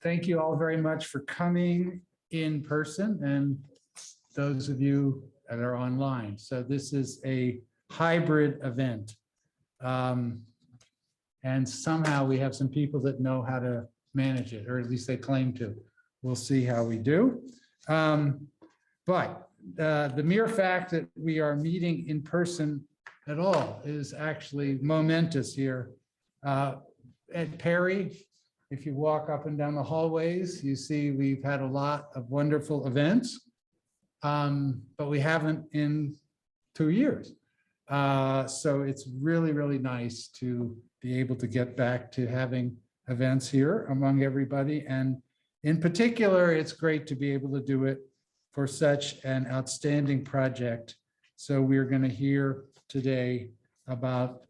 Thank you all very much for coming in person and those of you that are online. So this is a hybrid event. And somehow we have some people that know how to manage it, or at least they claim to. We'll see how we do. But the mere fact that we are meeting in person at all is actually momentous here. At PERI, if you walk up and down the hallways, you see we've had a lot of wonderful events, but we haven't in 2 years. So it's really, really nice to be able to get back to having events here among everybody. And in particular, it's great to be able to do it for such an outstanding project. So we're going to hear today about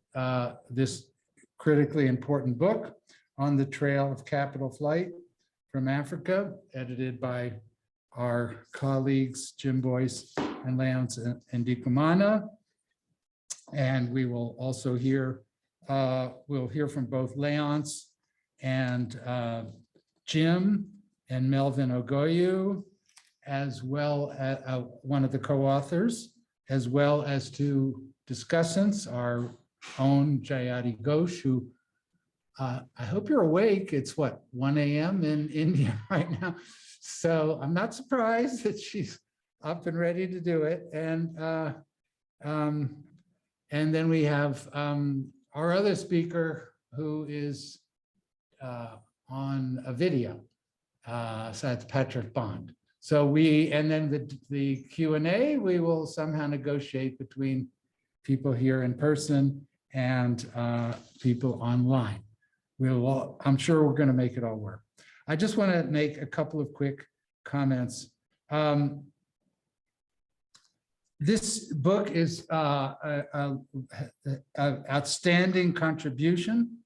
this critically important book, On the Trail of Capital Flight from Africa, edited by our colleagues, Jim Boyce and Leonce and Ndikumana. And we will also hear, we'll hear from both Leonce and Jim and Melvin Ayogu, as well as one of the co-authors, as well as two discussants, our own Jayati Ghosh, who I hope you're awake. It's what, 1 a.m. in India right now. So I'm not surprised that she's up and ready to do it. And then we have our other speaker who is on a video. So that's Patrick Bond. So and then the Q&A, we will somehow negotiate between people here in person and people online. I'm sure we're going to make it all work. I just want to make a couple of quick comments. This book is an outstanding contribution.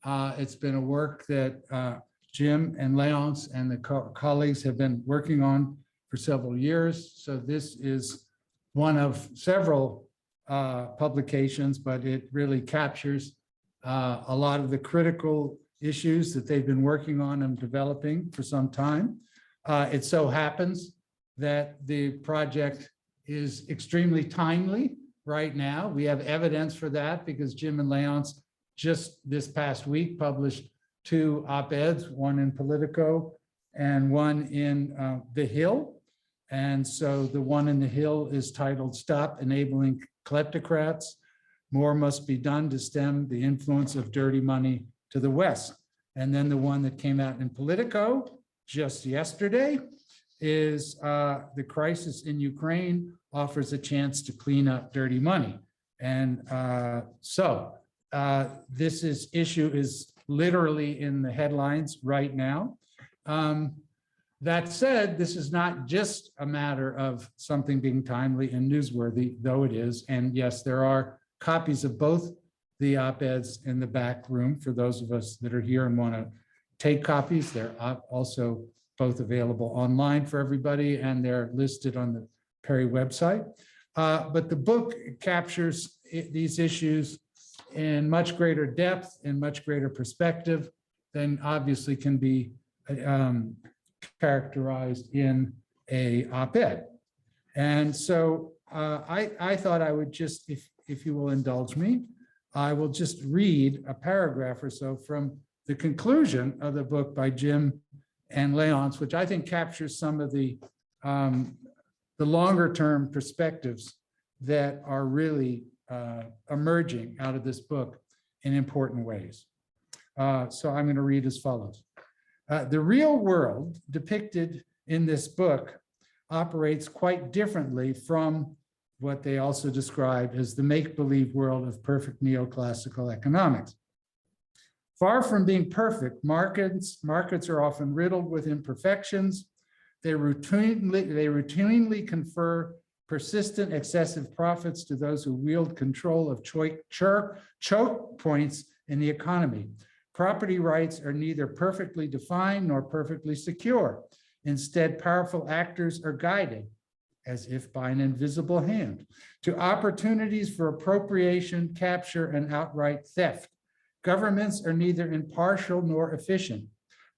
It's been a work that Jim and Leonce and the colleagues have been working on for several years. So this is one of several publications, but it really captures a lot of the critical issues that they've been working on and developing for some time. It so happens that the project is extremely timely right now. We have evidence for that because Jim and Leonce just this past week published 2 op-eds, one in Politico and one in The Hill. And so the one in The Hill is titled "Stop Enabling Kleptocrats. More Must Be Done to Stem the Influence of Dirty Money to the West." And then the one that came out in Politico just yesterday is "The Crisis in Ukraine Offers a Chance to Clean Up Dirty Money." And this issue is literally in the headlines right now. That said, this is not just a matter of something being timely and newsworthy, though it is. And yes, there are copies of both the op-eds in the back room for those of us that are here and want to take copies. They're also both available online for everybody, and they're listed on the PERI website. But the book captures these issues in much greater depth and much greater perspective than obviously can be characterized in a op-ed. And so I thought I would just, if you will indulge me, I will just read a paragraph or so from the conclusion of the book by Jim and Leonce, which I think captures some of the longer term perspectives that are really emerging out of this book in important ways. So I'm going to read as follows. The real world depicted in this book operates quite differently from what they also describe as the make-believe world of perfect neoclassical economics. Far from being perfect, markets are often riddled with imperfections. They routinely confer persistent excessive profits to those who wield control of choke points in the economy. Property rights are neither perfectly defined nor perfectly secure. Instead, powerful actors are guided, as if by an invisible hand, to opportunities for appropriation, capture, and outright theft. Governments are neither impartial nor efficient.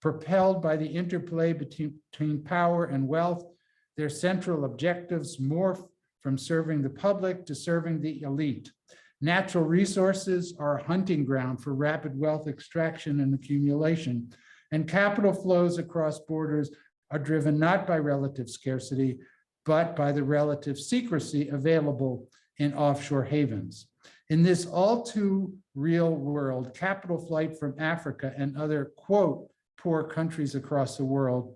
propelled by the interplay between power and wealth. Their central objectives morph from serving the public to serving the elite. Natural resources are a hunting ground for rapid wealth extraction and accumulation, and capital flows across borders are driven not by relative scarcity, but by the relative secrecy available in offshore havens. In this all too real world, capital flight from Africa and other, quote, poor countries across the world,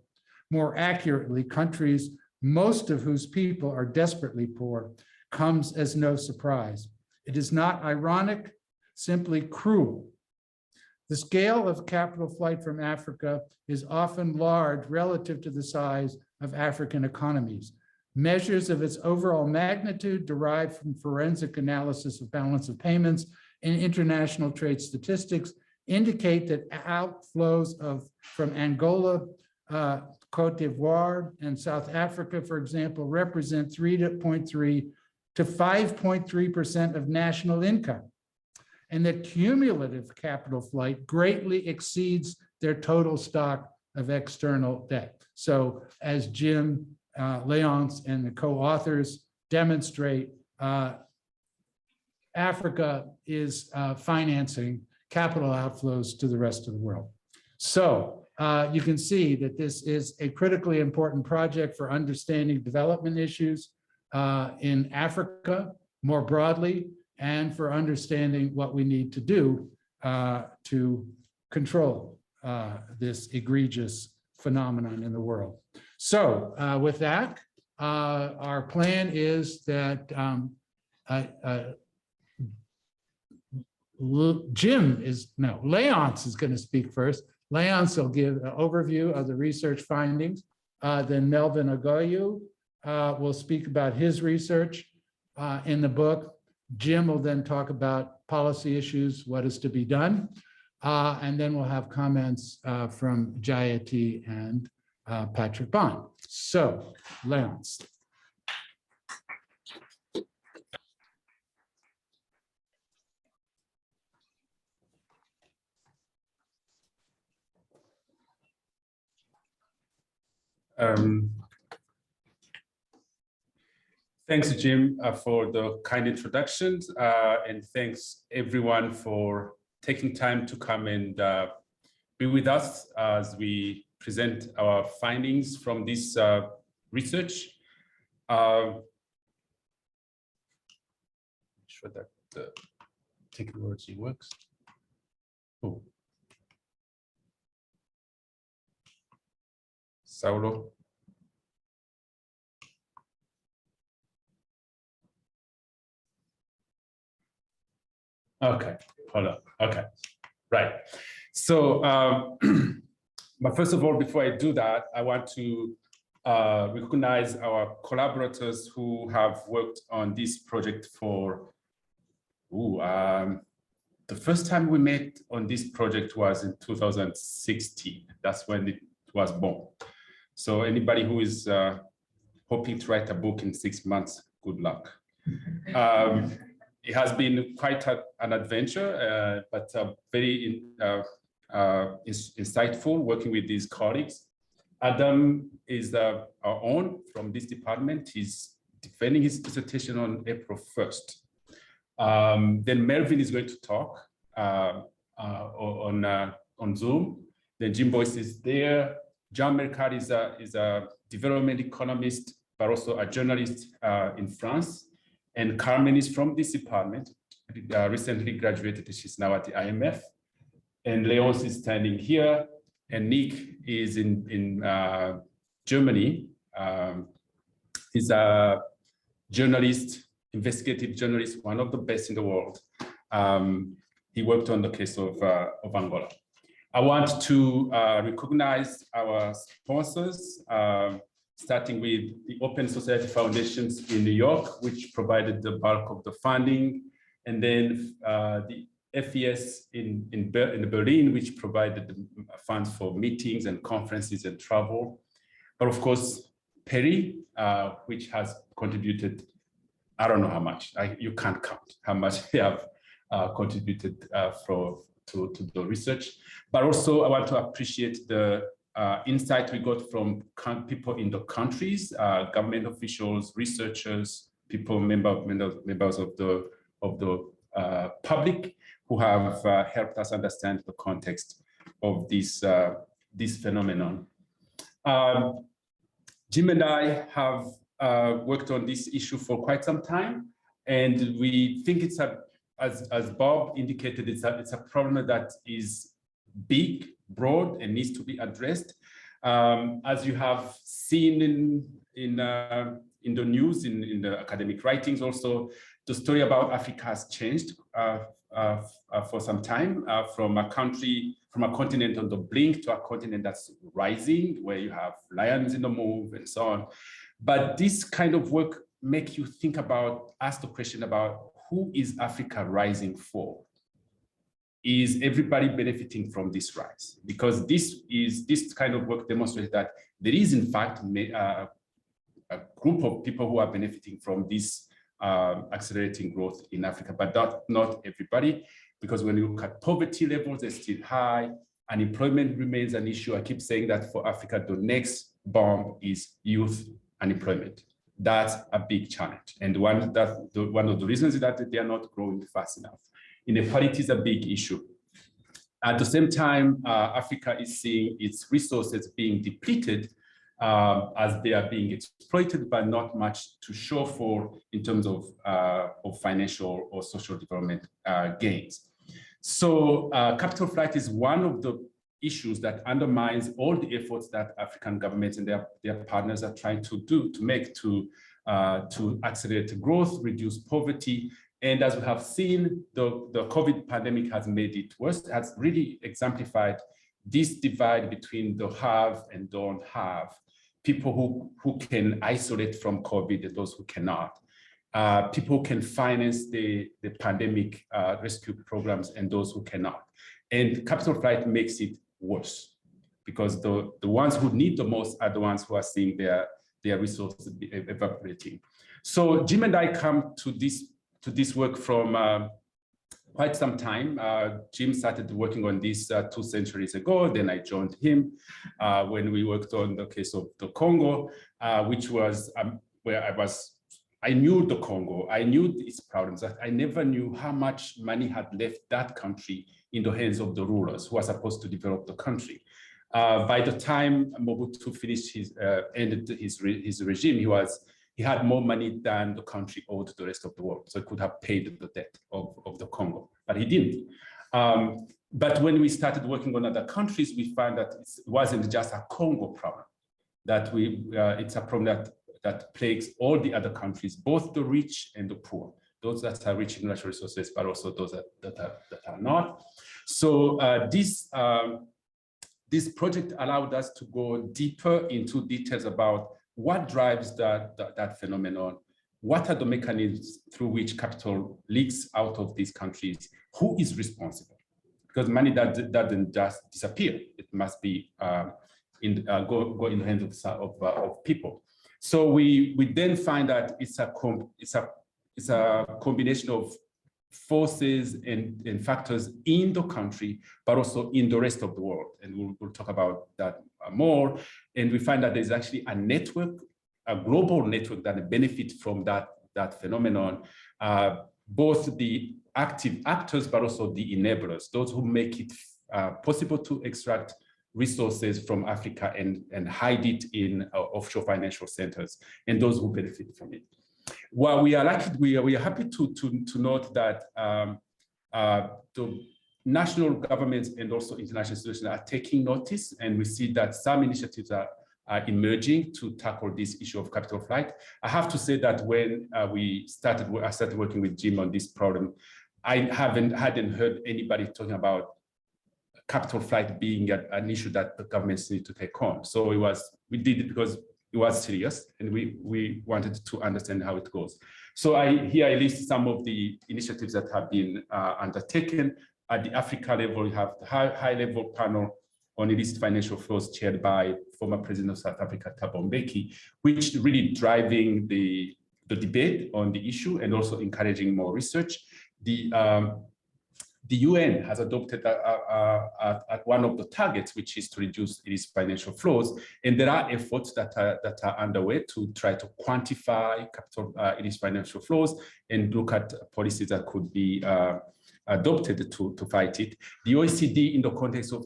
more accurately, countries most of whose people are desperately poor, comes as no surprise. It is not ironic, simply cruel. The scale of capital flight from Africa is often large relative to the size of African economies. Measures of its overall magnitude derived from forensic analysis of balance of payments and international trade statistics indicate that outflows from Angola, Cote d'Ivoire, and South Africa, for example, represent 3.3 to 5.3% of national income. And that cumulative capital flight greatly exceeds their total stock of external debt. So as Jim, Leonce, and the co-authors demonstrate, Africa is financing capital outflows to the rest of the world. So you can see that this is a critically important project for understanding development issues in Africa more broadly, and for understanding what we need to do to control this egregious phenomenon in the world. So with that, our plan is that Leonce is going to speak first. Leonce will give an overview of the research findings. Then Melvin Ayogu will speak about his research in the book. Jim will then talk about policy issues, what is to be done. And then we'll have comments from Jayati and Patrick Bond. So, Leonce. Thanks, Jim, for the kind introductions, and thanks everyone for taking time to come and be with us as we present our findings from this research. Sure that the technology works. Oh. Saulo. Okay, hold on. Okay, right. So, but first of all, before I do that, I want to recognize our collaborators who have worked on this project for, the first time we met on this project was in 2016. That's when it was born. So anybody who is hoping to write a book in 6 months, good luck. It has been quite an adventure, but very insightful working with these colleagues. Adam is our own from this department. He's defending his dissertation on April 1st. Then Melvin is going to talk on Zoom. Then Jim Boyce is there. John Mercard is a development economist, but also a journalist in France. And Carmen is from this department, recently graduated. She's now at the IMF. And Leonce is standing here. And Nick is in Germany. He's a journalist, investigative journalist, one of the best in the world. He worked on the case of Angola. I want to recognize our sponsors, starting with the Open Society Foundations in New York, which provided the bulk of the funding, and then the FES in Berlin, which provided the funds for meetings and conferences and travel. But of course, PERI, which has contributed, I don't know how much, you can't count how much they have contributed the research. But also I want to appreciate the insight we got from people in the countries, government officials, researchers, people, members of the public who have helped us understand the context of this phenomenon. Jim and I have worked on this issue for quite some time, and we think it's as Bob indicated, it's a problem that is big, broad, and needs to be addressed. As you have seen in the news, in the academic writings also, the story about Africa has changed for some time, from a continent on the brink to a continent that's rising, where you have lions in the move and so on. But this kind of work makes you ask the question about who is Africa rising for? Is everybody benefiting from this rise? Because this kind of work demonstrates that there is in fact a group of people who are benefiting from this accelerating growth in Africa, but not everybody, because when you look at poverty levels, they're still high. Unemployment remains an issue. I keep saying that for Africa, the next bomb is youth unemployment. That's a big challenge. And one of the reasons is that they are not growing fast enough. Inequality is a big issue. At the same time, Africa is seeing its resources being depleted as they are being exploited, but not much to show for in terms of financial or social development gains. So capital flight is one of the issues that undermines all the efforts that African governments and their partners are trying to make to accelerate growth, reduce poverty. And as we have seen, the COVID pandemic has made it worse, has really exemplified this divide between the have and don't have. People who can isolate from COVID and those who cannot. People who can finance the pandemic rescue programs and those who cannot. And capital flight makes it worse because the ones who need the most are the ones who are seeing their resources evaporating. So Jim and I come to this work from quite some time. Jim started working on this 2 centuries ago. Then I joined him when we worked on the case of the Congo, which was where I knew the Congo. I knew its problems. I never knew how much money had left that country in the hands of the rulers who are supposed to develop the country. By the time Mobutu finished ended his regime, he had more money than the country owed to the rest of the world. So he could have paid the debt of the Congo, but he didn't. But when we started working on other countries, we found that it wasn't just a Congo problem, that it's a problem that plagues all the other countries, both the rich and the poor, those that are rich in natural resources, but also those that are not. So this project allowed us to go deeper into details about what drives that phenomenon, what are the mechanisms through which capital leaks out of these countries, who is responsible? Because money that doesn't just disappear, it must be go in the hands of people. So we then find that it's a combination of forces and factors in the country, but also in the rest of the world. And we'll talk about that more. And we find that there's actually a network, a global network that benefits from that phenomenon, both the active actors, but also the enablers, those who make it possible to extract resources from Africa and hide it in offshore financial centers, and those who benefit from it. While we are lucky, we are happy to note that the national governments and also international institutions are taking notice, and we see that some initiatives are emerging to tackle this issue of capital flight. I have to say that when I started working with Jim on this problem, I hadn't heard anybody talking about capital flight being an issue that the governments need to take on. So we did it because it was serious, and we wanted to understand how it goes. So here I list some of the initiatives that have been undertaken. At the Africa level, we have the high-level panel on illicit financial flows chaired by former President of South Africa, Thabo Mbeki, which really driving the debate on the issue and also encouraging more research. The the UN has adopted one of the targets, which is to reduce illicit financial flows. And there are efforts that are underway to try to quantify illicit financial flows and look at policies that could be adopted to fight it. The OECD, in the context of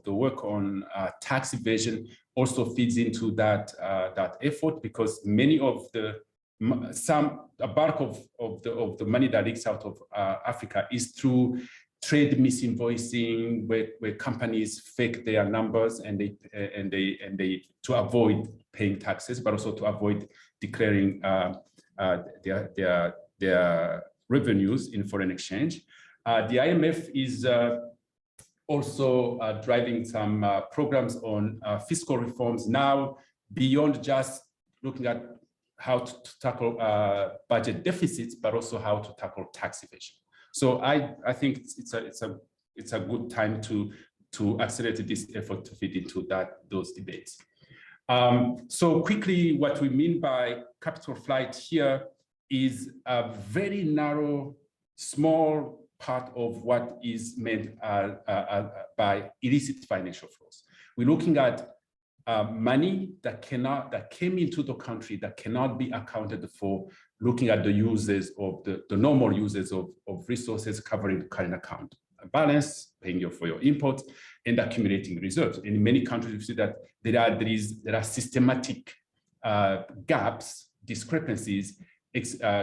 the work on tax evasion, also feeds into that effort, because many of a bulk of the money that leaks out of Africa is through trade misinvoicing, where companies fake their numbers and they to avoid paying taxes, but also to avoid declaring their revenues in foreign exchange. The IMF is also driving some programs on fiscal reforms now, beyond just looking at how to tackle budget deficits, but also how to tackle tax evasion. So I think it's a good time to accelerate this effort to feed into those debates. So quickly, what we mean by capital flight here is a very narrow, small part of what is meant by illicit financial flows. We're looking at money that came into the country that cannot be accounted for, looking at the uses of the normal uses of resources covering the current account balance, paying for your imports, and accumulating reserves. In many countries, we see that there are systematic gaps, discrepancies,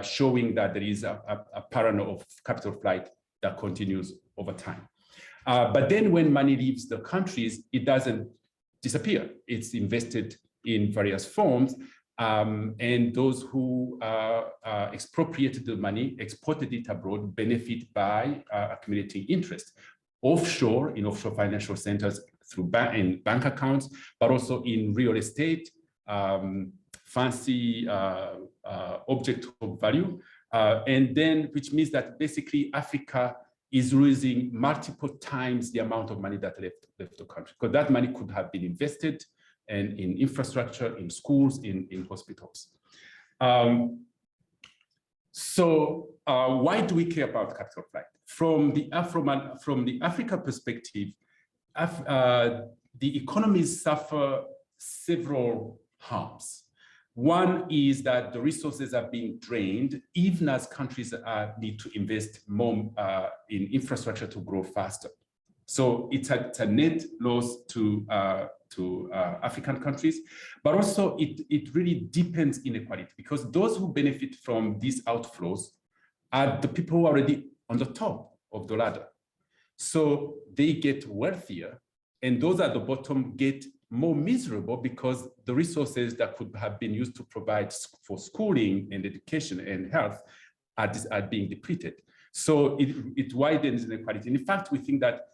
showing that there is a pattern of capital flight that continues over time. But then when money leaves the countries, it doesn't disappear. It's invested in various forms, and those who expropriated the money, exported it abroad, benefit by accumulating interest offshore, in offshore financial centers through bank accounts, but also in real estate, fancy object of value, and then which means that basically Africa is losing multiple times the amount of money that left the country, because that money could have been invested in infrastructure, in schools, in hospitals. So why do we care about capital flight? From the Africa perspective, the economies suffer several harms. One is that the resources are being drained, even as countries need to invest more in infrastructure to grow faster. So it's a net loss to African countries, but also it really deepens inequality, because those who benefit from these outflows are the people who are already on the top of the ladder. So they get wealthier, and those at the bottom get more miserable, because the resources that could have been used to provide for schooling and education and health are being depleted. So it widens inequality. And in fact, we think that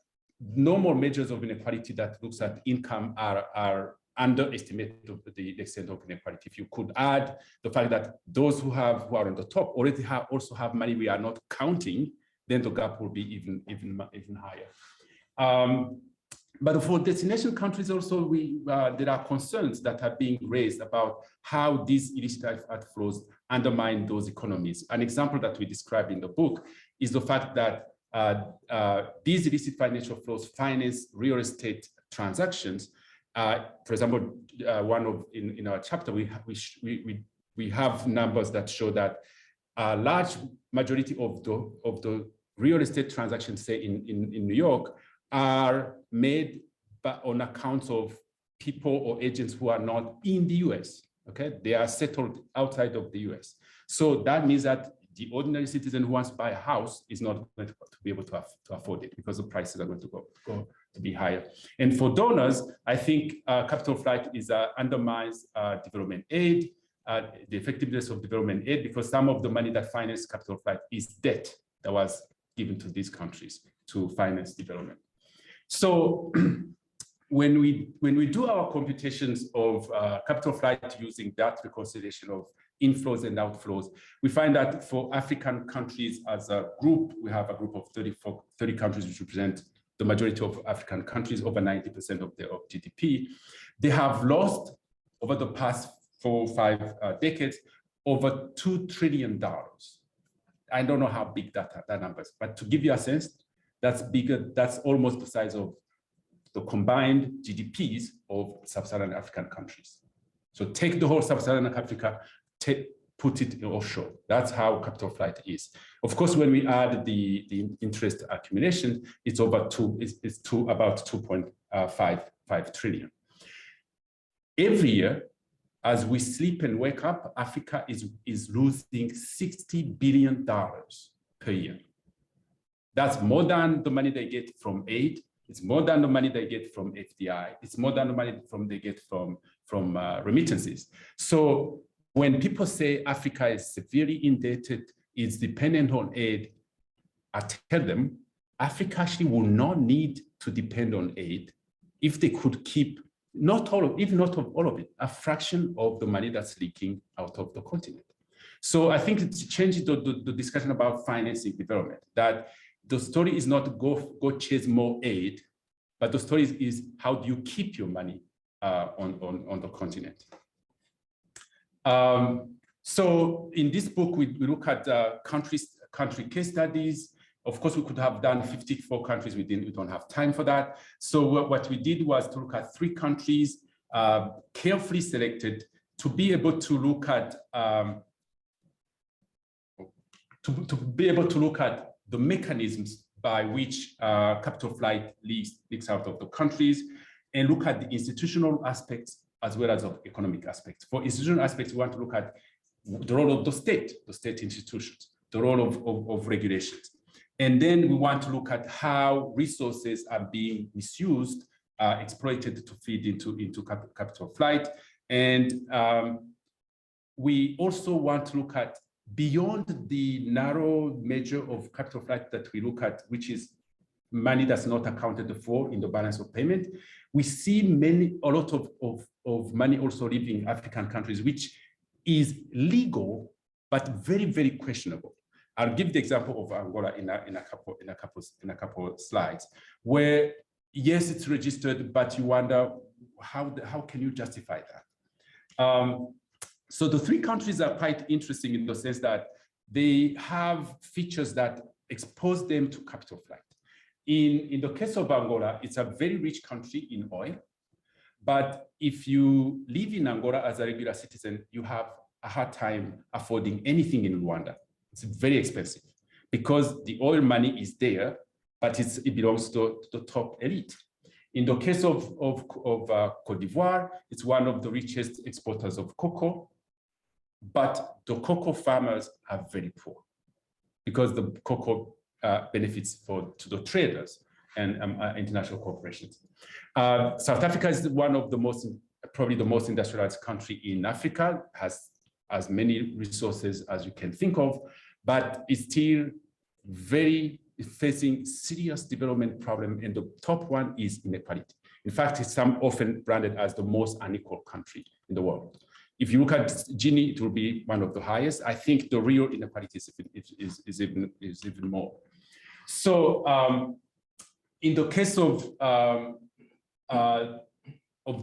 normal measures of inequality that looks at income are underestimated the extent of inequality. If you could add the fact that those who are on the top already also have money we are not counting, then the gap will be even higher. But for destination countries also, there are concerns that are being raised about how these illicit outflows undermine those economies. An example that we describe in the book is the fact that these illicit financial flows finance real estate transactions. For example, in our chapter, we have numbers that show that a large majority of the real estate transactions, say in New York, are made on accounts of people or agents who are not in the US, okay? They are settled outside of the US. So that means that the ordinary citizen who wants to buy a house is not going to be able to afford it, because the prices are going to go to be higher. And for donors, I think capital flight undermines development aid, the effectiveness of development aid, because some of the money that finances capital flight is debt that was given to these countries to finance development. So when we do our computations of capital flight using that reconciliation of inflows and outflows, we find that for African countries as a group, we have a group of 30 countries which represent the majority of African countries, over 90% of GDP. They have lost, over the past 4 or 5 decades, over $2 trillion I don't know how big that number is, but to give you a sense, that's bigger. That's almost the size of the combined GDPs of sub-Saharan African countries. So take the whole sub-Saharan Africa, put it offshore. That's how capital flight is. Of course, when we add the interest accumulation, it's over it's to about 2.55 trillion. Every year, as we sleep and wake up, Africa is losing $60 billion per year. That's more than the money they get from aid. It's more than the money they get from FDI. It's more than the money they get from remittances. So when people say Africa is severely indebted, it's dependent on aid, I tell them Africa actually will not need to depend on aid if they could keep not all of it, a fraction of the money that's leaking out of the continent. So I think it's changing the discussion about financing development, that the story is not go chase more aid, but the story is how do you keep your money on the continent. So in this book, we look at country case studies. Of course, we could have done 54 countries. We don't have time for that. So what we did was to look at 3 countries, carefully selected to be able to look at the mechanisms by which capital flight leaks out of the countries, and look at the institutional aspects as well as of economic aspects. For institutional aspects, we want to look at the role of the state institutions, the role of regulations. And then we want to look at how resources are being misused, exploited to feed into capital flight. And we also want to look at beyond the narrow measure of capital flight that we look at, which is money that's not accounted for in the balance of payment. We see a lot of money also leaving African countries, which is legal, but very, very questionable. I'll give the example of Angola in a couple of slides, where yes, it's registered, but you wonder how can you justify that? So the 3 countries are quite interesting in the sense that they have features that expose them to capital flight. In the case of Angola, it's a very rich country in oil, but if you live in Angola as a regular citizen, you have a hard time affording anything in Rwanda. It's very expensive because the oil money is there, but it belongs to the top elite. In the case of Cote d'Ivoire, it's one of the richest exporters of cocoa, but the cocoa farmers are very poor because the cocoa benefits to the traders and international corporations. South Africa is one of the probably the most industrialized country in Africa, has as many resources as you can think of, but is still facing serious development problem, and the top one is inequality. In fact, it's often branded as the most unequal country in the world. If you look at Gini, it will be one of the highest. I think the real inequality is even more. So in the case of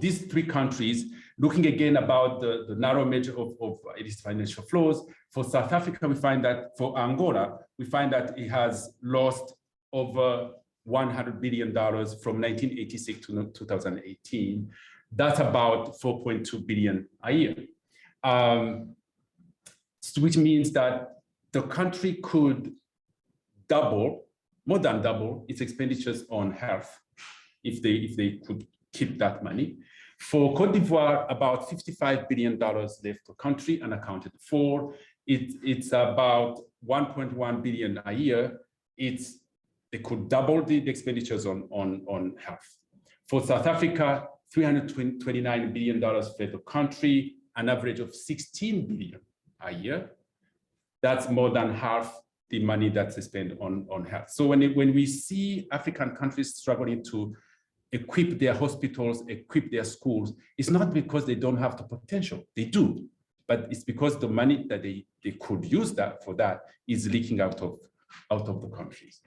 these 3 countries, looking again about the narrow measure of illicit financial flows, for South Africa, we find that for Angola, we find that it has lost over $100 billion from 1986 to 2018. That's about 4.2 billion a year, which means that the country could more than double its expenditures on health if they could keep that money. For Cote d'Ivoire, about $55 billion left the country unaccounted for. It's about 1.1 billion a year. They could double the expenditures on health. For South Africa, $329 billion for the country, an average of 16 billion a year. That's more than half the money that's spent on health. So when we see African countries struggling to equip their hospitals, equip their schools, it's not because they don't have the potential. They do, but it's because the money that they could use for that is leaking out of the countries.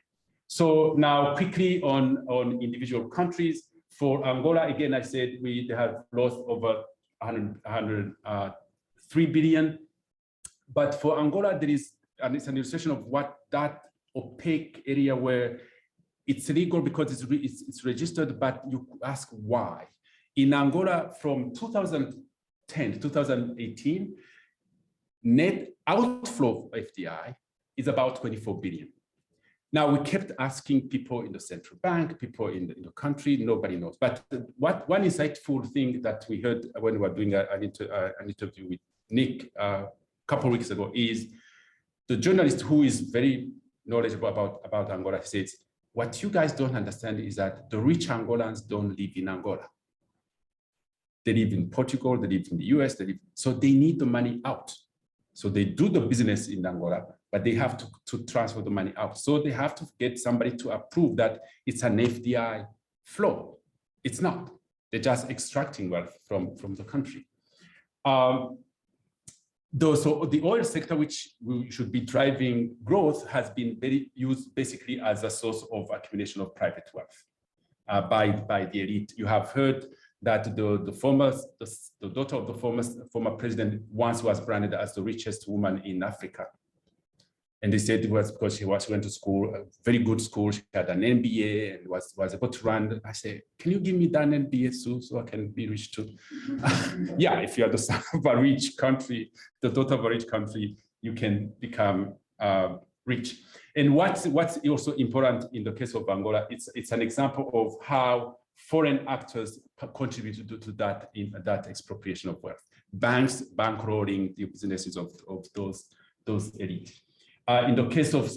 So now quickly on individual countries. For Angola, again, I said they have lost over 103 billion. But for Angola, there is and it's an illustration of what that opaque area where it's legal because it's registered, but you ask why. In Angola, from 2010 to 2018, net outflow of FDI is about 24 billion. Now, we kept asking people in the central bank, people in the country, nobody knows. But one insightful thing that we heard when we were doing an interview with Nick a couple of weeks ago is the journalist who is very knowledgeable about Angola says, what you guys don't understand is that the rich Angolans don't live in Angola. They live in Portugal, they live in the US, so they need the money out. So they do the business in Angola, but they have to transfer the money out. So they have to get somebody to approve that it's an FDI flow. It's not. They're just extracting wealth from the country. So the oil sector, which should be driving growth, has been very used basically as a source of accumulation of private wealth by the elite. You have heard that the daughter of the former president once was branded as the richest woman in Africa. And they said it was because she went to school, a very good school. She had an MBA and was able to run. I said, can you give me that MBA so I can be rich too? Yeah, if you are the son of a rich country, the daughter of a rich country, you can become rich. And what's also important in the case of Angola, it's an example of how foreign actors contribute to that in that expropriation of wealth. Banks bankrolling the businesses of those elite. In the case of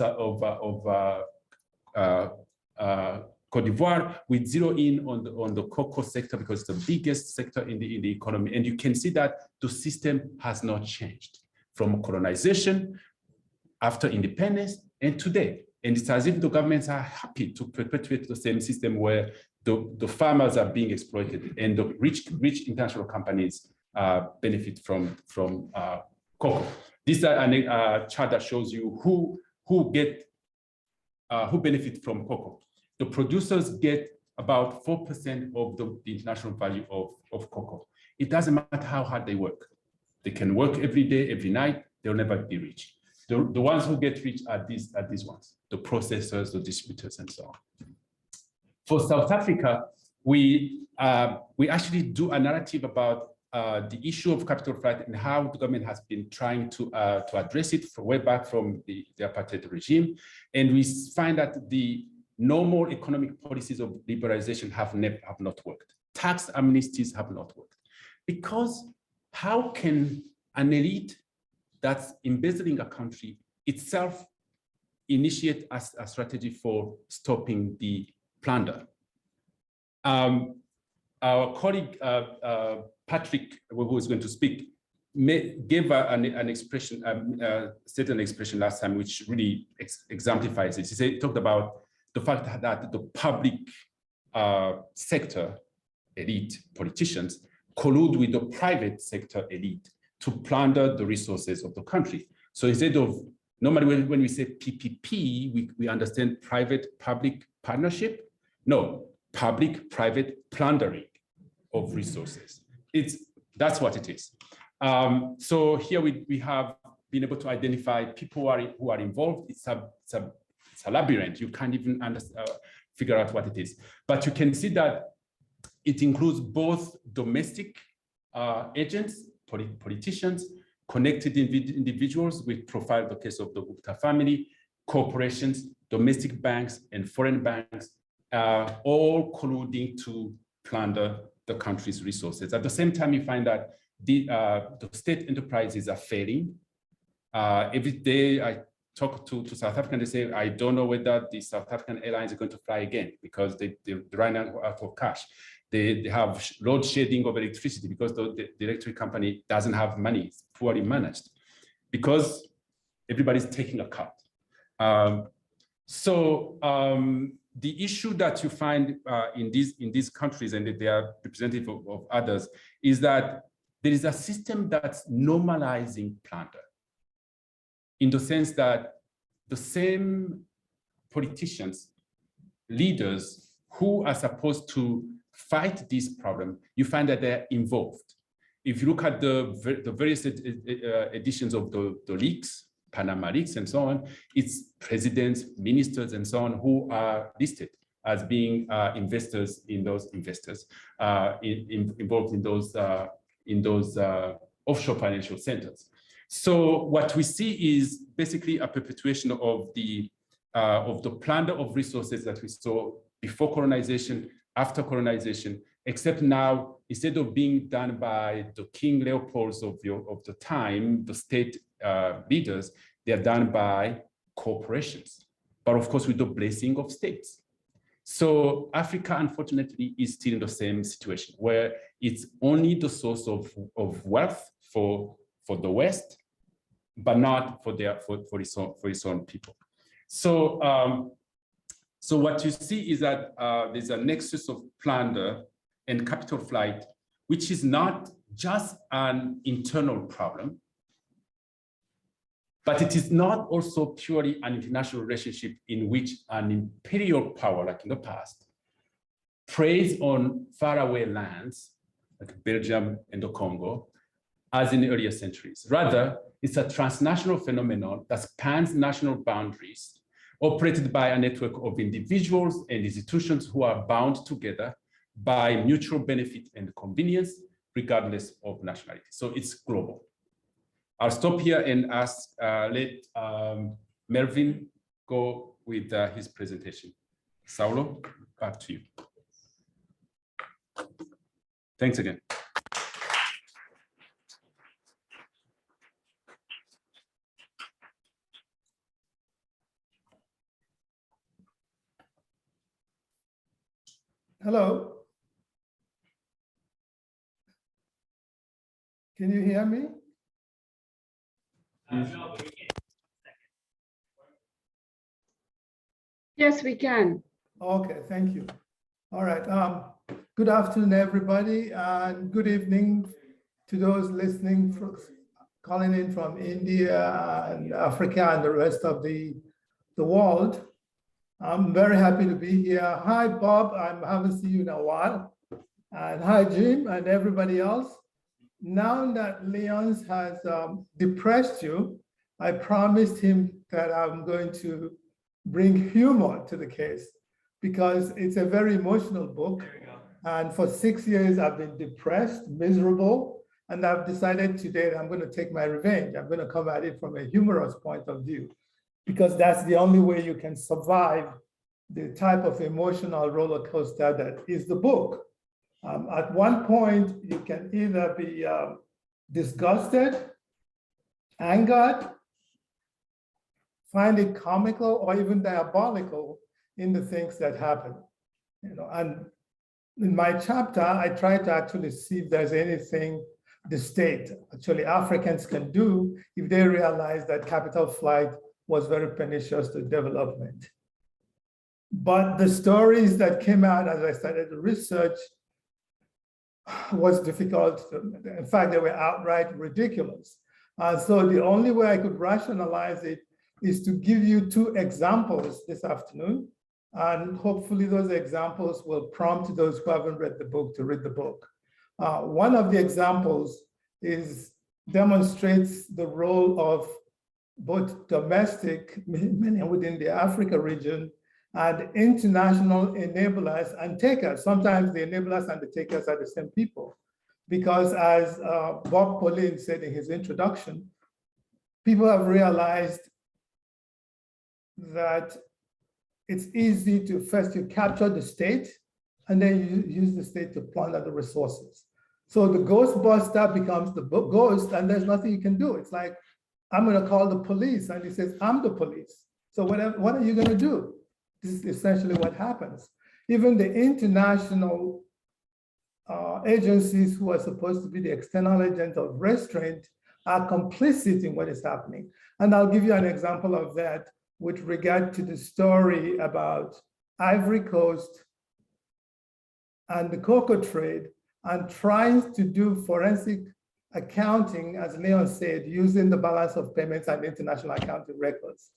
Cote d'Ivoire, we zero in on the cocoa sector because it's the biggest sector in the economy, and you can see that the system has not changed from colonization, after independence, and today. And it's as if the governments are happy to perpetuate the same system where the farmers are being exploited and the rich international companies benefit from cocoa. This is a chart that shows you who benefit from cocoa. The producers get about 4% of the international value of cocoa. It doesn't matter how hard they work. They can work every day, every night, they'll never be rich. The ones who get rich are these ones, the processors, the distributors, and so on. For South Africa, we actually do a narrative about the issue of capital flight and how the government has been trying to address it from way back from the apartheid regime. And we find that the normal economic policies of liberalization have not worked. Tax amnesties have not worked. Because how can an elite that's embezzling a country itself initiate a strategy for stopping the plunder? Our colleague, Patrick, who is going to speak, gave an expression, said an expression last time, which really exemplifies it. He talked about the fact that the public sector elite politicians collude with the private sector elite to plunder the resources of the country. So instead of, normally when we say PPP, we understand private-public partnership. No, public-private plundering of resources. That's what it is. So here we have been able to identify people who are involved. It's a labyrinth. You can't even figure out what it is. But you can see that it includes both domestic agents, politicians, connected individuals. We profiled the case of the Gupta family, corporations, domestic banks, and foreign banks, all colluding to plunder the country's resources. At the same time, you find that the state enterprises are failing. Every day I talk to South African, they say, I don't know whether the South African airlines are going to fly again because they run out of cash. They have load shedding of electricity because the electric company doesn't have money, it's poorly managed, because everybody's taking a cut. The issue that you find in these countries, and they are representative of others, is that there is a system that's normalizing plunder, in the sense that the same politicians, leaders who are supposed to fight this problem, you find that they're involved. If you look at the various editions of the leaks Panama Leaks and so on, it's presidents, ministers, and so on who are listed as being investors in those investors involved in those offshore financial centers. So what we see is basically a perpetuation of the plunder of resources that we saw before colonization, after colonization, except now, instead of being done by the King Leopolds of the time, the state leaders, they are done by corporations, but of course with the blessing of states. So Africa, unfortunately, is still in the same situation where it's only the source of wealth for the West, but not for its own people. So so what you see is that there's a nexus of plunder and capital flight, which is not just an internal problem, but it is not also purely an international relationship in which an imperial power, like in the past, preys on faraway lands, like Belgium and the Congo, as in the earlier centuries. Rather, it's a transnational phenomenon that spans national boundaries, operated by a network of individuals and institutions who are bound together by mutual benefit and convenience, regardless of nationality. So it's global. I'll stop here and let Melvin go with his presentation. Saulo, back to you. Thanks again. Hello. Can you hear me? Yes, we can. Okay, thank you. All right. Good afternoon, everybody, and good evening to those listening, calling in from India and Africa and the rest of the world. I'm very happy to be here. Hi, Bob. I haven't seen you in a while. And hi, Jim, and everybody else. Now that Leonce has depressed you, I promised him that I'm going to bring humor to the case because it's a very emotional book. And for 6 years, I've been depressed, miserable, and I've decided today that I'm going to take my revenge. I'm going to come at it from a humorous point of view, because that's the only way you can survive the type of emotional roller coaster that is the book. At one point, you can either be disgusted, angered, find it comical, or even diabolical in the things that happen. And in my chapter, I try to actually see if there's anything the state, actually Africans, can do if they realize that capital flight was very pernicious to development. But the stories that came out as I started the research was difficult. In fact, they were outright ridiculous. And so the only way I could rationalize it is to give you two examples this afternoon. And hopefully those examples will prompt those who haven't read the book to read the book. One of the examples demonstrates the role of both domestic, many within the Africa region, and international enablers and takers. Sometimes the enablers and the takers are the same people. Because as Bob Pollin said in his introduction, people have realized that it's easy to first you capture the state and then you use the state to plunder the resources. So the ghostbuster becomes the ghost and there's nothing you can do. It's like, I'm gonna call the police, and he says, I'm the police. So what are you gonna do? This is essentially what happens. Even the international agencies who are supposed to be the external agent of restraint are complicit in what is happening. And I'll give you an example of that with regard to the story about Ivory Coast and the cocoa trade and trying to do forensic accounting, as Leon said, using the balance of payments and international accounting records,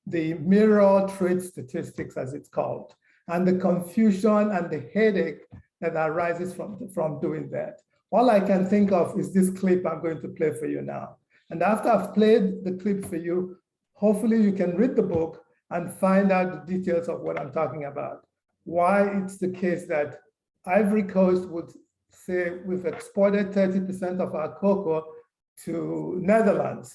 the mirror trade statistics, as it's called, and the confusion and the headache that arises from doing that. All I can think of is this clip I'm going to play for you now. And after I've played the clip for you, hopefully you can read the book and find out the details of what I'm talking about. Why it's the case that Ivory Coast would say we've exported 30% of our cocoa to Netherlands.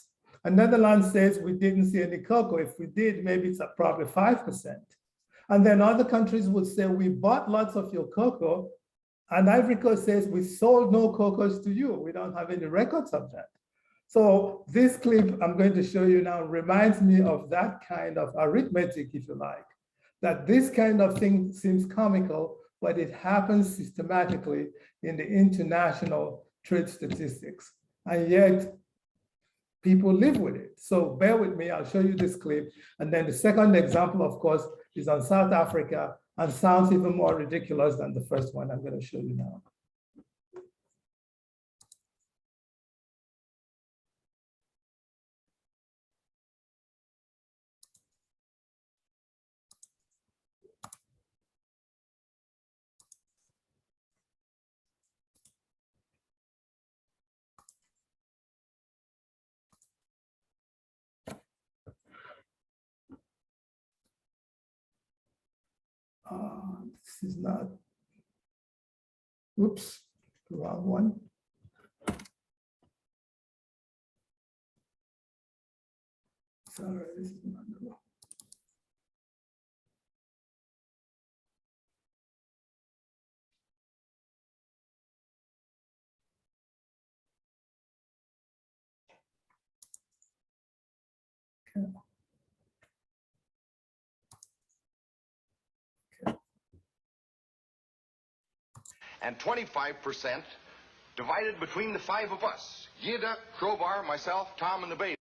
And Netherlands says we didn't see any cocoa. If we did, maybe it's probably 5%. And then other countries would say we bought lots of your cocoa, and Ivory Coast says we sold no cocoas to you. We don't have any records of that. So this clip I'm going to show you now reminds me of that kind of arithmetic, if you like, that this kind of thing seems comical, but it happens systematically in the international trade statistics. And yet people live with it. So bear with me, I'll show you this clip. And then the second example, of course, is on South Africa and sounds even more ridiculous than the first one I'm going to show you now. This is not, oops, the wrong one. Sorry, this is not the wrong. Okay. And 25% divided between the 5 of us. Yida, Crowbar, myself, Tom, and the baby.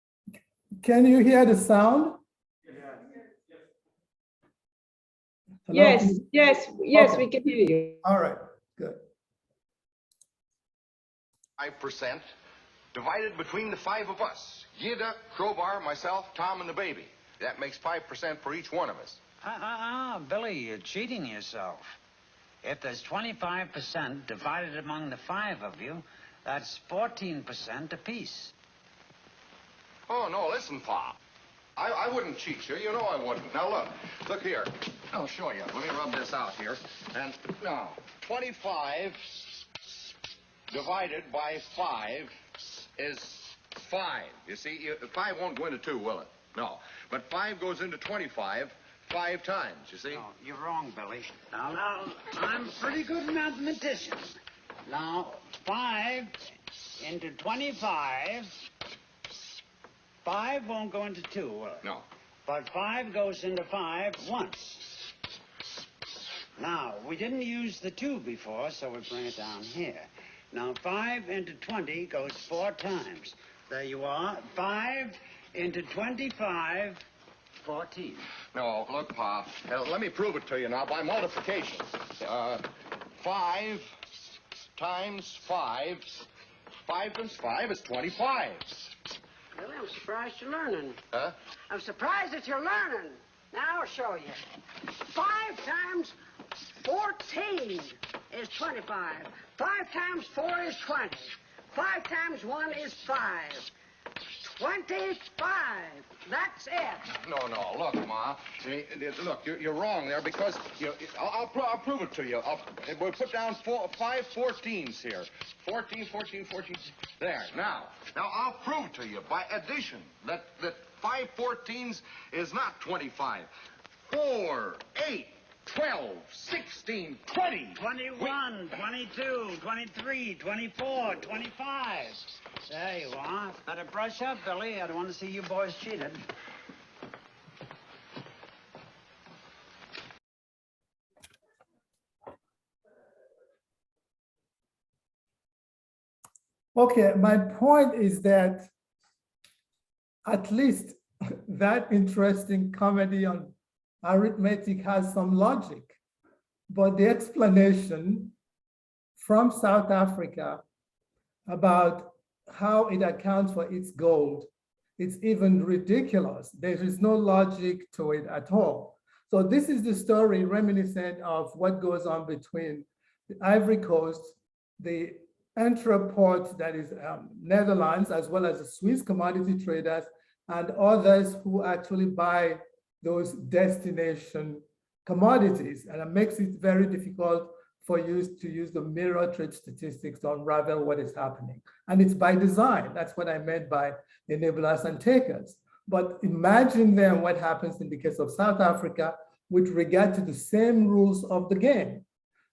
Can you hear the sound? Hello? Yes, Okay. we can hear you. All right, good. 5% divided between the 5 of us. Yida, Crowbar, myself, Tom, and the baby. That makes 5% for each one of us. Billy, you're cheating yourself. If there's 25% divided among the 5 of you, that's 14% apiece. Oh, no, listen, Pa. I wouldn't cheat you. You know I wouldn't. Now, look here. I'll show you. Let me rub this out here. And now, 25 divided by 5 is 5. You see, 5 won't go into 2, will it? No. But 5 goes into 25 5 times, you see? No, you're wrong, Billy. Now, I'm a pretty good mathematician. Now, 5 into 25, 5 won't go into 2, will it? No. But 5 goes into 5 once. Now, we didn't use the 2 before, so we bring it down here. Now, 5 into 20 goes 4 times. There you are. 5 into 25, 14. No, look, Pa. Let me prove it to you now by multiplication. 5 times 5. 5 times 5 is 25. Well, I'm surprised you're learning. Huh? I'm surprised that you're learning. Now I'll show you. 5 times 14 is 25. 5 times 4 is 20. 5 times 1 is 5. 25. That's it. No, look, Ma. Look, you're wrong there because I'll prove it to you. We'll put down 5 14s here. 14. There. Now I'll prove to you by addition that 5 14s is not 25. 4, 8, 12, 16, 20. 21, 22, 23, 24, 25. There you are. Better brush up, Billy. I don't want to see you boys cheated. Okay, my point is that at least that interesting comedy on arithmetic has some logic, but the explanation from South Africa about how it accounts for its gold, it's even ridiculous. There is no logic to it at all. So this is the story reminiscent of what goes on between the Ivory Coast, the Antwerp port, that is Netherlands, as well as the Swiss commodity traders and others who actually buy those destination commodities. And it makes it very difficult for you to use the mirror trade statistics to unravel what is happening. And it's by design. That's what I meant by enablers and takers. But imagine then what happens in the case of South Africa with regard to the same rules of the game.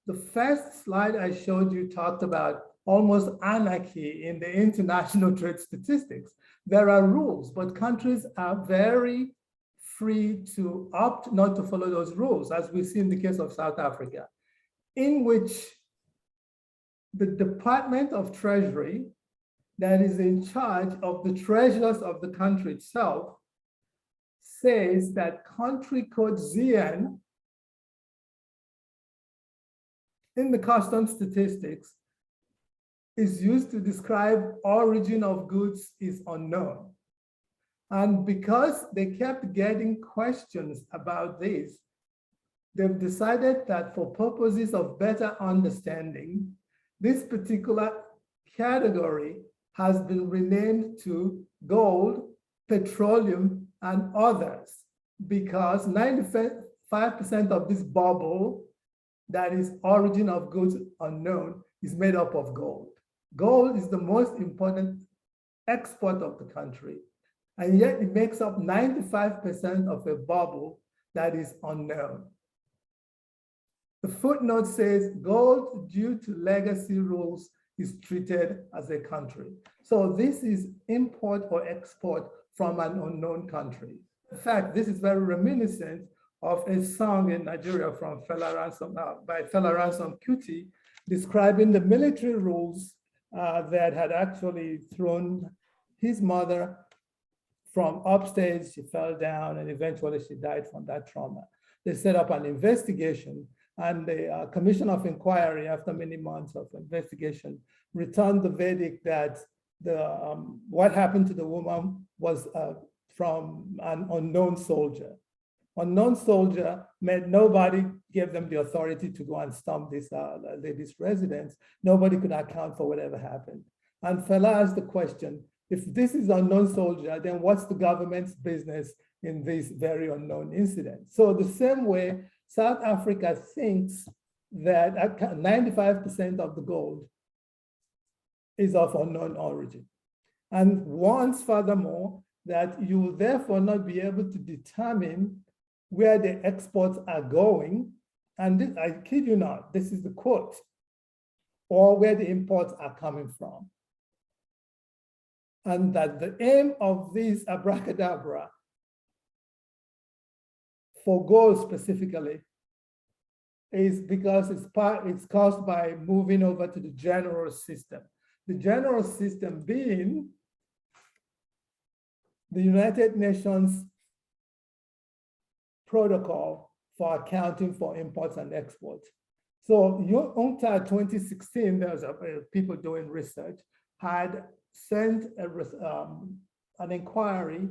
The first slide I showed you talked about almost anarchy in the international trade statistics. There are rules, but countries are very free to opt not to follow those rules, as we see in the case of South Africa, in which the Department of Treasury that is in charge of the treasures of the country itself says that country code ZN in the custom statistics is used to describe origin of goods is unknown. And because they kept getting questions about this, they've decided that for purposes of better understanding, this particular category has been renamed to gold, petroleum, and others, because 95% of this bubble, that is origin of goods unknown, is made up of gold. Gold is the most important export of the country, and yet it makes up 95% of a bubble that is unknown. The footnote says gold, due to legacy rules, is treated as a country. So this is import or export from an unknown country. In fact, this is very reminiscent of a song in Nigeria from by Fela Ransom Kuti, describing the military rules that had actually thrown his mother from upstairs. She fell down and eventually she died from that trauma. They set up an investigation, and the Commission of Inquiry, after many months of investigation, returned the verdict that what happened to the woman was from an unknown soldier. Unknown soldier meant nobody gave them the authority to go and stomp this lady's residence. Nobody could account for whatever happened. And Fela asked the question, if this is unknown soldier, then what's the government's business in this very unknown incident? So the same way South Africa thinks that 95% of the gold is of unknown origin, and wants furthermore that you will therefore not be able to determine where the exports are going, and this, I kid you not, this is the quote, or where the imports are coming from. And that the aim of this abracadabra for gold specifically is because it's caused by moving over to the general system. The general system being the United Nations protocol for accounting for imports and exports. So UNCTAD 2016, there was people doing research, had sent an inquiry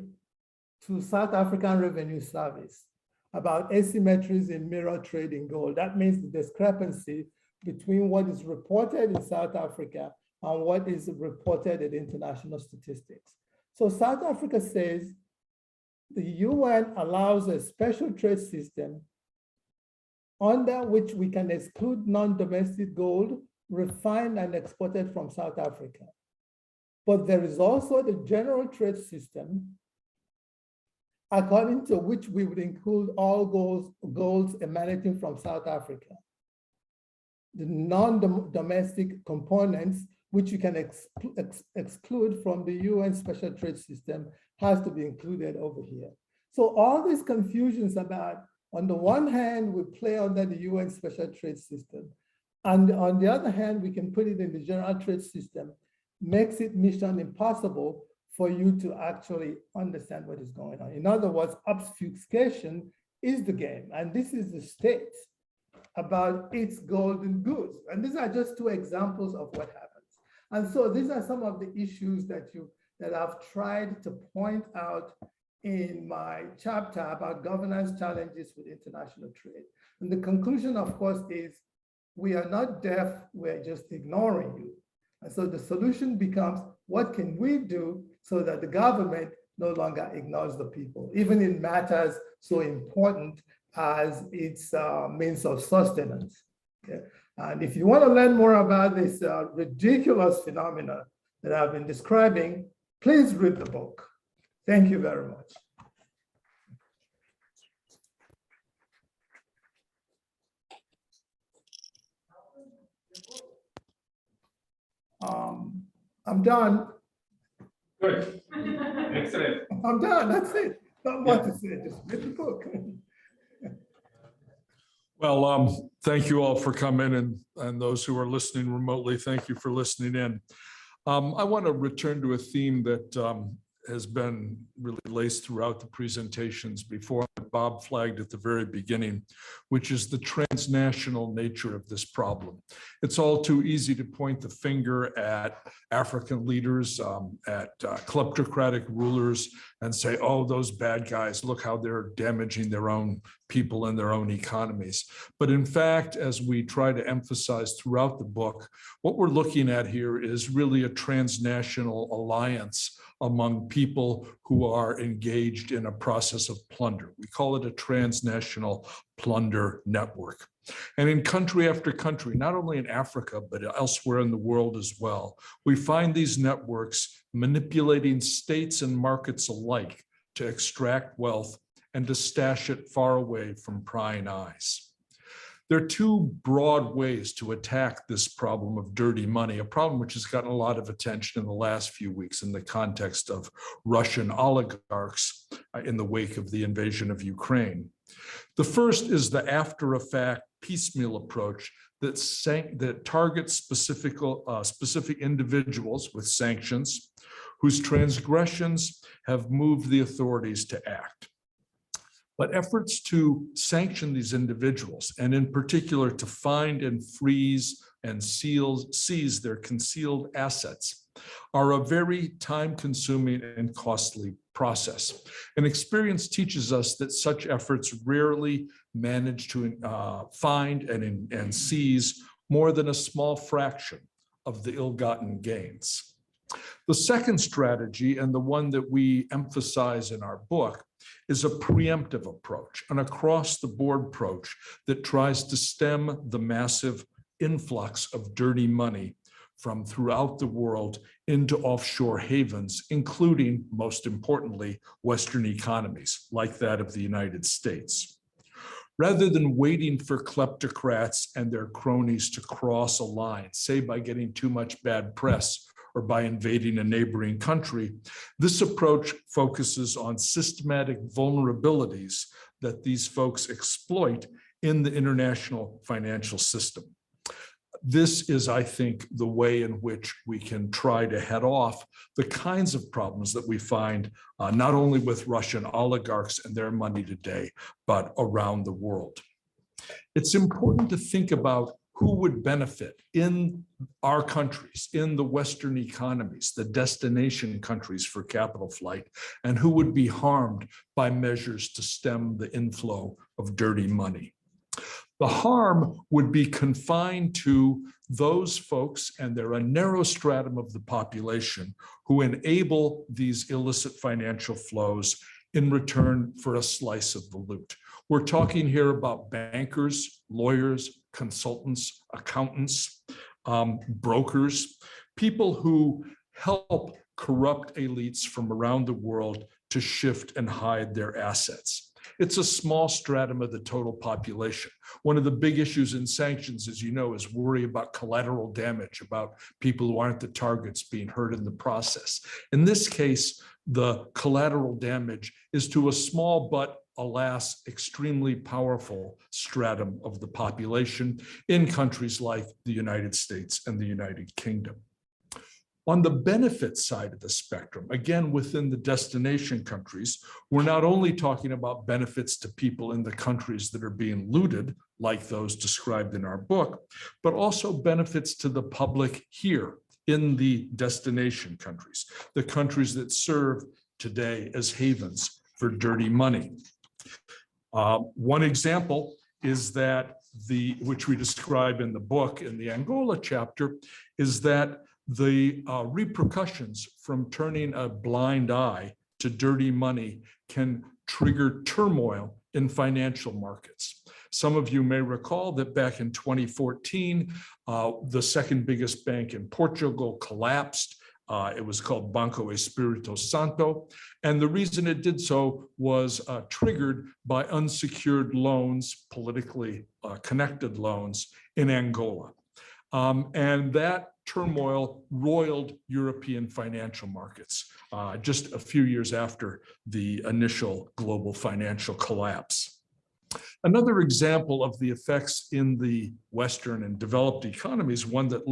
to South African Revenue Service about asymmetries in mirror trade in gold. That means the discrepancy between what is reported in South Africa and what is reported in international statistics. So South Africa says the UN allows a special trade system under which we can exclude non-domestic gold refined and exported from South Africa. But there is also the general trade system, according to which we would include all golds emanating from South Africa. The non-domestic components, which you can exclude from the UN special trade system, has to be included over here. So all these confusions about, on the one hand, we play under the UN special trade system, and on the other hand, we can put it in the general trade system, makes it mission impossible for you to actually understand what is going on. In other words, obfuscation is the game, and this is the state about its golden goods. And these are just two examples of what happens. And so these are some of the issues that I've tried to point out in my chapter about governance challenges with international trade. And the conclusion, of course, is we are not deaf, we're just ignoring you. And so the solution becomes, what can we do so that the government no longer ignores the people, even in matters so important as its means of sustenance. Okay? And if you want to learn more about this ridiculous phenomena that I've been describing, please read the book. Thank you very much. I'm done. Good. Excellent. I'm done. That's it. Not what to say. Just read the book. Well, thank you all for coming, and those who are listening remotely, thank you for listening in. I want to return to a theme that has been really laced throughout the presentations before. Bob flagged at the very beginning, which is the transnational nature of this problem. It's all too easy to point the finger at African leaders, at kleptocratic rulers, and say, oh, those bad guys, look how they're damaging their own people and their own economies. But in fact, as we try to emphasize throughout the book, what we're looking at here is really a transnational alliance among people who are engaged in a process of plunder. We call it a transnational plunder network. And in country after country, not only in Africa, but elsewhere in the world as well, we find these networks manipulating states and markets alike to extract wealth and to stash it far away from prying eyes. There are two broad ways to attack this problem of dirty money, a problem which has gotten a lot of attention in the last few weeks in the context of Russian oligarchs in the wake of the invasion of Ukraine. The first is the after-effect piecemeal approach that targets specific individuals with sanctions whose transgressions have moved the authorities to act. But efforts to sanction these individuals, and in particular to find and freeze and seize their concealed assets, are a very time-consuming and costly process. And experience teaches us that such efforts rarely manage to find and seize more than a small fraction of the ill-gotten gains. The second strategy, and the one that we emphasize in our book, is a preemptive approach, an across-the-board approach that tries to stem the massive influx of dirty money from throughout the world into offshore havens, including, most importantly, Western economies like that of the United States. Rather than waiting for kleptocrats and their cronies to cross a line, say by getting too much bad press or by invading a neighboring country, this approach focuses on systematic vulnerabilities that these folks exploit in the international financial system. This is, I think, the way in which we can try to head off the kinds of problems that we find not only with Russian oligarchs and their money today, but around the world. It's important to think about who would benefit in our countries, in the Western economies, the destination countries for capital flight, and who would be harmed by measures to stem the inflow of dirty money. The harm would be confined to those folks, and they're a narrow stratum of the population, who enable these illicit financial flows in return for a slice of the loot. We're talking here about bankers, lawyers, consultants, accountants, brokers, people who help corrupt elites from around the world to shift and hide their assets. It's a small stratum of the total population. One of the big issues in sanctions, as you know, is worry about collateral damage, about people who aren't the targets being hurt in the process. In this case, the collateral damage is to a small but, alas, extremely powerful stratum of the population in countries like the United States and the United Kingdom. On the benefit side of the spectrum, again, within the destination countries, we're not only talking about benefits to people in the countries that are being looted, like those described in our book, but also benefits to the public here in the destination countries, the countries that serve today as havens for dirty money. One example is that which we describe in the book in the Angola chapter, is that the repercussions from turning a blind eye to dirty money can trigger turmoil in financial markets. Some of you may recall that back in 2014, the second biggest bank in Portugal collapsed. It was called Banco Espírito Santo. And the reason it did so was triggered by unsecured loans, politically connected loans in Angola. And that turmoil roiled European financial markets just a few years after the initial global financial collapse. Another example of the effects in the Western and developed economies, one that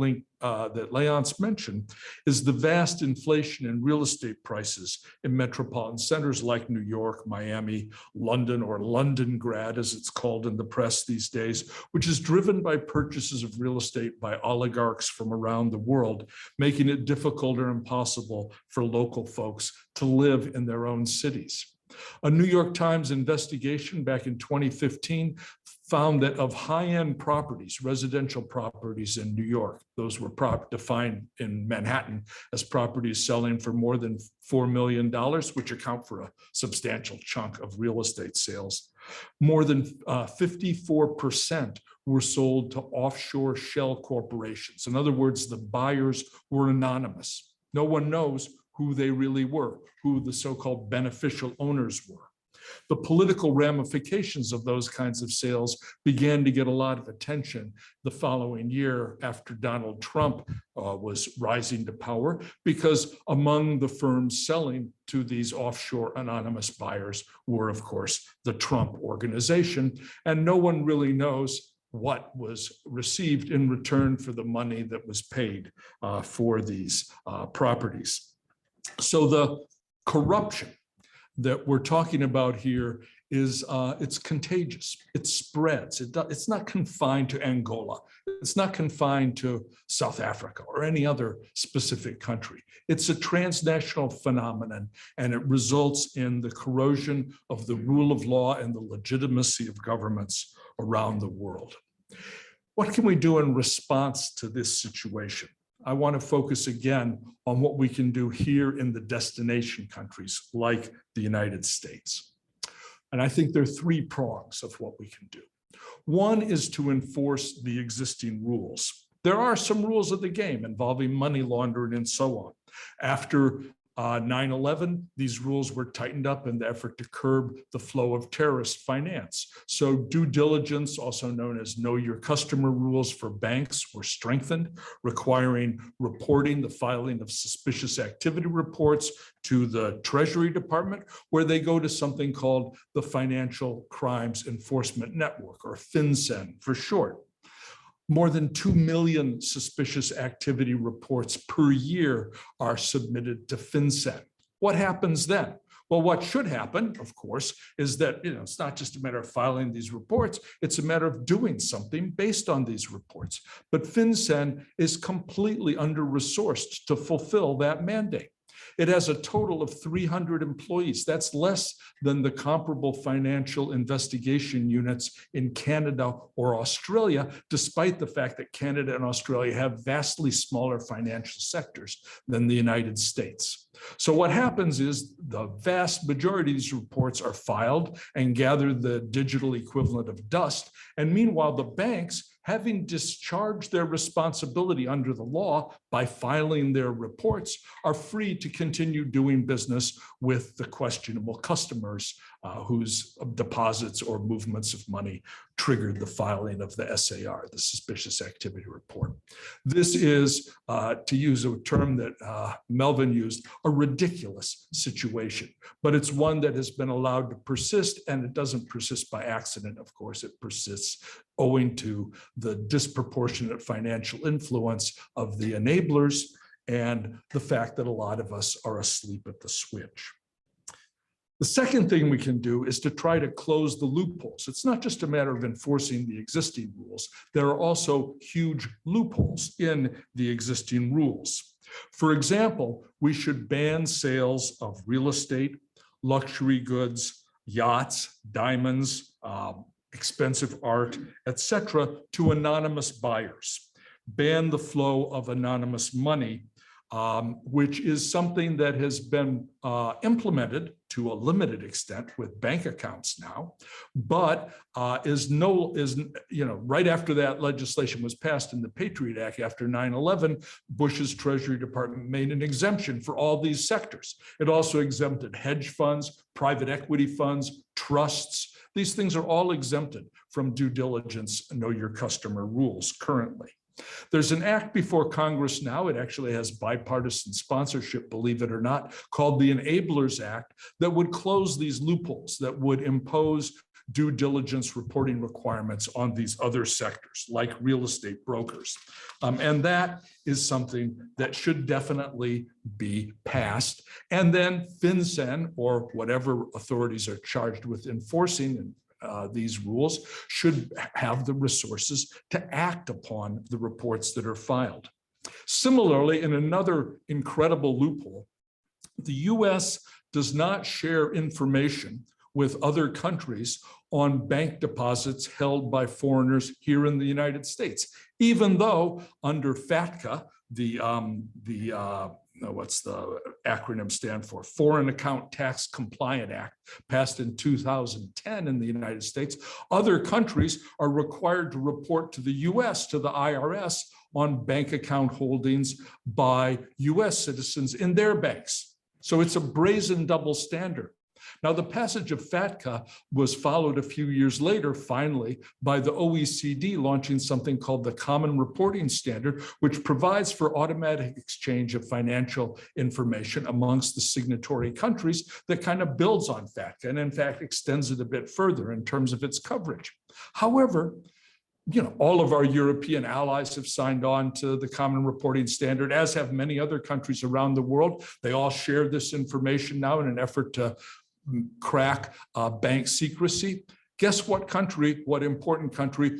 Leonce mentioned, is the vast inflation in real estate prices in metropolitan centers like New York, Miami, London, or Londongrad, as it's called in the press these days, which is driven by purchases of real estate by oligarchs from around the world, making it difficult or impossible for local folks to live in their own cities. A New York Times investigation back in 2015 found that of high-end properties, residential properties in New York, those were defined in Manhattan as properties selling for more than $4 million, which account for a substantial chunk of real estate sales. More than 54% were sold to offshore shell corporations. In other words, the buyers were anonymous. No one knows who they really were, who the so-called beneficial owners were. The political ramifications of those kinds of sales began to get a lot of attention the following year after Donald Trump was rising to power, because among the firms selling to these offshore anonymous buyers were, of course, the Trump organization, and no one really knows what was received in return for the money that was paid for these properties. So the corruption that we're talking about here is it's contagious. It spreads. It's not confined to Angola. It's not confined to South Africa or any other specific country. It's a transnational phenomenon, and it results in the corrosion of the rule of law and the legitimacy of governments around the world. What can we do in response to this situation? I want to focus again on what we can do here in the destination countries like the United States. And I think there are three prongs of what we can do. One is to enforce the existing rules. There are some rules of the game involving money laundering and so on. After 9/11, these rules were tightened up in the effort to curb the flow of terrorist finance. So due diligence, also known as know your customer rules for banks, were strengthened, requiring reporting, the filing of suspicious activity reports to the Treasury Department, where they go to something called the Financial Crimes Enforcement Network, or FinCEN for short. More than 2 million suspicious activity reports per year are submitted to FinCEN. What happens then? Well, what should happen, of course, is that it's not just a matter of filing these reports, it's a matter of doing something based on these reports. But FinCEN is completely under-resourced to fulfill that mandate. It has a total of 300 employees. That's less than the comparable financial investigation units in Canada or Australia, despite the fact that Canada and Australia have vastly smaller financial sectors than the United States. So what happens is the vast majority of these reports are filed and gather the digital equivalent of dust. And meanwhile, the banks, having discharged their responsibility under the law by filing their reports, are free to continue doing business with the questionable customers whose deposits or movements of money triggered the filing of the SAR, the Suspicious Activity Report. This is, to use a term that Melvin used, a ridiculous situation, but it's one that has been allowed to persist, and it doesn't persist by accident, of course. It persists owing to the disproportionate financial influence of the enablers and the fact that a lot of us are asleep at the switch. The second thing we can do is to try to close the loopholes. It's not just a matter of enforcing the existing rules. There are also huge loopholes in the existing rules. For example, we should ban sales of real estate, luxury goods, yachts, diamonds, expensive art, etc., to anonymous buyers. Ban the flow of anonymous money which is something that has been implemented to a limited extent with bank accounts now, but right after that legislation was passed in the Patriot Act after 9/11, Bush's Treasury Department made an exemption for all these sectors. It also exempted hedge funds, private equity funds, trusts. These things are all exempted from due diligence, know your customer rules currently. There's an act before Congress now, it actually has bipartisan sponsorship, believe it or not, called the Enablers Act, that would close these loopholes, that would impose due diligence reporting requirements on these other sectors, like real estate brokers. And that is something that should definitely be passed. And then FinCEN, or whatever authorities are charged with enforcing these rules, should have the resources to act upon the reports that are filed. Similarly, in another incredible loophole, the US does not share information with other countries on bank deposits held by foreigners here in the United States, even though under FATCA, what's the acronym stand for? Foreign Account Tax Compliant Act, passed in 2010 in the United States. Other countries are required to report to the US, to the IRS, on bank account holdings by US citizens in their banks. So it's a brazen double standard. Now, the passage of FATCA was followed a few years later, finally, by the OECD launching something called the Common Reporting Standard, which provides for automatic exchange of financial information amongst the signatory countries that kind of builds on FATCA and, in fact, extends it a bit further in terms of its coverage. However, all of our European allies have signed on to the Common Reporting Standard, as have many other countries around the world. They all share this information now in an effort to crack bank secrecy. Guess what country, what important country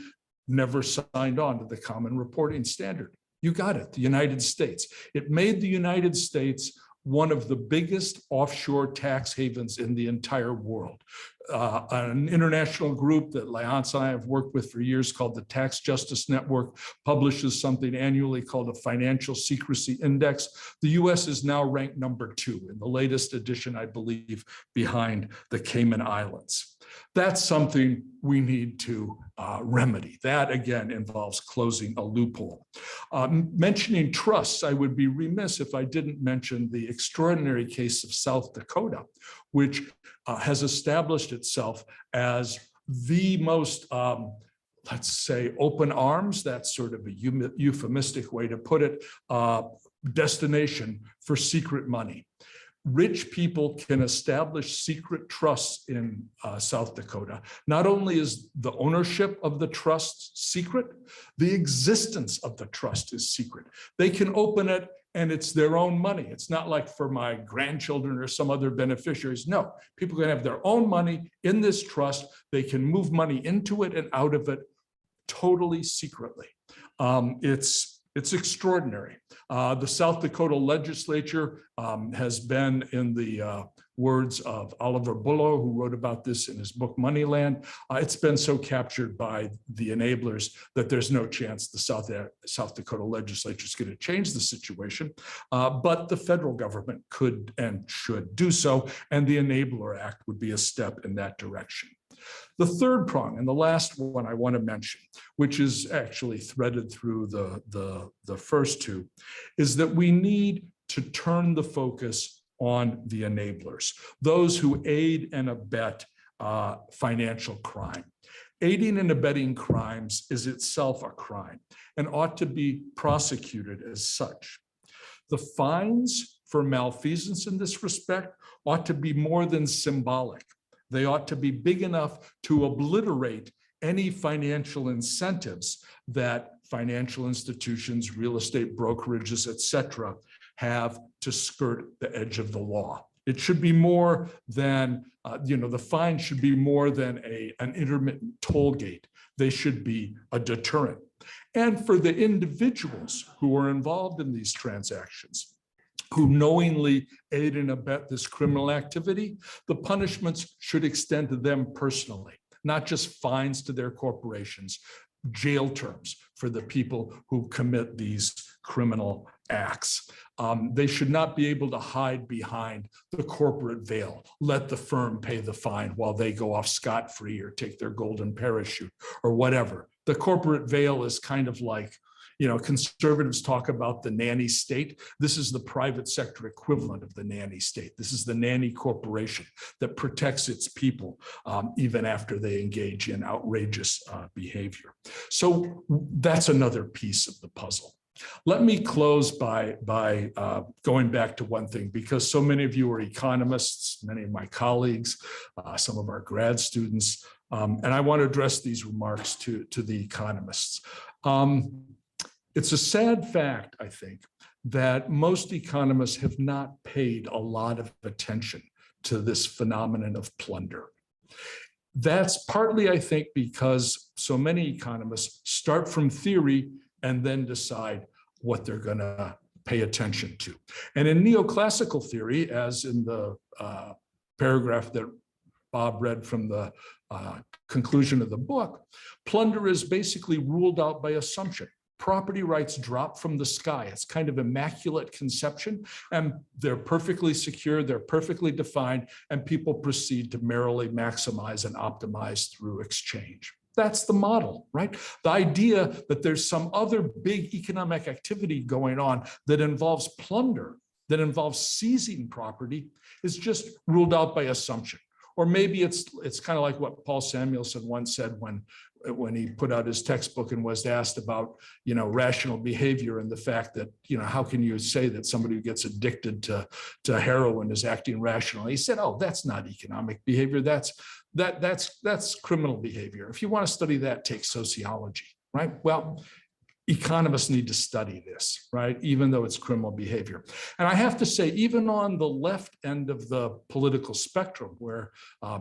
never signed on to the Common Reporting Standard? You got it, the United States. It made the United States one of the biggest offshore tax havens in the entire world. An international group that Leonce and I have worked with for years called the Tax Justice Network publishes something annually called a Financial Secrecy Index. The US is now ranked number 2 in the latest edition, I believe, behind the Cayman Islands. That's something we need to remedy. That, again, involves closing a loophole. Mentioning trusts, I would be remiss if I didn't mention the extraordinary case of South Dakota, which has established itself as the most, let's say, open arms, that's sort of a euphemistic way to put it, destination for secret money. Rich people can establish secret trusts in South Dakota. Not only is the ownership of the trust secret, the existence of the trust is secret. They can open it and it's their own money. It's not like for my grandchildren or some other beneficiaries. No, people can have their own money in this trust. They can move money into it and out of it totally secretly. It's extraordinary. The South Dakota legislature has been, in the words of Oliver Bullough, who wrote about this in his book Moneyland, it's been so captured by the enablers that there's no chance the South Dakota legislature is going to change the situation. But the federal government could and should do so, and the Enabler Act would be a step in that direction. The third prong, and the last one I want to mention, which is actually threaded through the first two, is that we need to turn the focus on the enablers, those who aid and abet financial crime. Aiding and abetting crimes is itself a crime and ought to be prosecuted as such. The fines for malfeasance in this respect ought to be more than symbolic. They ought to be big enough to obliterate any financial incentives that financial institutions, real estate brokerages, et cetera, have to skirt the edge of the law. It should be more than, the fine should be more than an intermittent toll gate. They should be a deterrent. And for the individuals who are involved in these transactions, who knowingly aid and abet this criminal activity, the punishments should extend to them personally, not just fines to their corporations, jail terms for the people who commit these criminal acts. They should not be able to hide behind the corporate veil, let the firm pay the fine while they go off scot-free or take their golden parachute or whatever. The corporate veil is kind of like, conservatives talk about the nanny state. This is the private sector equivalent of the nanny state. This is the nanny corporation that protects its people even after they engage in outrageous behavior. So that's another piece of the puzzle. Let me close by going back to one thing, because so many of you are economists, many of my colleagues, some of our grad students, and I want to address these remarks to the economists. It's a sad fact, I think, that most economists have not paid a lot of attention to this phenomenon of plunder. That's partly, I think, because so many economists start from theory and then decide what they're going to pay attention to. And in neoclassical theory, as in the paragraph that Bob read from the conclusion of the book, plunder is basically ruled out by assumption. Property rights drop from the sky. It's kind of immaculate conception, and they're perfectly secure, they're perfectly defined, and people proceed to merrily maximize and optimize through exchange. That's the model, right? The idea that there's some other big economic activity going on that involves plunder, that involves seizing property, is just ruled out by assumption. Or maybe it's kind of like what Paul Samuelson once said when he put out his textbook and was asked about, rational behavior and the fact that, how can you say that somebody who gets addicted to heroin is acting rationally? He said, oh, that's not economic behavior. That's criminal behavior. If you want to study that, take sociology, right? Well, economists need to study this, right? Even though it's criminal behavior. And I have to say, even on the left end of the political spectrum, where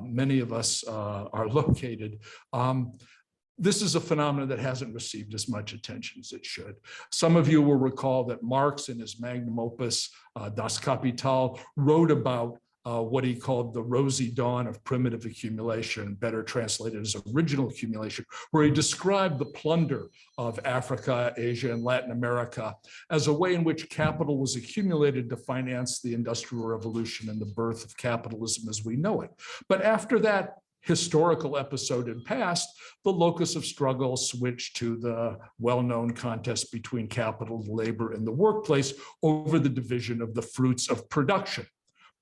many of us are located, this is a phenomenon that hasn't received as much attention as it should. Some of you will recall that Marx, in his magnum opus, Das Kapital, wrote about what he called the rosy dawn of primitive accumulation, better translated as original accumulation, where he described the plunder of Africa, Asia, and Latin America as a way in which capital was accumulated to finance the Industrial Revolution and the birth of capitalism as we know it. But after that historical episode had passed, the locus of struggle switched to the well-known contest between capital, labor, and the workplace over the division of the fruits of production.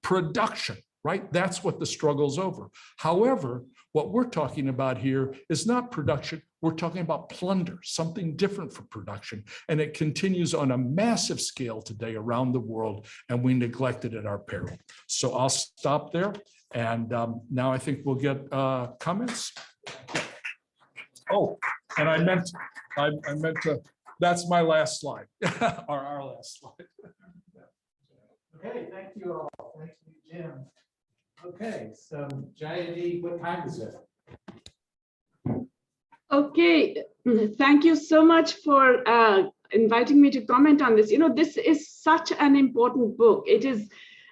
Production, right? That's what the struggle's over. However, what we're talking about here is not production. We're talking about plunder, something different from production. And it continues on a massive scale today around the world, and we neglect it at our peril. So I'll stop there. And now I think we'll get comments. Oh, and I meant to, that's my last slide, our last slide. Okay, thank you all. Thank you, Jim. Okay, so Jayati, what time is it? Okay, thank you so much for inviting me to comment on this. This is such an important book. It is,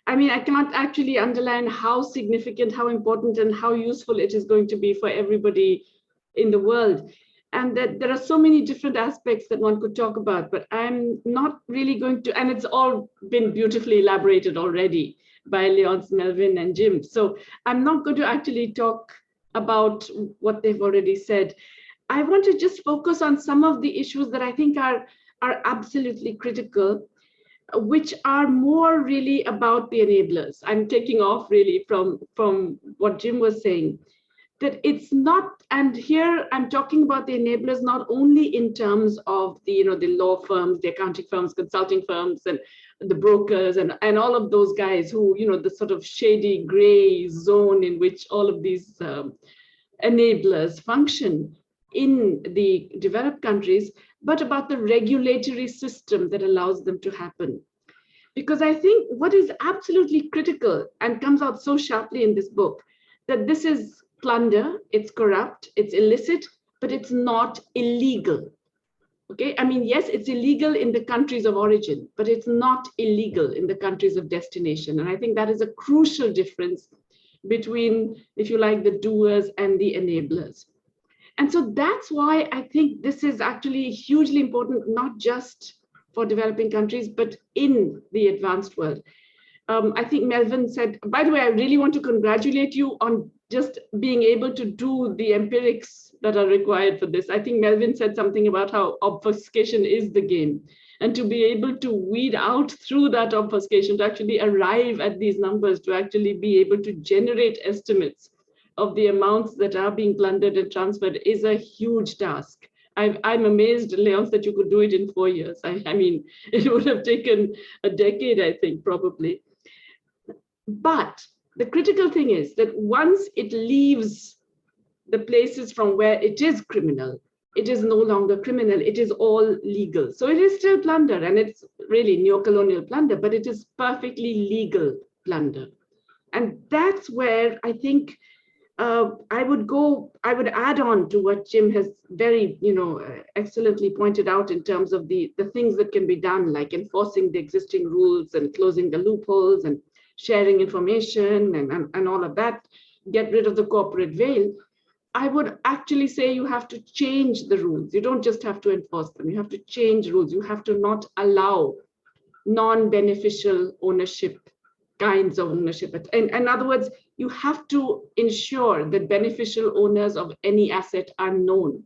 I cannot actually underline how significant, how important, and how useful it is going to be for everybody in the world. And that there are so many different aspects that one could talk about, but I'm not really going to, and it's all been beautifully elaborated already by Leonce, Melvin, and Jim. So I'm not going to actually talk about what they've already said. I want to just focus on some of the issues that I think are absolutely critical, which are more really about the enablers. I'm taking off really from what Jim was saying. That it's not, and here I'm talking about the enablers not only in terms of the law firms, the accounting firms, consulting firms, and the brokers, and all of those guys who, the sort of shady gray zone in which all of these enablers function in the developed countries, but about the regulatory system that allows them to happen. Because I think what is absolutely critical and comes out so sharply in this book, that this is plunder, it's corrupt, it's illicit, but it's not illegal. Okay, yes, it's illegal in the countries of origin, but it's not illegal in the countries of destination. And I think that is a crucial difference between, if you like, the doers and the enablers. And so that's why I think this is actually hugely important, not just for developing countries, but in the advanced world. I think Melvin said, by the way, I really want to congratulate you on just being able to do the empirics that are required for this. I think Melvin said something about how obfuscation is the game, and to be able to weed out through that obfuscation, to actually arrive at these numbers, to actually be able to generate estimates of the amounts that are being plundered and transferred is a huge task. I'm amazed, Leonce, that you could do it in 4 years. I mean, it would have taken a decade, I think, probably. But the critical thing is that once it leaves the places from where it is criminal, it is no longer criminal, it is all legal. So it is still plunder, and it's really neo-colonial plunder, but it is perfectly legal plunder. And that's where I think I would add on to what Jim has very, excellently pointed out in terms of the things that can be done, like enforcing the existing rules and closing the loopholes and sharing information and all of that, get rid of the corporate veil. I would actually say you have to change the rules. You don't just have to enforce them. You have to change rules. You have to not allow non-beneficial ownership, kinds of ownership. In other words, you have to ensure that beneficial owners of any asset are known,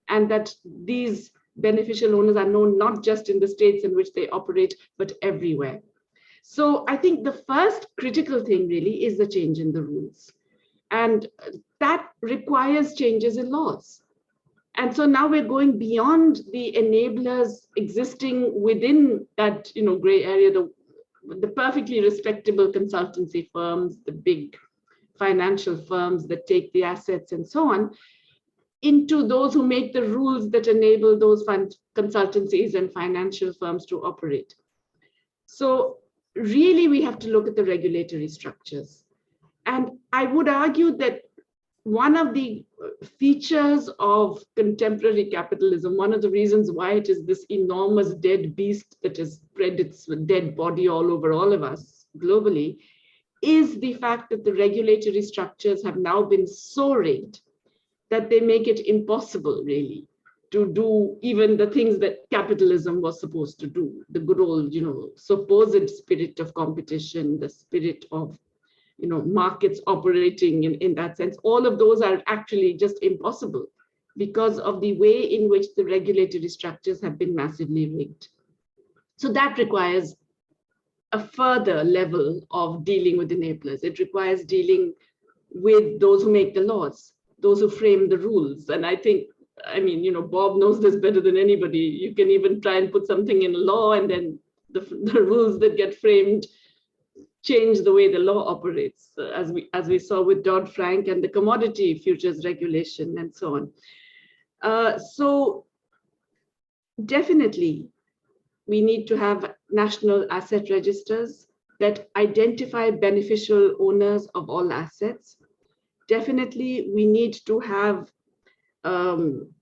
and that these beneficial owners are known not just in the states in which they operate, but everywhere. So I think the first critical thing really is the change in the rules. And that requires changes in laws. And so now we're going beyond the enablers existing within that gray area, the perfectly respectable consultancy firms, the big financial firms that take the assets and so on, into those who make the rules that enable those consultancies and financial firms to operate. So really, we have to look at the regulatory structures. And I would argue that one of the features of contemporary capitalism, one of the reasons why it is this enormous dead beast that has spread its dead body all over all of us globally, is the fact that the regulatory structures have now been so rigged that they make it impossible, really, to do even the things that capitalism was supposed to do. The good old, supposed spirit of competition, the spirit of markets operating in that sense, all of those are actually just impossible because of the way in which the regulatory structures have been massively rigged. So that requires a further level of dealing with enablers. It requires dealing with those who make the laws, those who frame the rules. And I think, Bob knows this better than anybody. You can even try and put something in law, and then the rules that get framed change the way the law operates, as we saw with Dodd-Frank and the commodity futures regulation and so on. So definitely, we need to have national asset registers that identify beneficial owners of all assets. Definitely, we need to have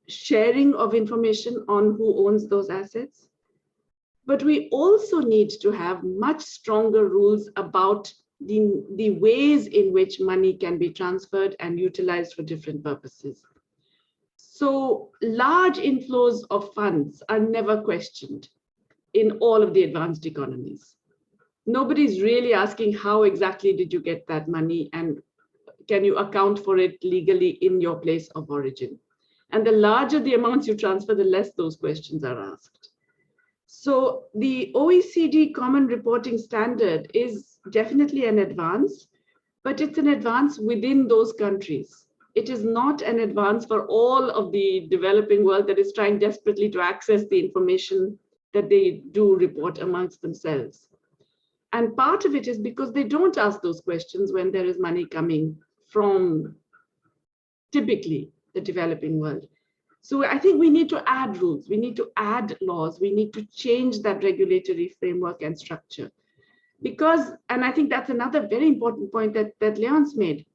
sharing of information on who owns those assets. But we also need to have much stronger rules about the ways in which money can be transferred and utilized for different purposes. So large inflows of funds are never questioned in all of the advanced economies. Nobody's really asking how exactly did you get that money, and can you account for it legally in your place of origin? And the larger the amounts you transfer, the less those questions are asked. So the OECD Common Reporting Standard is definitely an advance, but it's an advance within those countries. It is not an advance for all of the developing world that is trying desperately to access the information that they do report amongst themselves. And part of it is because they don't ask those questions when there is money coming from typically the developing world. So I think we need to add rules, we need to add laws, we need to change that regulatory framework and structure. Because, and I think that's another very important point that Leonce made,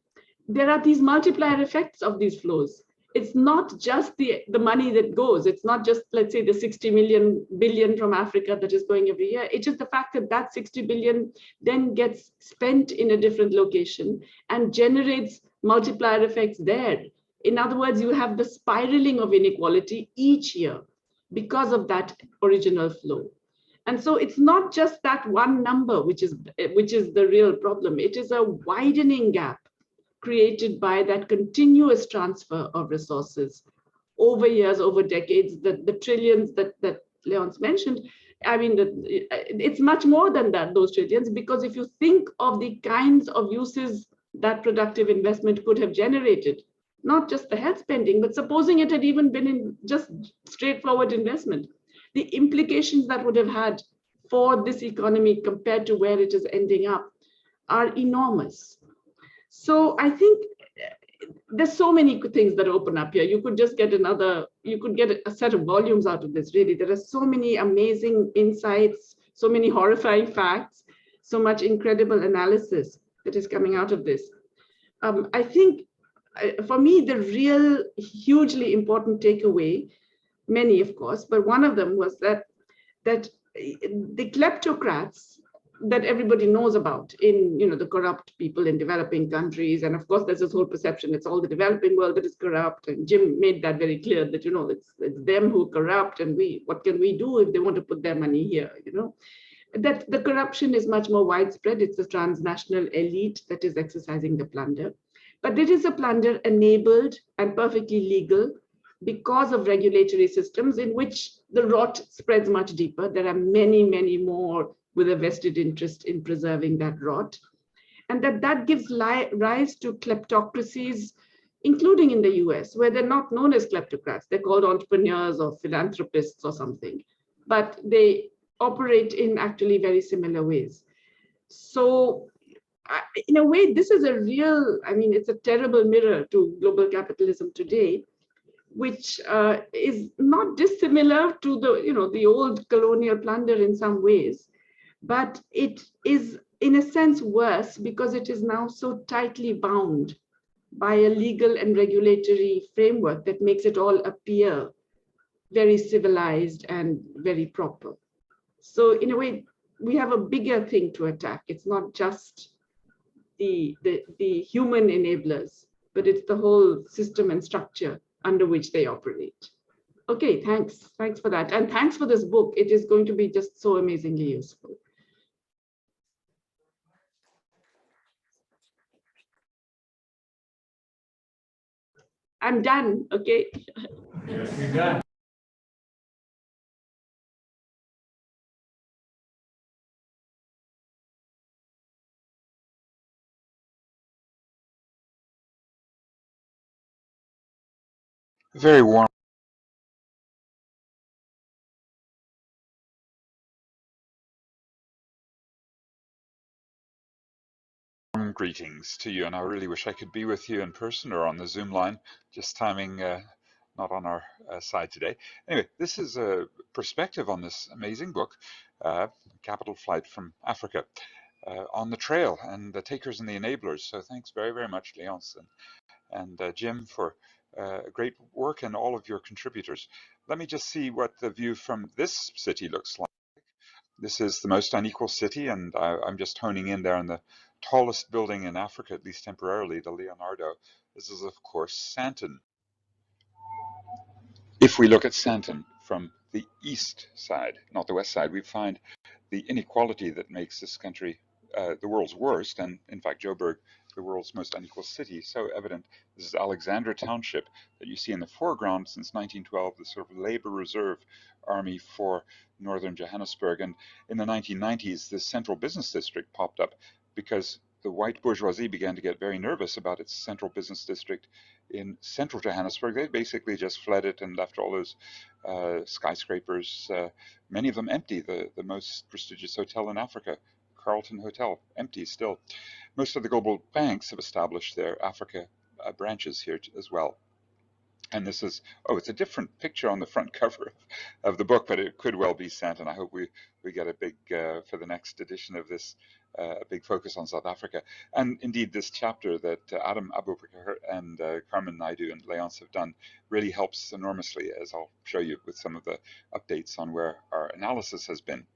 there are these multiplier effects of these flows. It's not just the money that goes, it's not just, let's say, the 60 billion from Africa that is going every year. It's just the fact that that 60 billion then gets spent in a different location and generates multiplier effects there. In other words, you have the spiraling of inequality each year because of that original flow. And so it's not just that one number, which is the real problem. It is a widening gap created by that continuous transfer of resources over years, over decades, the trillions that Leonce mentioned. I mean, it's much more than that, those trillions, because if you think of the kinds of uses that productive investment could have generated, not just the health spending, but supposing it had even been in just straightforward investment, the implications that would have had for this economy compared to where it is ending up are enormous. So I think there's so many things that open up here. You could just get you could get a set of volumes out of this, really. There are so many amazing insights, so many horrifying facts, so much incredible analysis that is coming out of this. I think for me, the real hugely important takeaway, many of course, but one of them was that the kleptocrats that everybody knows about in, the corrupt people in developing countries. And of course, there's this whole perception it's all the developing world that is corrupt. And Jim made that very clear that, it's them who are corrupt, and what can we do if they want to put their money here, That the corruption is much more widespread. It's a transnational elite that is exercising the plunder. But it is a plunder enabled and perfectly legal because of regulatory systems in which the rot spreads much deeper. There are many, many more with a vested interest in preserving that rot. And that gives rise to kleptocracies, including in the US, where they're not known as kleptocrats. They're called entrepreneurs or philanthropists or something, but they operate in actually very similar ways. So in a way, this is it's a terrible mirror to global capitalism today, which is not dissimilar to the old colonial plunder in some ways. But it is, in a sense, worse because it is now so tightly bound by a legal and regulatory framework that makes it all appear very civilized and very proper. So in a way, we have a bigger thing to attack. It's not just the human enablers, but it's the whole system and structure under which they operate. Okay, thanks. Thanks for that. And thanks for this book. It is going to be just so amazingly useful. I'm done, okay? Yes, you're done. Very warm greetings to you, and I really wish I could be with you in person or on the Zoom line, just timing not on our side today. Anyway, this is a perspective on this amazing book, Capital Flight from Africa, on the trail and the takers and the enablers. So thanks very, very much, Leonce and Jim, for great work and all of your contributors. Let me just see what the view from this city looks like. This is the most unequal city, and I'm just honing in there on the tallest building in Africa, at least temporarily, the Leonardo. This is, of course, Sandton. If we look at Sandton from the east side, not the west side, we find the inequality that makes this country the world's worst, and in fact, Joburg, the world's most unequal city, so evident. This is Alexandra Township that you see in the foreground since 1912, the sort of labor reserve army for northern Johannesburg. And in the 1990s, this central business district popped up because the white bourgeoisie began to get very nervous about its central business district in central Johannesburg. They basically just fled it and left all those skyscrapers, many of them empty. The most prestigious hotel in Africa, Carlton Hotel, empty still. Most of the global banks have established their Africa branches here as well. And this is, it's a different picture on the front cover of the book, but it could well be Sandton. I hope we get a big, for the next edition of this, a big focus on South Africa. And indeed, this chapter that Adam Abubakar and Carmen Naidu and Leonce have done really helps enormously, as I'll show you with some of the updates on where our analysis has been.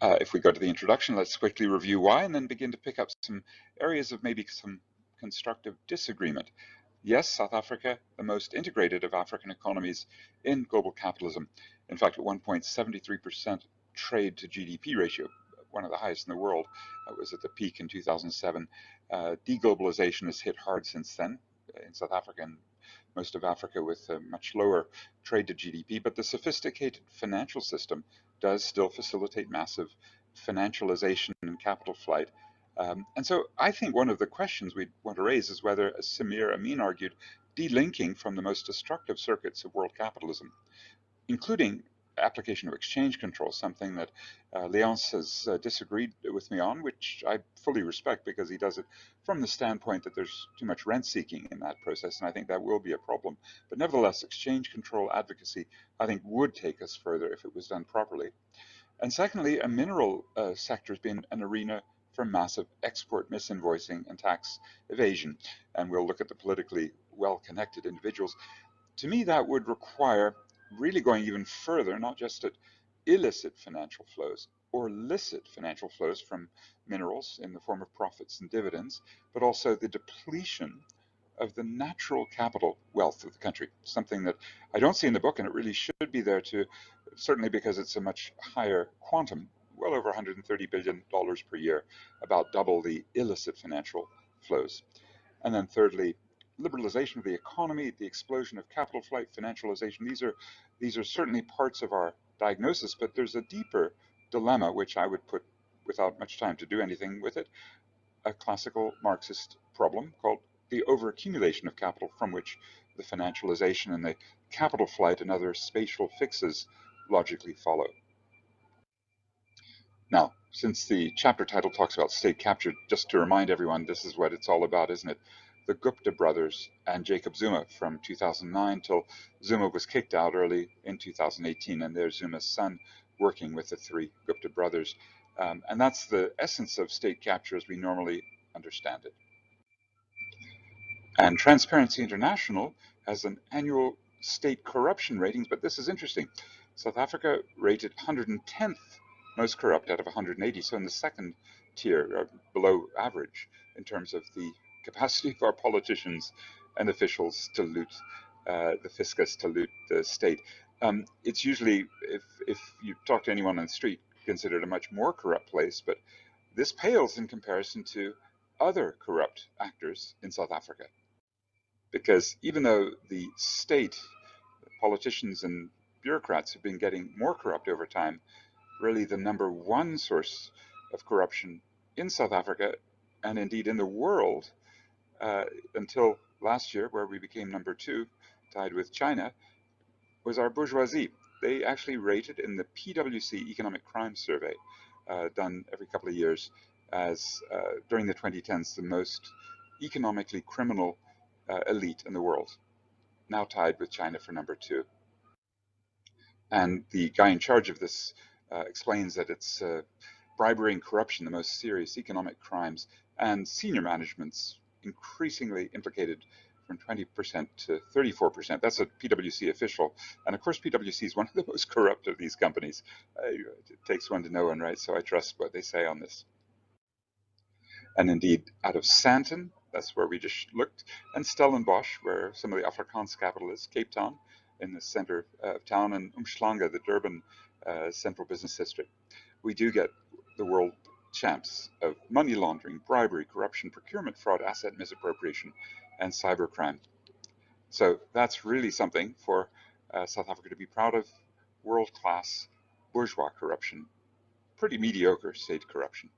If we go to the introduction, let's quickly review why, and then begin to pick up some areas of maybe some constructive disagreement. Yes, South Africa, the most integrated of African economies in global capitalism. in fact, at 1.73% trade to GDP ratio, one of the highest in the world. It was at the peak in 2007. Deglobalization has hit hard since then in South Africa and most of Africa with a much lower trade to GDP, but the sophisticated financial system does still facilitate massive financialization and capital flight. And so I think one of the questions we want to raise is whether, as Samir Amin argued, delinking from the most destructive circuits of world capitalism, including application of exchange control, something that Leonce has disagreed with me on, which I fully respect because he does it from the standpoint that there's too much rent seeking in that process, and I think that will be a problem. But nevertheless, exchange control advocacy, I think, would take us further if it was done properly. And secondly, a mineral sector has been an arena for massive export misinvoicing and tax evasion, and we'll look at the politically well-connected individuals. To me, that would require really going even further, not just at illicit financial flows or licit financial flows from minerals in the form of profits and dividends, but also the depletion of the natural capital wealth of the country, something that I don't see in the book, and it really should be there too, certainly because it's a much higher quantum, well over $130 billion per year, about double the illicit financial flows. And then thirdly, liberalization of the economy, the explosion of capital flight, financialization. These are certainly parts of our diagnosis, but there's a deeper dilemma, which I would put, without much time to do anything with it, a classical Marxist problem called the overaccumulation of capital, from which the financialization and the capital flight and other spatial fixes logically follow. Now, since the chapter title talks about state capture, just to remind everyone, this is what it's all about, isn't it? The Gupta brothers and Jacob Zuma from 2009 till Zuma was kicked out early in 2018, and there's Zuma's son working with the three Gupta brothers. And that's the essence of state capture as we normally understand it. And Transparency International has an annual state corruption ratings, but this is interesting. South Africa rated 110th most corrupt out of 180, so in the second tier, below average, in terms of the capacity of our politicians and officials to loot the fiscus, to loot the state. It's usually, if you talk to anyone on the street, considered a much more corrupt place, but this pales in comparison to other corrupt actors in South Africa. Because even though the state, politicians and bureaucrats have been getting more corrupt over time, really the number one source of corruption in South Africa, and indeed in the world, until last year, where we became number 2, tied with China, was our bourgeoisie. They actually rated in the PwC Economic Crime Survey, done every couple of years, as during the 2010s, the most economically criminal elite in the world, now tied with China for number 2. And the guy in charge of this explains that it's bribery and corruption, the most serious economic crimes, and senior management's increasingly implicated from 20% to 34%. That's a PwC official. And of course, PwC is one of the most corrupt of these companies. It takes one to know one, right? So I trust what they say on this. And indeed, out of Sandton, that's where we just looked, and Stellenbosch, where some of the Afrikaans capital is, Cape Town, in the center of town, and Umhlanga, the Durban central business district. We do get the world champs of money laundering, bribery, corruption, procurement fraud, asset misappropriation, and cybercrime. So that's really something for South Africa to be proud of. World-class bourgeois corruption, pretty mediocre state corruption.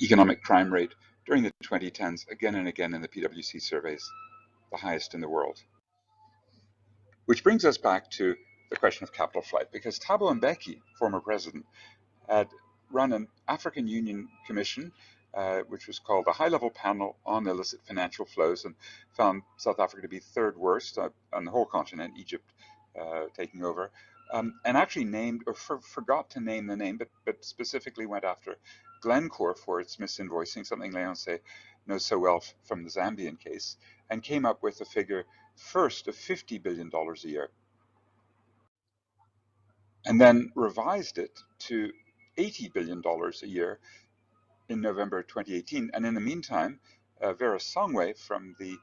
Economic crime rate during the 2010s, again and again in the PwC surveys, the highest in the world. Which brings us back to the question of capital flight, because Thabo Mbeki, former president, had run an African Union Commission, which was called the High-Level Panel on Illicit Financial Flows, and found South Africa to be third worst on the whole continent, Egypt taking over, and actually named, or forgot to name the name, but specifically went after Glencore for its misinvoicing, something Leonce knows so well from the Zambian case, and came up with a figure first of $50 billion a year, and then revised it to $80 billion a year in November 2018. And in the meantime, Vera Songwe from the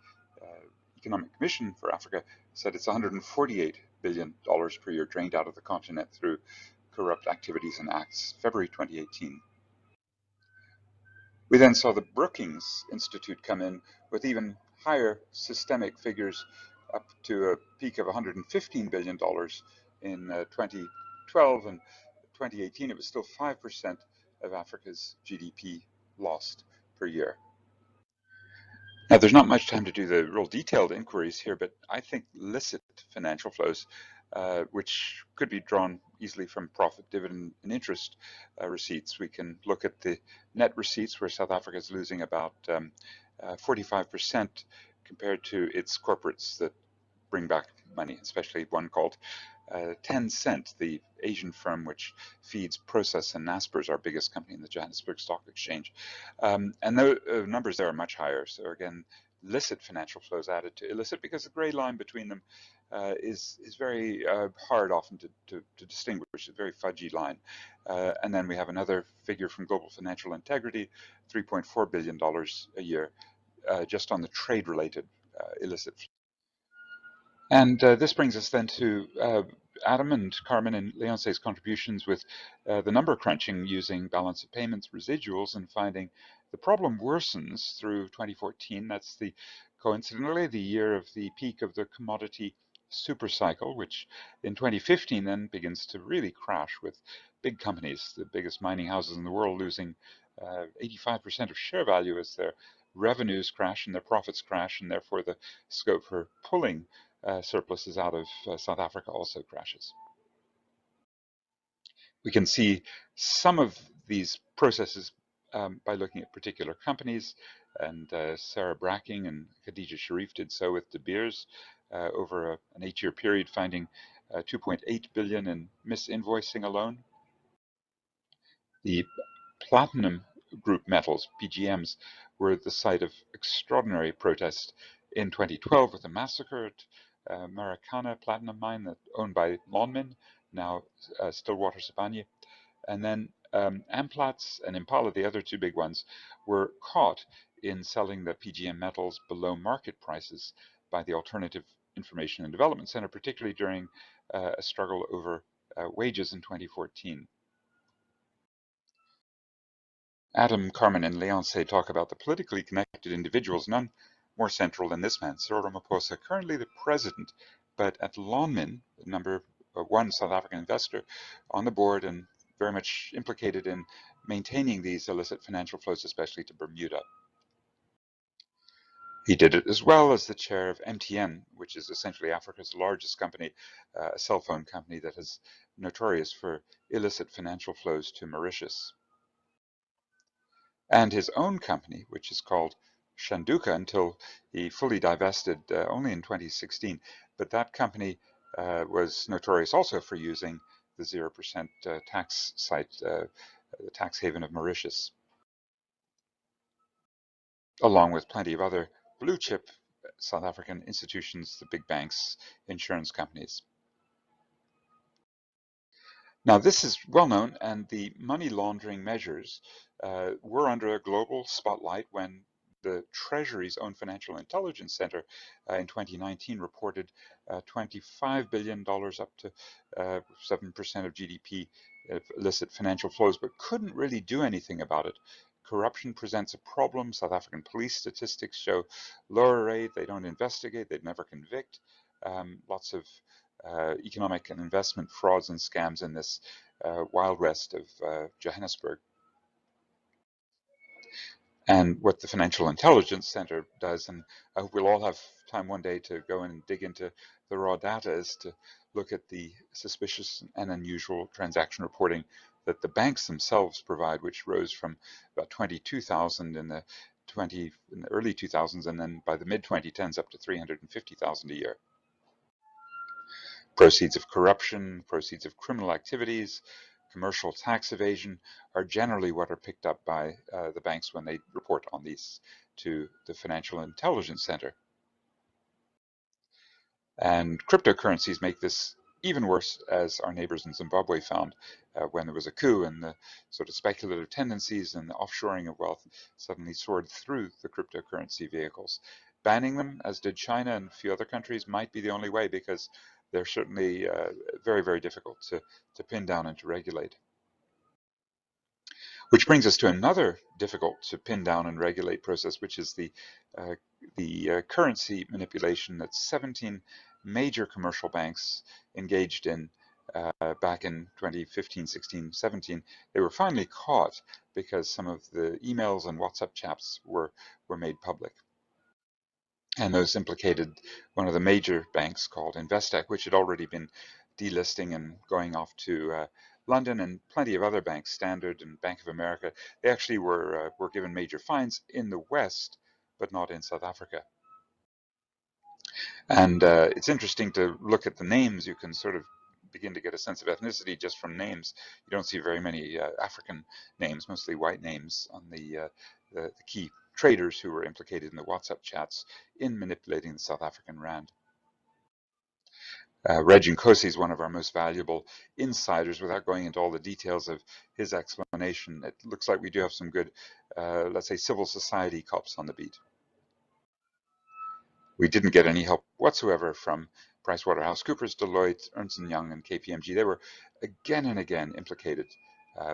Economic Commission for Africa said it's $148 billion per year drained out of the continent through corrupt activities and acts, February 2018. We then saw the Brookings Institute come in with even higher systemic figures, up to a peak of $115 billion in 2012, and 2018 it was still 5% of Africa's GDP lost per year. Now, there's not much time to do the real detailed inquiries here, but I think licit financial flows, which could be drawn easily from profit, dividend, and interest receipts. We can look at the net receipts, where South Africa is losing about 45% compared to its corporates that bring back money, especially one called Tencent, the Asian firm which feeds Process and Naspers, our biggest company in the Johannesburg Stock Exchange. And the numbers there are much higher. So again, licit financial flows added to illicit, because the gray line between them is very hard often to distinguish, a very fudgy line. And then we have another figure from Global Financial Integrity, $3.4 billion a year, just on the trade-related illicit. And this brings us then to Adam and Carmen and Leonce's contributions with the number crunching using balance of payments residuals, and finding the problem worsens through 2014. That's coincidentally the year of the peak of the commodity super cycle, which in 2015 then begins to really crash, with big companies, the biggest mining houses in the world, losing 85% of share value as their revenues crash and their profits crash, and therefore the scope for pulling surpluses out of South Africa also crashes. We can see some of these processes by looking at particular companies, and Sarah Bracking and Khadija Sharif did so with De Beers over an 8-year period, finding 2.8 billion in misinvoicing alone. The platinum group metals, PGMs, were the site of extraordinary protest in 2012 with a massacre at Marikana platinum mine that owned by Lonmin, now Stillwater Sibanye. And then Amplats and Impala, the other two big ones, were caught in selling the PGM metals below market prices by the Alternative Information and Development Center, particularly during a struggle over wages in 2014. Adam, Carmen, and Leonce talk about the politically connected individuals, none more central than this man, Cyril Ramaphosa, currently the president, but at Lonmin, the number one South African investor, on the board and very much implicated in maintaining these illicit financial flows, especially to Bermuda. He did it as well as the chair of MTN, which is essentially Africa's largest company, a cell phone company that is notorious for illicit financial flows to Mauritius. And his own company, which is called Shanduka, until he fully divested only in 2016. But that company was notorious also for using the 0% tax site, the tax haven of Mauritius, along with plenty of other blue chip South African institutions, the big banks, insurance companies. Now, this is well known, and the money laundering measures were under a global spotlight when the Treasury's own Financial Intelligence Center in 2019 reported $25 billion, up to 7% of GDP, illicit financial flows, but couldn't really do anything about it. Corruption presents a problem. South African police statistics show lower rate. They don't investigate. They'd never convict. Lots of economic and investment frauds and scams in this wild west of Johannesburg. And what the Financial Intelligence Center does, and I hope we'll all have time one day to go and dig into the raw data, is to look at the suspicious and unusual transaction reporting that the banks themselves provide, which rose from about 22,000 in the early 2000s, and then by the mid-2010s up to 350,000 a year. Proceeds of corruption, proceeds of criminal activities, commercial tax evasion are generally what are picked up by the banks when they report on these to the Financial Intelligence Center. And cryptocurrencies make this even worse, as our neighbors in Zimbabwe found when there was a coup, and the sort of speculative tendencies and the offshoring of wealth suddenly soared through the cryptocurrency vehicles. Banning them, as did China and a few other countries, might be the only way, because they're certainly very, very difficult to pin down and to regulate. Which brings us to another difficult to pin down and regulate process, which is the currency manipulation that 17 major commercial banks engaged in back in 2015, 16, 17. They were finally caught because some of the emails and WhatsApp chats were made public. And those implicated one of the major banks called Investec, which had already been delisting and going off to London, and plenty of other banks, Standard and Bank of America. They actually were given major fines in the West, but not in South Africa. And it's interesting to look at the names. You can sort of begin to get a sense of ethnicity just from names. You don't see very many African names, mostly white names on the key traders who were implicated in the WhatsApp chats in manipulating the South African rand. Reg Nkosi is one of our most valuable insiders. Without going into all the details of his explanation, it looks like we do have some good, let's say, civil society cops on the beat. We didn't get any help whatsoever from PricewaterhouseCoopers, Deloitte, Ernst & Young, and KPMG. They were again and again implicated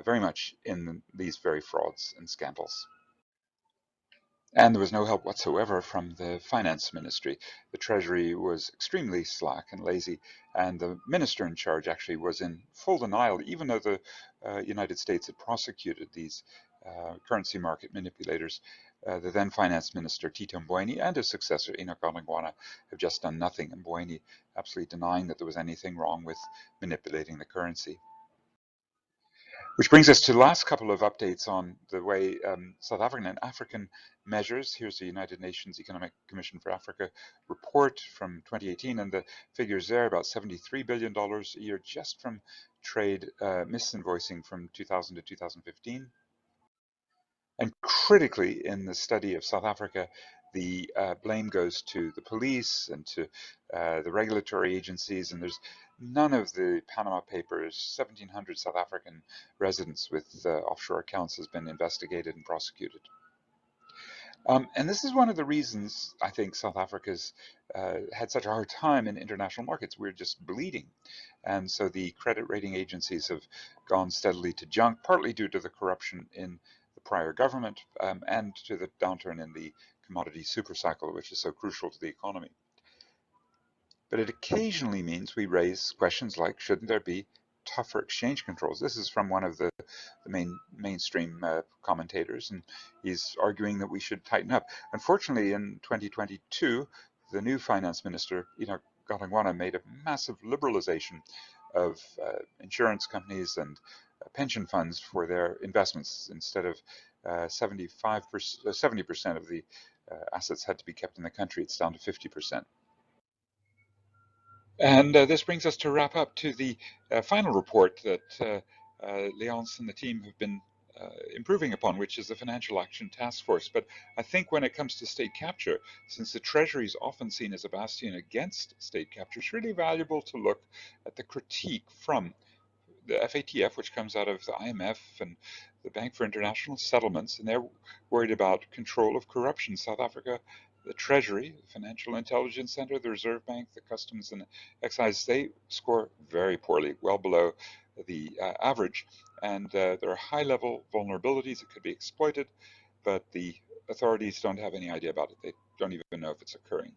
very much in these very frauds and scandals. And there was no help whatsoever from the finance ministry. The Treasury was extremely slack and lazy, and the minister in charge actually was in full denial, even though the United States had prosecuted these currency market manipulators. The then finance minister, Tito Mboweni, and his successor, Enoch Godongwana, have just done nothing, and Mboweni absolutely denying that there was anything wrong with manipulating the currency. Which brings us to the last couple of updates on the way South African and African measures. Here's the United Nations Economic Commission for Africa report from 2018, and the figures there, about $73 billion a year just from trade misinvoicing from 2000 to 2015. And critically, in the study of South Africa, the blame goes to the police and to the regulatory agencies, and there's none of the Panama Papers. 1,700 South African residents with offshore accounts has been investigated and prosecuted. And this is one of the reasons I think South Africa's had such a hard time in international markets. We're just bleeding. And so the credit rating agencies have gone steadily to junk, partly due to the corruption in the prior government and to the downturn in the commodity supercycle, which is so crucial to the economy. But it occasionally means we raise questions like, shouldn't there be tougher exchange controls? This is from one of the mainstream commentators, and he's arguing that we should tighten up. Unfortunately, in 2022, the new finance minister, Enoch Godongwana, made a massive liberalization of insurance companies and pension funds for their investments. Instead of 70% of the assets had to be kept in the country, it's down to 50%. And this brings us to wrap up to the final report that Leonce and the team have been improving upon, which is the Financial Action Task Force. But I think when it comes to state capture, since the Treasury is often seen as a bastion against state capture, it's really valuable to look at the critique from the FATF, which comes out of the IMF and the Bank for International Settlements, and they're worried about control of corruption. South Africa, the Treasury, the Financial Intelligence Center, the Reserve Bank, the Customs and Excise, they score very poorly, well below the average. And there are high-level vulnerabilities that could be exploited, but the authorities don't have any idea about it. They don't even know if it's occurring.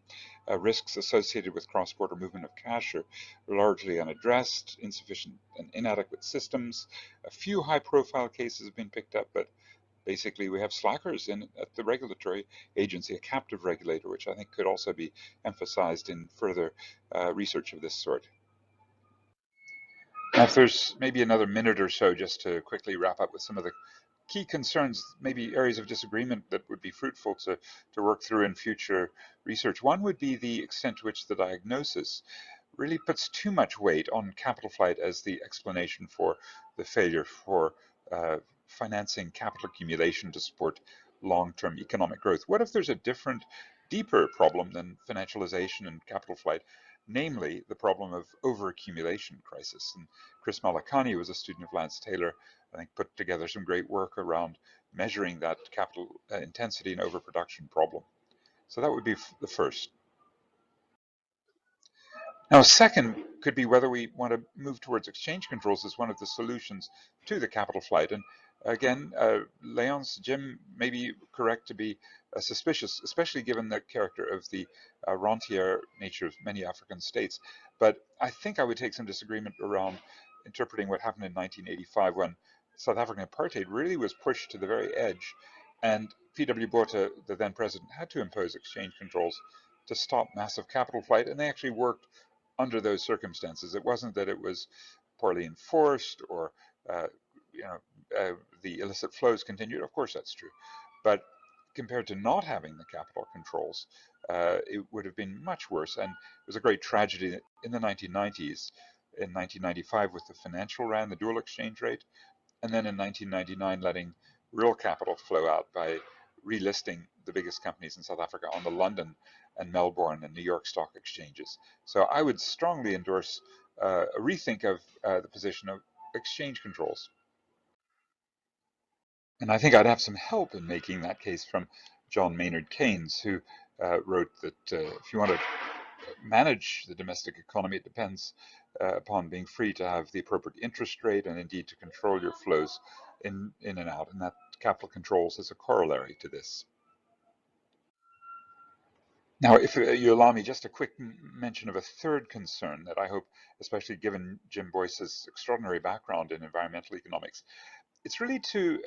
Risks associated with cross-border movement of cash are largely unaddressed, insufficient and inadequate systems. A few high-profile cases have been picked up, but basically we have slackers at the regulatory agency, a captive regulator, which I think could also be emphasized in further research of this sort. Now, if there's maybe another minute or so just to quickly wrap up with some of the key concerns, maybe areas of disagreement that would be fruitful to work through in future research. One would be the extent to which the diagnosis really puts too much weight on capital flight as the explanation for the failure for financing capital accumulation to support long-term economic growth. What if there's a different, deeper problem than financialization and capital flight, namely the problem of overaccumulation crisis? And Chris Malakani was a student of Lance Taylor, I think put together some great work around measuring that capital intensity and overproduction problem. So that would be the first. Now, second could be whether we want to move towards exchange controls as one of the solutions to the capital flight. And again, Leonce, Jim may be correct to be suspicious, especially given the character of the rentier nature of many African states. But I think I would take some disagreement around interpreting what happened in 1985 when South African apartheid really was pushed to the very edge. And P.W. Botha, the then president, had to impose exchange controls to stop massive capital flight. And they actually worked under those circumstances. It wasn't that it was poorly enforced or the illicit flows continued. Of course, that's true. But compared to not having the capital controls, it would have been much worse. And it was a great tragedy in the 1990s, in 1995 with the financial ran, the dual exchange rate, and then in 1999 letting real capital flow out by relisting the biggest companies in South Africa on the London and Melbourne and New York stock exchanges. So I would strongly endorse a rethink of the position of exchange controls. And I think I'd have some help in making that case from John Maynard Keynes, who wrote that if you want to manage the domestic economy, it depends upon being free to have the appropriate interest rate and indeed to control your flows in and out. And that capital controls is a corollary to this. Now, if you allow me just a quick mention of a third concern that I hope, especially given Jim Boyce's extraordinary background in environmental economics, it's really to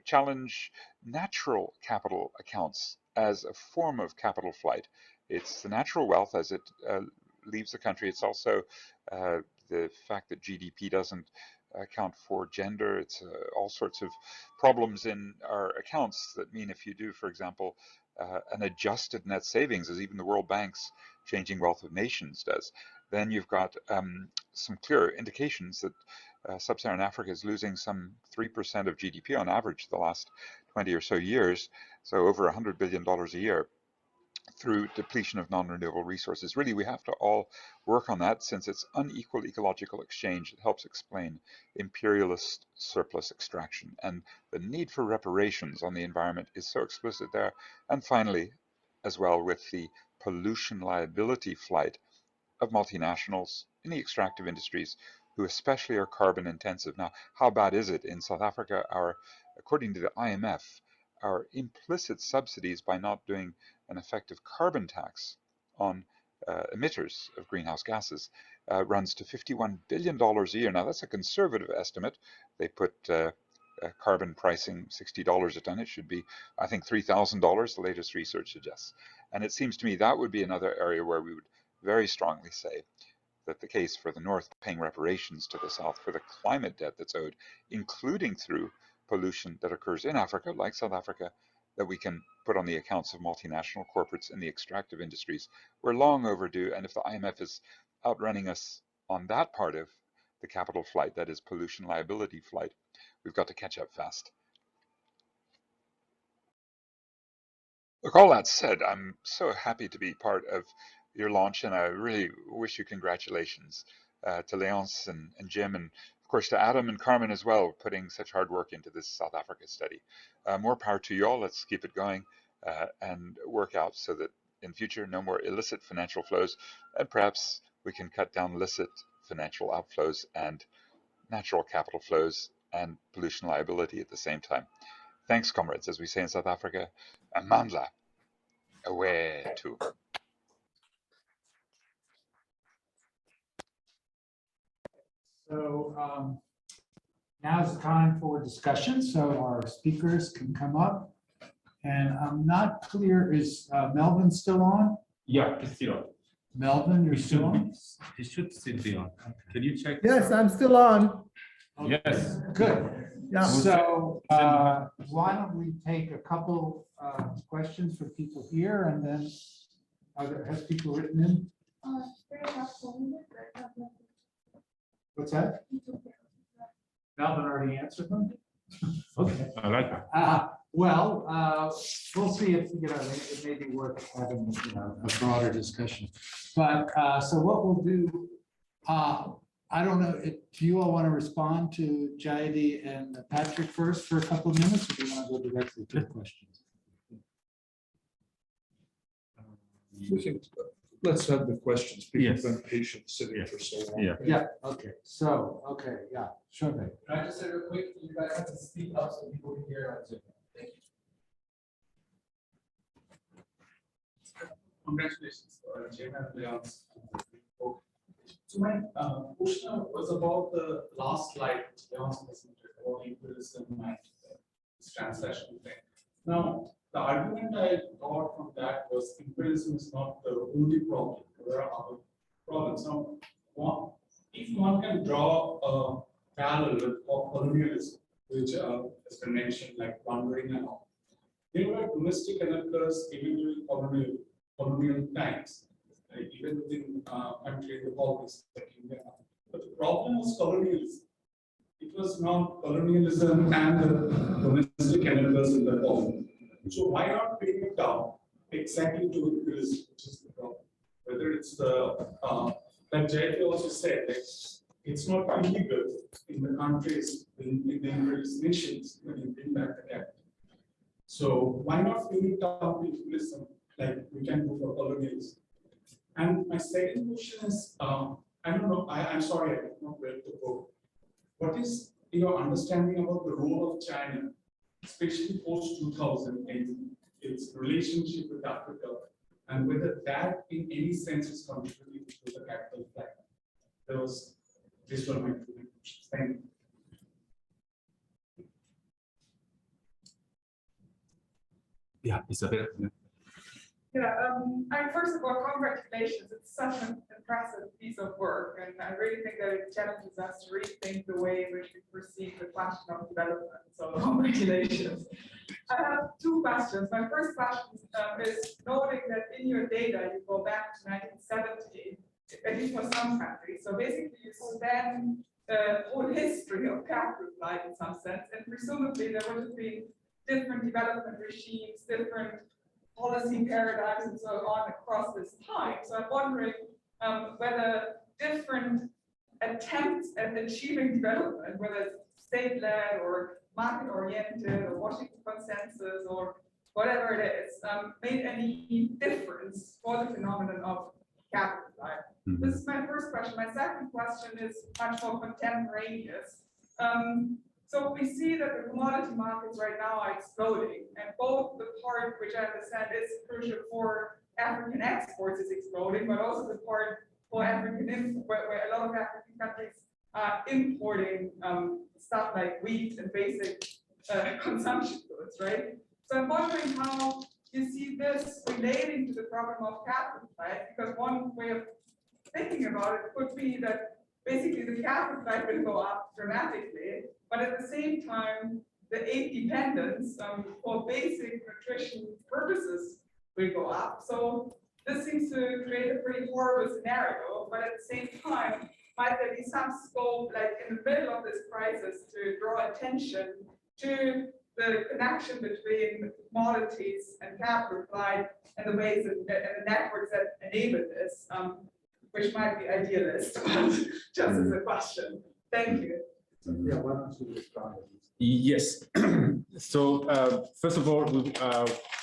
challenge natural capital accounts as a form of capital flight. It's the natural wealth as it leaves the country. It's also the fact that GDP doesn't account for gender. It's all sorts of problems in our accounts that mean if you do, for example, an adjusted net savings, as even the World Bank's Changing Wealth of Nations does, then you've got some clear indications that Sub-Saharan Africa is losing some 3% of GDP on average the last 20 or so years, so over $100 billion a year through depletion of non-renewable resources. Really, we have to all work on that since it's unequal ecological exchange that helps explain imperialist surplus extraction. And the need for reparations on the environment is so explicit there. And finally, as well, with the pollution liability flight of multinationals in the extractive industries who especially are carbon intensive. Now, how bad is it in South Africa? According to the IMF, our implicit subsidies by not doing an effective carbon tax on emitters of greenhouse gases runs to $51 billion a year. Now, that's a conservative estimate. They put carbon pricing $60 a ton. It should be, I think, $3,000, the latest research suggests. And it seems to me that would be another area where we would very strongly say that the case for the North paying reparations to the South for the climate debt that's owed, including through pollution that occurs in Africa, like South Africa, that we can put on the accounts of multinational corporates in the extractive industries. We're long overdue, and if the IMF is outrunning us on that part of the capital flight, that is pollution liability flight, we've got to catch up fast. Look, all that said, I'm so happy to be part of your launch, and I really wish you congratulations to Leonce and Jim, and of course to Adam and Carmen as well, putting such hard work into this South Africa study. More power to you all. Let's keep it going and work out so that in future no more illicit financial flows, and perhaps we can cut down licit financial outflows and natural capital flows and pollution liability at the same time. Thanks, comrades, as we say in South Africa, amandla, away to. So now's the time for discussion, so our speakers can come up. And I'm not clear, is Melvin still on? Yeah, it's still on. Melvin, you're still on? It should still be on. Can you check? Yes, I'm still on. Yes. Good. Yeah. So why don't we take a couple questions for people here, and then has people written in? What's that? Melvin already answered them? Okay. I like that. Well, we'll see if, it may be worth having, a broader discussion. But so what we'll do, I don't know, do you all want to respond to Jayati and Patrick first for a couple of minutes, or do you want to go directly to the questions? let's have the questions. People have Yes. been patient sitting for so long. Yeah. Yeah, okay, so, okay, yeah, sure thing. Can I just say real quick, you guys have to speak up so people can hear on Zoom. Thank you. Congratulations, Jim and Leonce. So my question was about the last slide, Leonce presented about imperialism and this translation thing. Now, the argument I got from that was imperialism is not the only problem. There are other problems. Now, if one can draw a parallel with colonialism, which has been mentioned, like plundering and all, there were domestic enablers even during colonial times, even within countries, the politics like India. But the problem was colonialism. It was not colonialism and the domestic enablers in the problem. So why not bring it down exactly to imperialism, which is the problem? Whether it's the like Jayati also said, like, it's not illegal in the countries, in the imperialist nations when you bring back the capital. So why not bring it down to imperialism like we can do for colonialism? And my second question is, I don't know, I'm sorry, I did not read the book. What is your understanding about the role of China, especially post-2000 in its relationship with Africa, and whether that in any sense is contributing to the capital flight? These were my two questions. Thank you. Yeah, Isabel. Yeah, first of all, congratulations. It's such an impressive piece of work, and I really think that it challenges us to rethink the way in which we perceive the question of development. So, congratulations. I have two questions. My first question is noting that in your data, you go back to 1970, at least for some countries. So, basically, you span the whole history of capital flight in some sense, and presumably there would have been different development regimes, different policy paradigms and so on across this time. So I'm wondering whether different attempts at achieving development, whether it's state-led or market-oriented or Washington consensus or whatever it is, made any difference for the phenomenon of capital flight. This is my first question. My second question is much more contemporaneous. So we see that the commodity markets right now are exploding, and both the part which I understand is crucial for African exports is exploding, but also the part for African where a lot of African countries are importing stuff like wheat and basic consumption goods, right? So I'm wondering how you see this relating to the problem of capital flight, because one way of thinking about it could be that basically the capital flight will go up dramatically, but at the same time, the aid dependence for basic nutrition purposes will go up. So this seems to create a pretty horrible scenario, but at the same time, might there be some scope, like in the middle of this crisis, to draw attention to the connection between commodities and capital flight and the ways and the networks that enable this, which might be idealist, but just as a question. Thank you. Yeah, why don't you respond? Yes. So first of all, we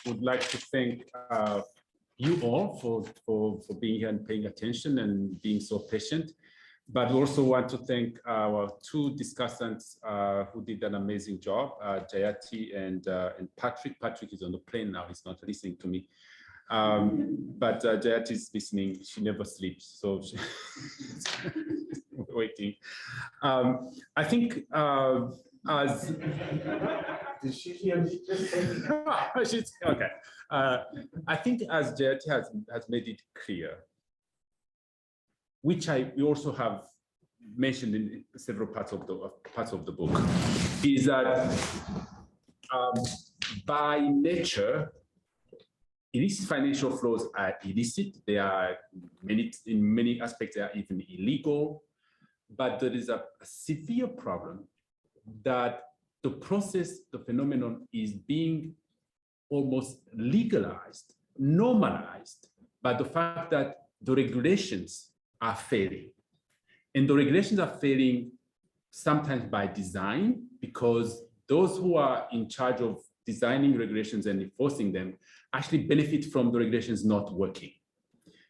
would like to thank you all for being here and paying attention and being so patient. But we also want to thank our two discussants who did an amazing job, Jayati and Patrick. Patrick is on the plane now; he's not listening to me. But Jayati is listening. She never sleeps, so she's waiting. I think as Did she hear me just saying? she's okay. I think as Jayati has made it clear, which we also have mentioned in several parts of the book, is that by nature, illicit financial flows are illicit. They are in many aspects, they are even illegal. But there is a severe problem that the process, the phenomenon is being almost legalized, normalized by the fact that the regulations are failing. And the regulations are failing sometimes by design, because those who are in charge of designing regulations and enforcing them actually benefit from the regulations not working.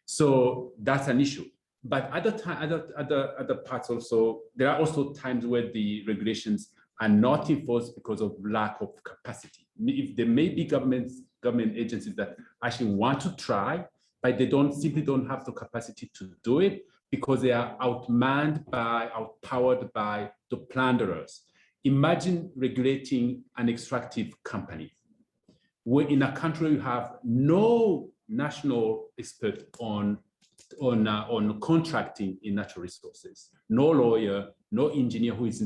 So that's an issue. But other parts also, there are also times where the regulations are not enforced because of lack of capacity. If there may be government agencies that actually want to try, but they simply don't have the capacity to do it because they are outpowered by the plunderers. Imagine regulating an extractive company where in a country you have no national expert on contracting in natural resources, no lawyer, no engineer who is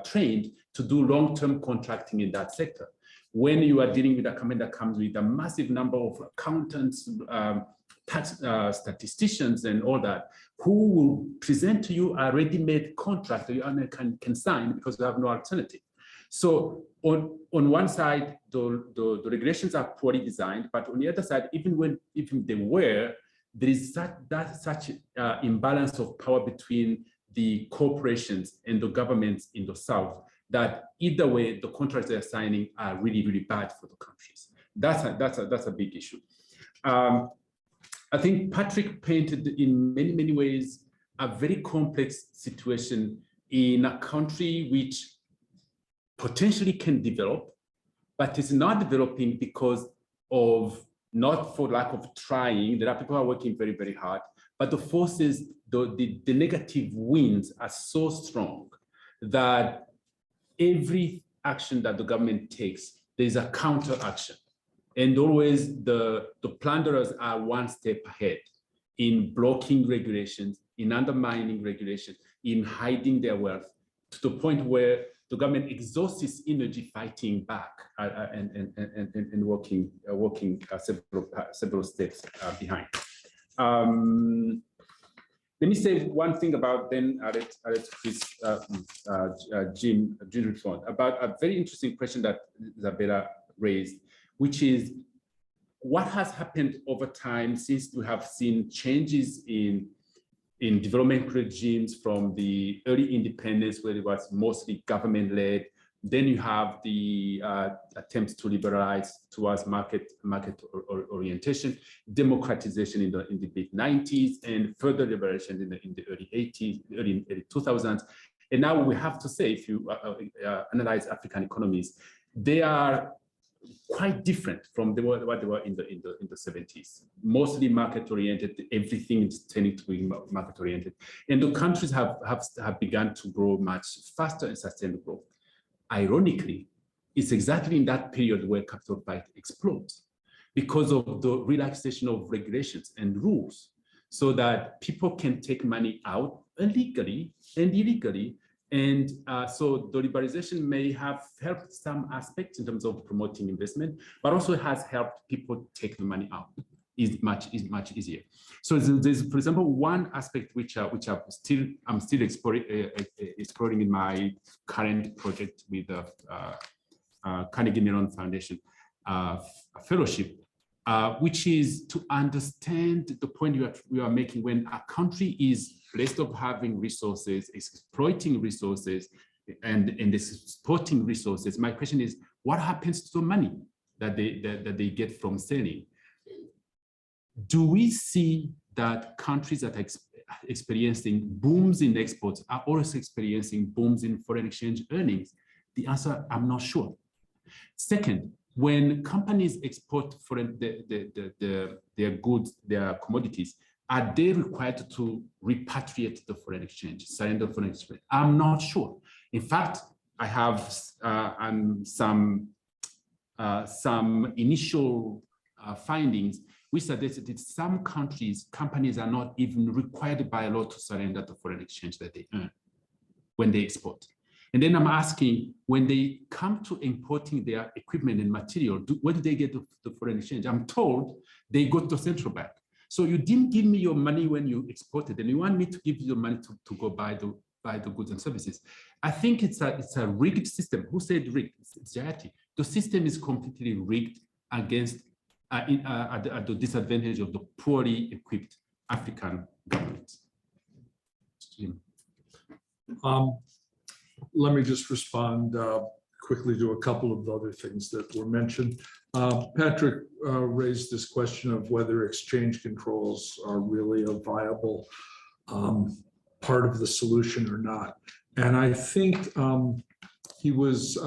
trained to do long-term contracting in that sector. When you are dealing with a company that comes with a massive number of accountants, tax statisticians, and all that, who will present to you a ready-made contract that you can sign because you have no alternative. So on one side, the regulations are poorly designed, but on the other side, even they were, there is such imbalance of power between the corporations and the governments in the South that either way, the contracts they're signing are really, really bad for the countries. That's a big issue. I think Patrick painted in many, many ways a very complex situation in a country which potentially can develop, but is not developing because of, not for lack of trying. There are people who are working very, very hard, but the forces, the negative winds are so strong that every action that the government takes, there's a counter action. And always the plunderers are one step ahead in blocking regulations, in undermining regulations, in hiding their wealth, to the point where the government exhausts its energy fighting back and working several steps behind. Let me say one thing about then I'll let Chris, Jim respond about a very interesting question that Isabella raised, which is what has happened over time since we have seen changes in development regimes from the early independence, where it was mostly government-led. Then you have the attempts to liberalize towards market orientation, democratization in the mid 90s, and further liberalization in the early 80s, early 2000s. And now we have to say, if you analyze African economies, they are quite different from what they were in the 70s. Mostly market-oriented, everything is tending to be market-oriented. And the countries have begun to grow much faster and sustainable growth. Ironically, it's exactly in that period where capital fight explodes because of the relaxation of regulations and rules, so that people can take money out illegally and illegally. And so the liberalization may have helped some aspects in terms of promoting investment, but also has helped people take the money out. Is much easier. So there's, for example, one aspect which I'm still exploring in my current project with the Carnegie Mellon Foundation fellowship, which is to understand the point you are making. When a country is blessed of having resources, exploiting resources, and exporting resources, my question is, what happens to the money that they get from selling? Do we see that countries that are experiencing booms in exports are also experiencing booms in foreign exchange earnings? The answer, I'm not sure. Second, when companies export their goods, their commodities, are they required to repatriate the foreign exchange, surrender foreign exchange? I'm not sure. In fact, I have some initial findings which suggested that some companies are not even required by law to surrender the foreign exchange that they earn when they export. And then I'm asking, when they come to importing their equipment and material, where do they get the foreign exchange? I'm told they go to the central bank. So you didn't give me your money when you exported, and you want me to give you the money to go buy the goods and services. I think it's a rigged system. Who said rigged? It's Jayati. The system is completely rigged against at the disadvantage of the poorly equipped African governments. Let me just respond quickly do a couple of other things that were mentioned. Patrick raised this question of whether exchange controls are really a viable part of the solution or not. And I think he was,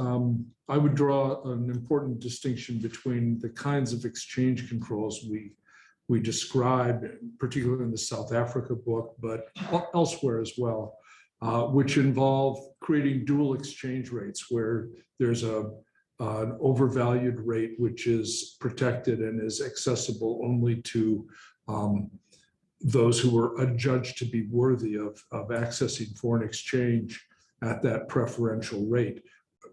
I would draw an important distinction between the kinds of exchange controls we describe, particularly in the South Africa book, but elsewhere as well, which involve creating dual exchange rates where there's an overvalued rate which is protected and is accessible only to those who are adjudged to be worthy of accessing foreign exchange at that preferential rate,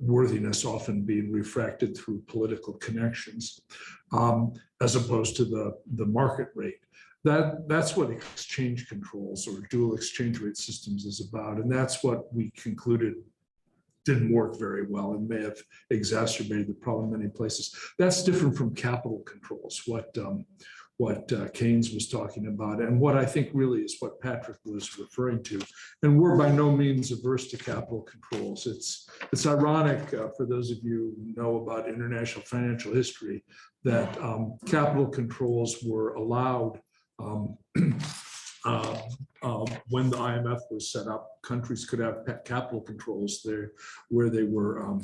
worthiness often being refracted through political connections, as opposed to the market rate. That's what exchange controls or dual exchange rate systems is about. And that's what we concluded didn't work very well and may have exacerbated the problem in many places. That's different from capital controls, what Keynes was talking about, and what I think really is what Patrick was referring to. And we're by no means averse to capital controls. It's ironic for those of you who know about international financial history that capital controls were allowed when the IMF was set up. Countries could have capital controls there where they were,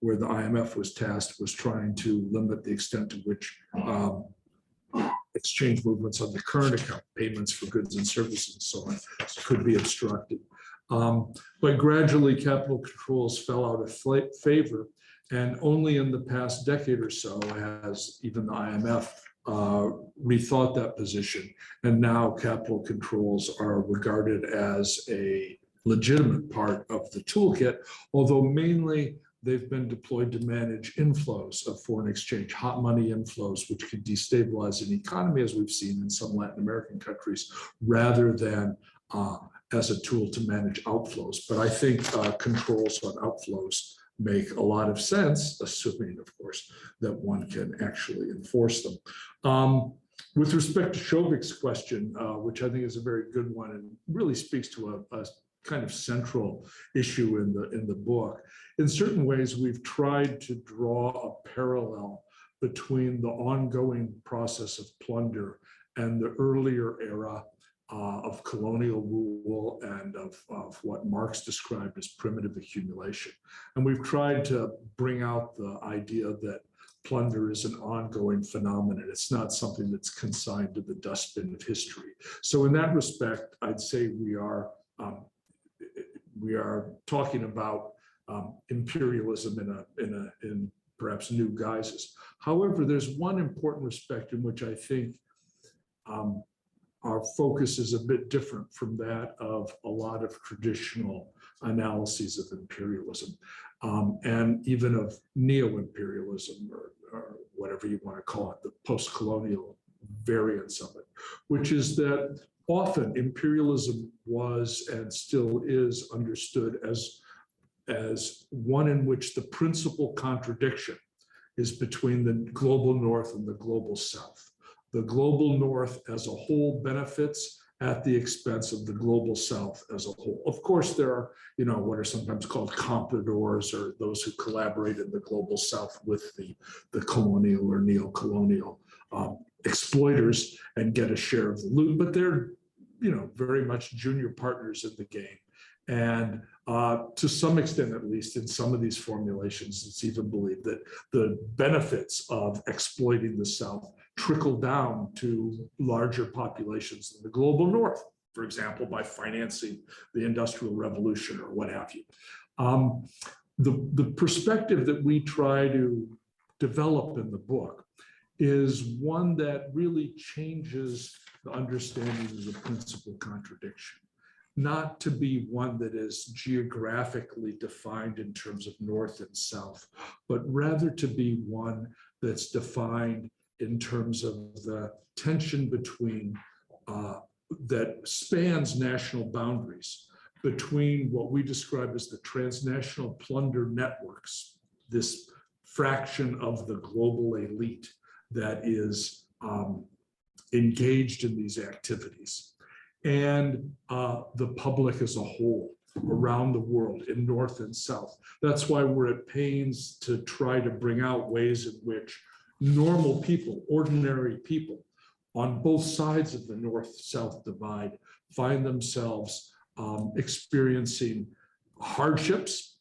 where the IMF was tasked was trying to limit the extent to which exchange movements on the current account, payments for goods and services and so on, could be obstructed. But gradually capital controls fell out of favor, and only in the past decade or so has even the IMF rethought that position. And now capital controls are regarded as a legitimate part of the toolkit, although mainly they've been deployed to manage inflows of foreign exchange, hot money inflows, which could destabilize an economy, as we've seen in some Latin American countries, rather than as a tool to manage outflows. But I think controls on outflows make a lot of sense, assuming, of course, that one can actually enforce them. With respect to Shouvik's question, which I think is a very good one and really speaks to a kind of central issue in the book. In certain ways, we've tried to draw a parallel between the ongoing process of plunder and the earlier era of colonial rule and of what Marx described as primitive accumulation. And we've tried to bring out the idea that plunder is an ongoing phenomenon. It's not something that's consigned to the dustbin of history. So in that respect, I'd say we are talking about imperialism in perhaps new guises. However, there's one important respect in which I think our focus is a bit different from that of a lot of traditional analyses of imperialism and even of neo-imperialism or whatever you want to call it, the post-colonial variants of it, which is that often imperialism was and still is understood as one in which the principal contradiction is between the global north and the global south. The global north as a whole benefits at the expense of the global south as a whole. Of course, there are, what are sometimes called compradors or those who collaborate in the global south with the colonial or neo-colonial exploiters and get a share of the loot, but they're, very much junior partners in the game. And to some extent, at least in some of these formulations, it's even believed that the benefits of exploiting the South trickle down to larger populations in the global North, for example, by financing the Industrial Revolution or what have you. The perspective that we try to develop in the book is one that really changes the understanding of the principal contradiction. Not to be one that is geographically defined in terms of North and South, but rather to be one that's defined in terms of the tension between, that spans national boundaries, between what we describe as the transnational plunder networks, this fraction of the global elite that is engaged in these activities, and the public as a whole. around the world in North and South. That's why we're at pains to try to bring out ways in which normal people, ordinary people on both sides of the North-South divide find themselves experiencing hardships.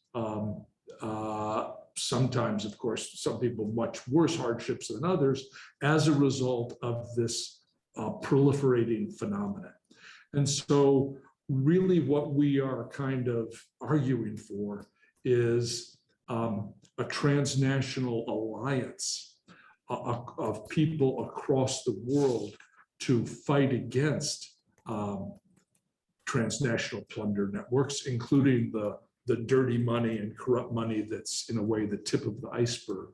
Sometimes, of course, some people much worse hardships than others as a result of this proliferating phenomenon. And so really what we are kind of arguing for is a transnational alliance of people across the world to fight against transnational plunder networks, including the dirty money and corrupt money that's in a way the tip of the iceberg,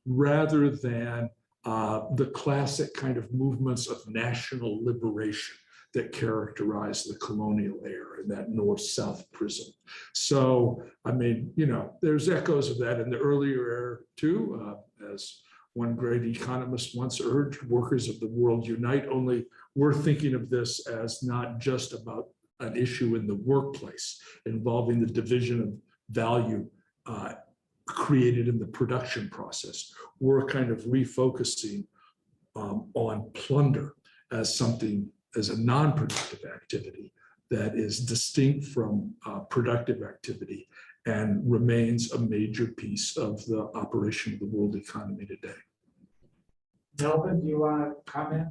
rather than the classic kind of movements of national liberation that characterize the colonial era in that North-South prism. So, I mean, you know, there's echoes of that in the earlier era too, as one great economist once urged, workers of the world unite, only we're thinking of this as not just about an issue in the workplace involving the division of value created in the production process. We're kind of refocusing on plunder as something, as a non-productive activity that is distinct from productive activity and remains a major piece of the operation of the world economy today. Melvin, do you want to comment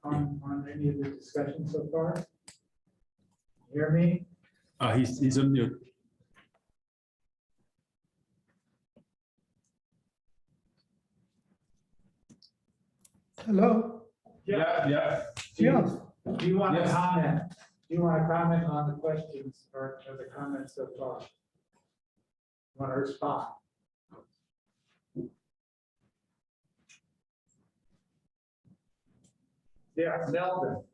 on any of the discussion so far? Hear me? He's on mute. Hello? Yeah. Yes. Do you want to Yes. comment? Do you want to comment on the questions or the comments so far? Want to respond? Yeah, Melvin.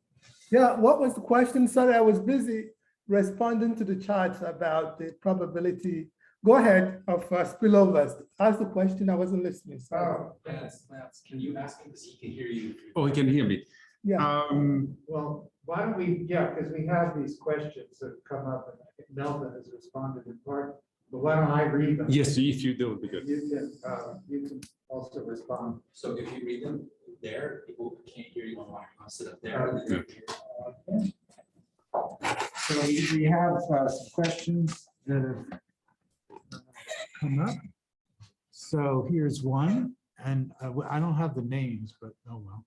Yeah, what was the question? Sorry, I was busy responding to the charts about the probability. Go ahead of spillovers. Ask the question. I wasn't listening. Sorry. Lance, can you ask him because he can hear you? Oh, he can hear me. Yeah. Well, why don't we, because we have these questions that have come up and I think Melvin has responded in part, but why don't I read them? Yes, if you do, it would be good. You can also respond. So if you read them there, people can't hear you online. I'll sit up there. And then So we have some questions that have come up. So here's one, and I don't have the names, but oh well.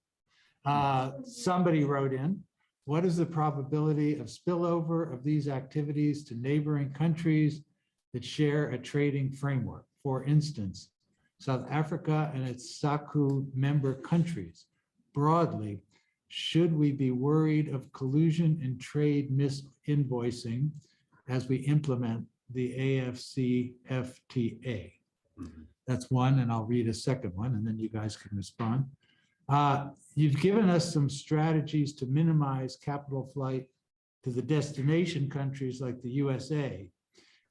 Somebody wrote in, what is the probability of spillover of these activities to neighboring countries that share a trading framework? For instance, South Africa and its SACU member countries. Broadly, should we be worried of collusion and trade misinvoicing as we implement the AFCFTA? That's one, and I'll read a second one, and then you guys can respond. You've given us some strategies to minimize capital flight to the destination countries like the USA.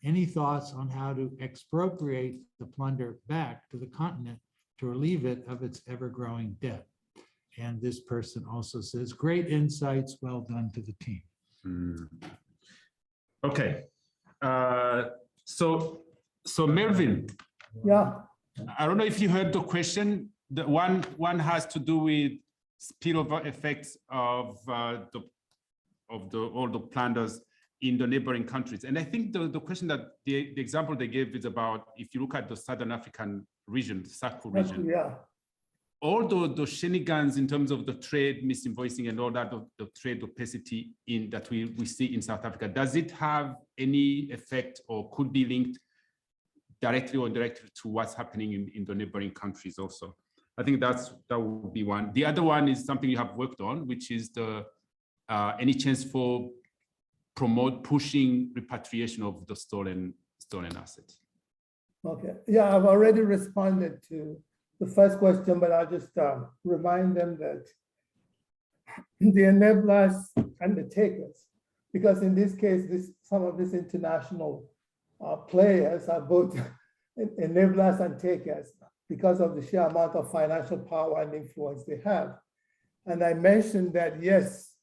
Any thoughts on how to expropriate the plunder back to the continent to relieve it of its ever-growing debt? And this person also says, great insights, well done to the team. Okay. So Melvin. Yeah. I don't know if you heard the question. The one has to do with spillover effects of all the plunders in the neighboring countries. And I think the question that the example they gave is about, if you look at the Southern African region, the SACU region, Yeah. all the shenanigans in terms of the trade misinvoicing and all that, the trade opacity that we see in South Africa, does it have any effect or could be linked directly or indirectly to what's happening in the neighboring countries also? I think that would be one. The other one is something you have worked on, which is the any chance for pushing repatriation of the stolen assets. Okay. Yeah, I've already responded to the first question, but I'll just remind them that the enablers and the takers, because in this case, some of these international players are both enablers and takers because of the sheer amount of financial power and influence they have. And I mentioned that, yes,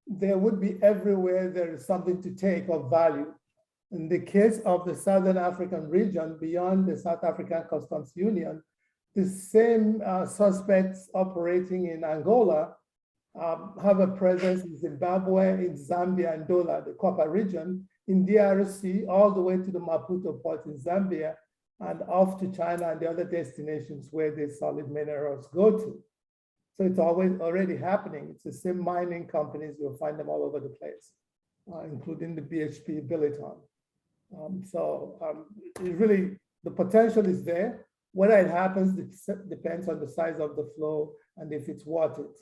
there would be everywhere there is something to take of value, In the case of the Southern African region, beyond the South African Customs Union, the same suspects operating in Angola have a presence in Zimbabwe, in Zambia, and Dola, the copper region, in DRC, all the way to the Maputo port in Zambia, and off to China and the other destinations where the solid minerals go to. So it's always already happening. It's the same mining companies, you'll find them all over the place, including the BHP Billiton. It really, the potential is there. Whether it happens depends on the size of the flow and if it's worth it.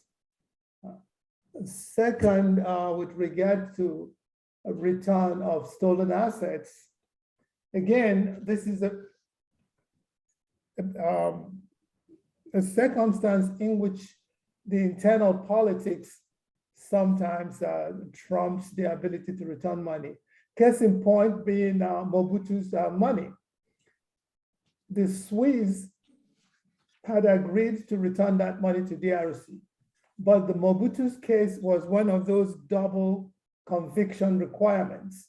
Second, with regard to a return of stolen assets, again, this is a circumstance in which the internal politics sometimes trumps the ability to return money. Case in point being Mobutu's money. The Swiss had agreed to return that money to DRC, but the Mobutu's case was one of those double conviction requirements.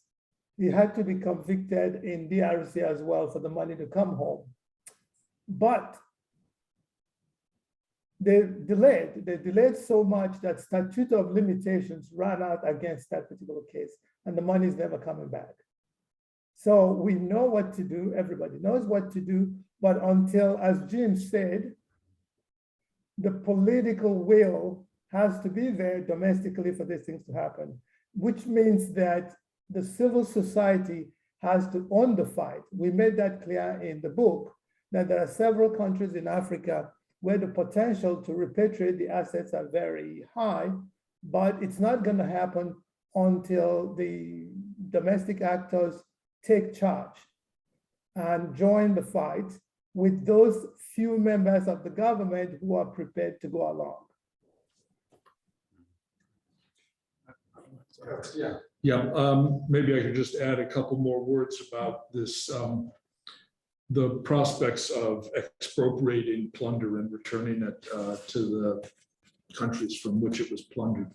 He had to be convicted in DRC as well for the money to come home. But they delayed so much that statute of limitations ran out against that particular case, and the money is never coming back. So we know what to do, everybody knows what to do, but until, as Jim said, the political will has to be there domestically for these things to happen, which means that the civil society has to own the fight. We made that clear in the book, that there are several countries in Africa where the potential to repatriate the assets are very high, but it's not going to happen until the domestic actors take charge and join the fight with those few members of the government who are prepared to go along. Maybe I could just add a couple more words about this, the prospects of expropriating plunder and returning it to the countries from which it was plundered.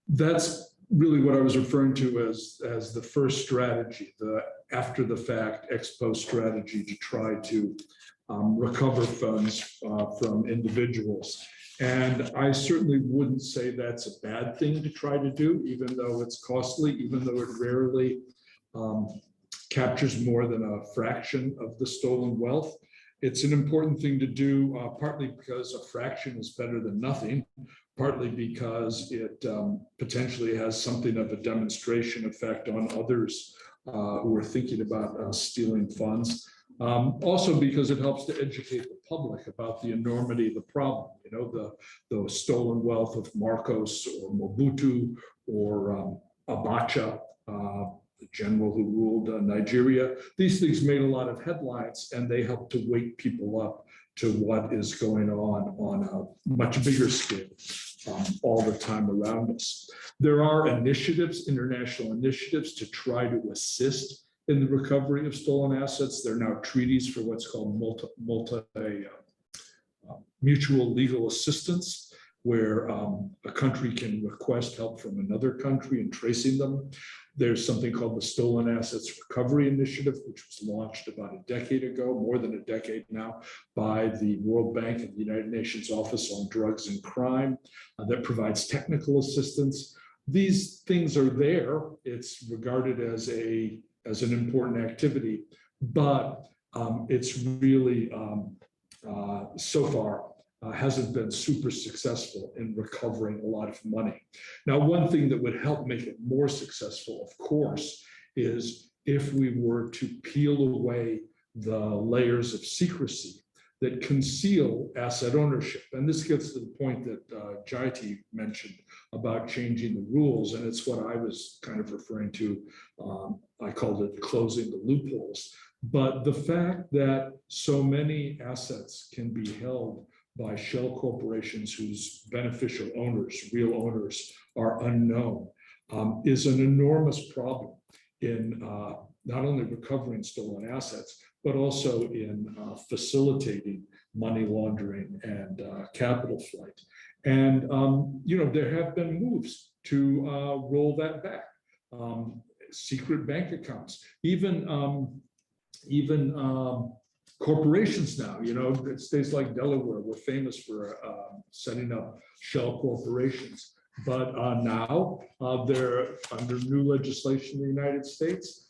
That's really what I was referring to as the first strategy, the after the fact ex post strategy to try to recover funds from individuals. And I certainly wouldn't say that's a bad thing to try to do, even though it's costly, even though it rarely captures more than a fraction of the stolen wealth. It's an important thing to do, partly because a fraction is better than nothing, partly because it potentially has something of a demonstration effect on others who are thinking about stealing funds. Also because it helps to educate the public about the enormity of the problem. You know, the stolen wealth of Marcos or Mobutu or Abacha, the general who ruled Nigeria. These things made a lot of headlines, and they help to wake people up to what is going on a much bigger scale all the time around us. There are initiatives, international initiatives, to try to assist in the recovery of stolen assets. There are now treaties for what's called mutual legal assistance, where a country can request help from another country in tracing them. There's something called the Stolen Assets Recovery Initiative, which was launched about a decade ago, more than a decade now, by the World Bank and the United Nations Office on Drugs and Crime that provides technical assistance. These things are there. It's regarded as an important activity, but it's really so far hasn't been super successful in recovering a lot of money. Now, one thing that would help make it more successful, of course, is if we were to peel away the layers of secrecy that conceal asset ownership. And this gets to the point that Jayati mentioned about changing the rules, and it's what I was kind of referring to. I called it closing the loopholes. But the fact that so many assets can be held by shell corporations whose beneficial owners, real owners, are unknown, is an enormous problem in not only recovering stolen assets, but also in facilitating money laundering and capital flight. And you know, there have been moves to roll that back. secret bank accounts, even corporations now, states like Delaware were famous for setting up shell corporations. But now they're under new legislation in the United States.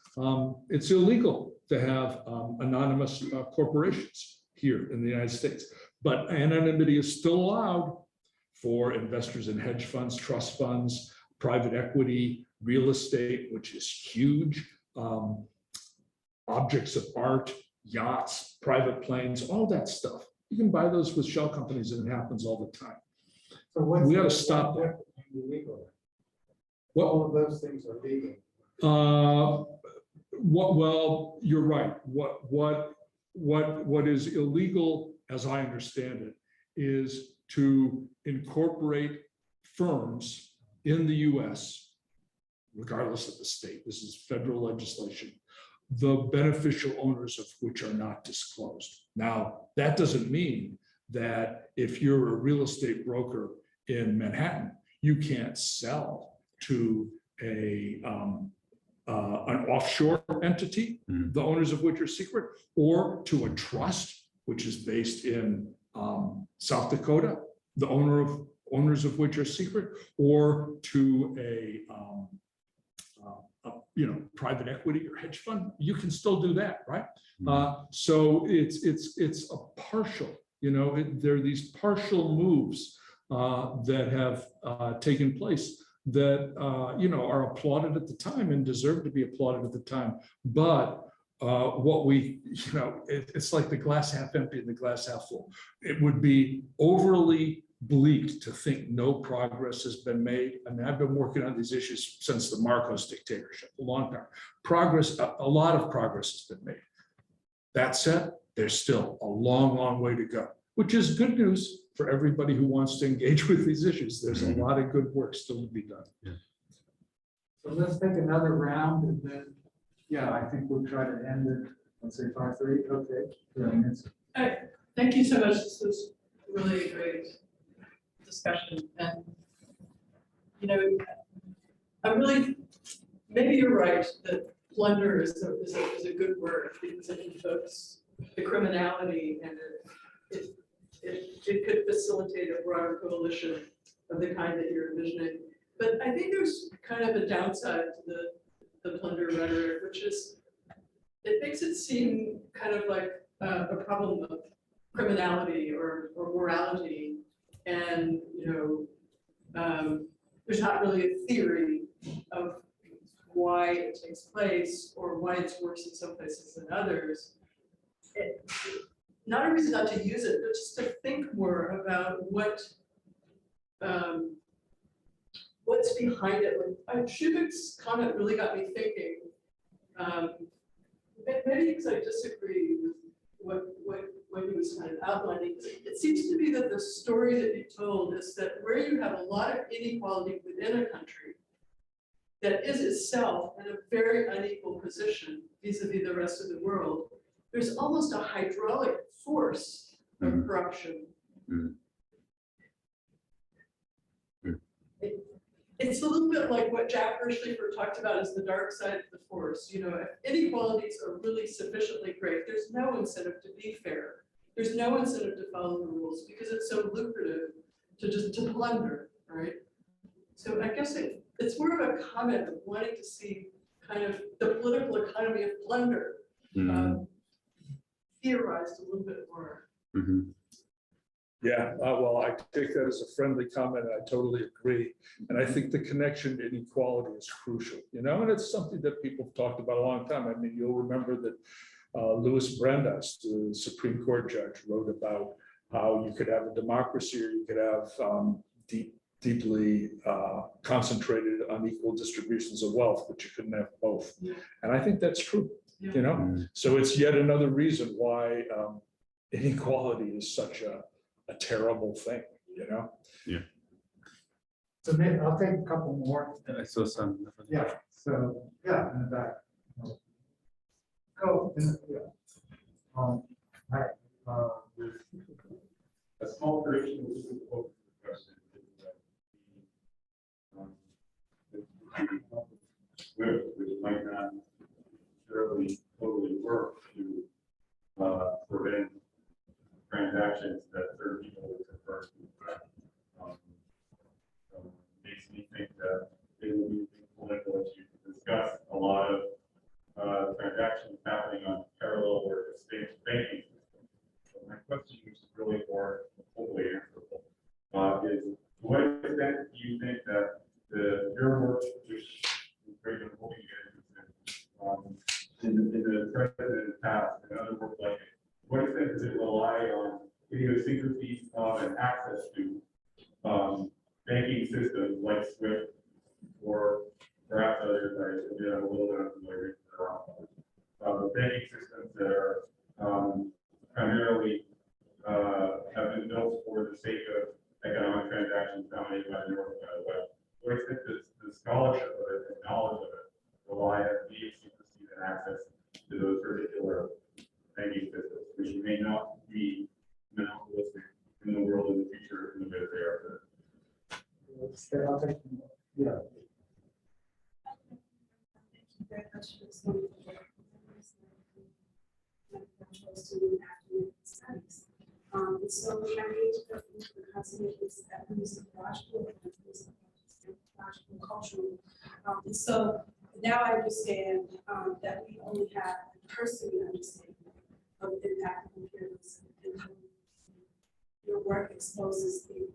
It's illegal to have anonymous corporations here in the United States, but anonymity is still allowed for investors in hedge funds, trust funds, private equity, real estate, which is huge, objects of art, yachts, private planes, all that stuff. You can buy those with shell companies, and it happens all the time. So what's We got to the stop that. illegal? What? All of those things are legal. Well, you're right. What is illegal, as I understand it, is to incorporate firms in the US, regardless of the state. This is federal legislation, the beneficial owners of which are not disclosed. Now, that doesn't mean that if you're a real estate broker in Manhattan, you can't sell to an offshore entity, the owners of which are secret, or to a trust, which is based in South Dakota, the owners of which are secret, or to a private equity or hedge fund. You can still do that, right? So it's a partial. There are these partial moves that have taken place that are applauded at the time and deserve to be applauded at the time. But it's like the glass half empty and the glass half full. It would be overly bleak to think no progress has been made. I mean, I've been working on these issues since the Marcos dictatorship, a long time. A lot of progress has been made. That said, there's still a long, long way to go, which is good news for everybody who wants to engage with these issues. There's a lot of good work still to be done. So let's take another round, and then, I think we'll try to end it, let's say 5:30, okay. Thank you so much. This was really a great discussion. And, maybe you're right that plunder is a good word because it invokes the criminality, and it could facilitate a broader coalition of the kind that you're envisioning. But I think there's kind of a downside to the plunder rhetoric, which is it makes it seem kind of like a problem of criminality or morality, and there's not really a theory of why it takes place or why it's worse in some places than others. Not a reason not to use it, but just to think more about what's behind it. Schubert's comment really got me thinking. Maybe because I disagree with what he was kind of outlining. It seems to be that the story that you told is that where you have a lot of inequality within a country that is itself in a very unequal position vis-a-vis the rest of the world, there's almost a hydraulic force of corruption. It's a little bit like what Jack Hirschlifer talked about as the dark side of the force. If inequalities are really sufficiently great, there's no incentive to be fair. There's no incentive to follow the rules because it's so lucrative to plunder, right? So I guess it's more of a comment of wanting to see kind of the political economy of plunder theorized a little bit more. Yeah, well, I take that as a friendly comment. I totally agree. And I think the connection to inequality is crucial, and it's something that people have talked about a long time. I mean, you'll remember that Louis Brandeis, the Supreme Court judge, wrote about how you could have a democracy or you could have deeply concentrated unequal distributions of wealth, but you couldn't have both. And I think that's true, So it's yet another reason why inequality is such a terrible thing, Yeah. So maybe I'll take a couple more. I saw some. Yeah, so, in the back. Go. Hi. A small version of the question where with my transactions that certain people would prefer to makes me think that it will be political issue to discuss a lot of transactions happening on parallel or distinct banking systems. So my question, which is really more hopefully answerable, is to what extent do you think that your work, which is great and hoping to get into in the present and the past and other work like it, what extent does it rely on idiosyncrasies of and access to banking systems like SWIFT or perhaps others I'm a little bit unfamiliar with, banking systems that are primarily have been built for the sake of economic transactions dominated by the North and by the West. What extent does the scholarship of it and knowledge of it rely on idiosyncrasies and access to those particular banking systems, which may not be monopolistic in the world in the future in the way that they are today? Yeah. So my age of the concept is epistemiological and cultural. And so now I understand that we only have a cursory understanding of the impact of imperialism and how your work exposes the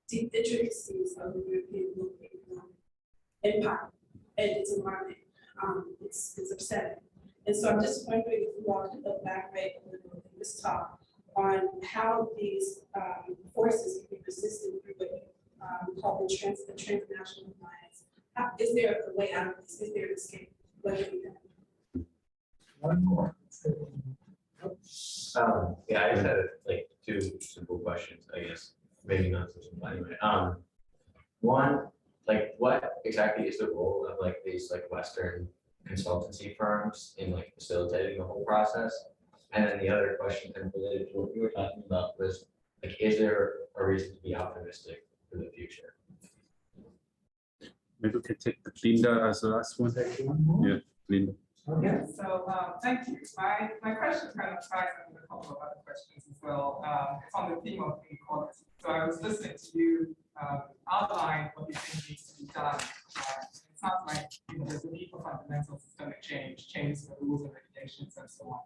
deep intricacies of the European economic empire and its environment. It's upsetting. And so I'm just wondering if you all could look back right in this talk on how these forces can be resisted through what you call the transnational alliance. Is there a way out of this? Is there an escape? What do you think? One more. Yeah, I just had like two simple questions, I guess. Maybe not so simple anyway. One, like what exactly is the role of like these like Western consultancy firms in like facilitating the whole process? And then the other question kind of related to what you were talking about was like, is there a reason to be optimistic for the future? Maybe we can take Linda as the last one. Yeah, Linda. Yeah, so thank you. My question kind of ties into a couple of other questions as well. It's on the theme of inequality. So I was listening to you outline what you think needs to be done. It sounds like there's a need for fundamental systemic change, changes the rules and regulations and so on.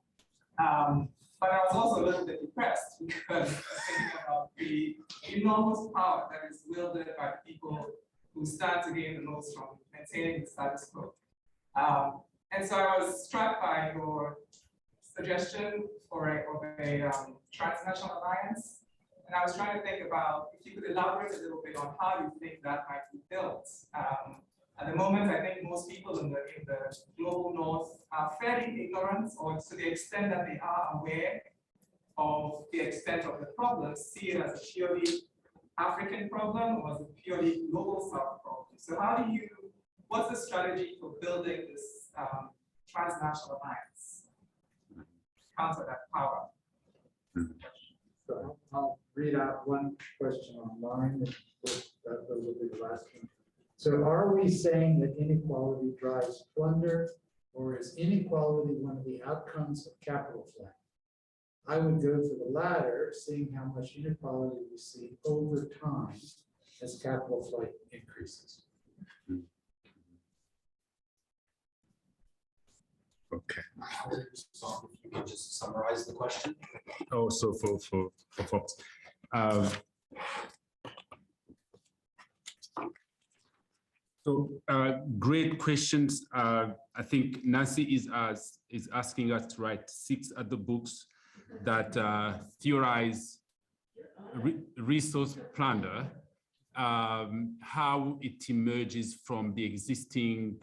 But I was also a little bit depressed because I was thinking about the enormous power that is wielded by the people who stand to gain the most from maintaining the status quo. And so I was struck by your suggestion for a transnational alliance. And I was trying to think about if you could elaborate a little bit on how you think that might be built. At the moment, I think most people in the global north are fairly ignorant, or to the extent that they are aware of the extent of the problem, see it as a purely African problem or as a purely global south problem. So what's the strategy for building this transnational alliance? Counter that power. So I'll read out one question online. That will be the last one. So are we saying that inequality drives plunder, or is inequality one of the outcomes of capital flight? I would go for the latter, seeing how much inequality we see over time as capital flight increases. Okay. So if you can just summarize the question. Oh, so for folks. Great questions. I think Nancy is asking us to write 6 other books that theorize resource plunder, how it emerges from the existing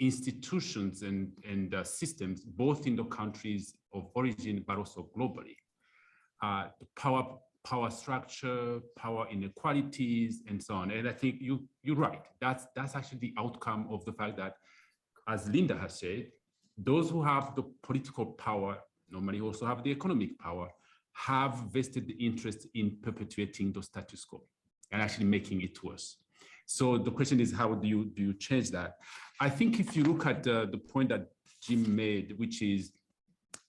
institutions and systems, both in the countries of origin, but also globally. The power structure, power inequalities, and so on. And I think you're right. That's actually the outcome of the fact that, as Linda has said, those who have the political power normally also have the economic power, have vested interest in perpetuating the status quo and actually making it worse. So the question is, how do you change that? I think if you look at the point that Jim made, which is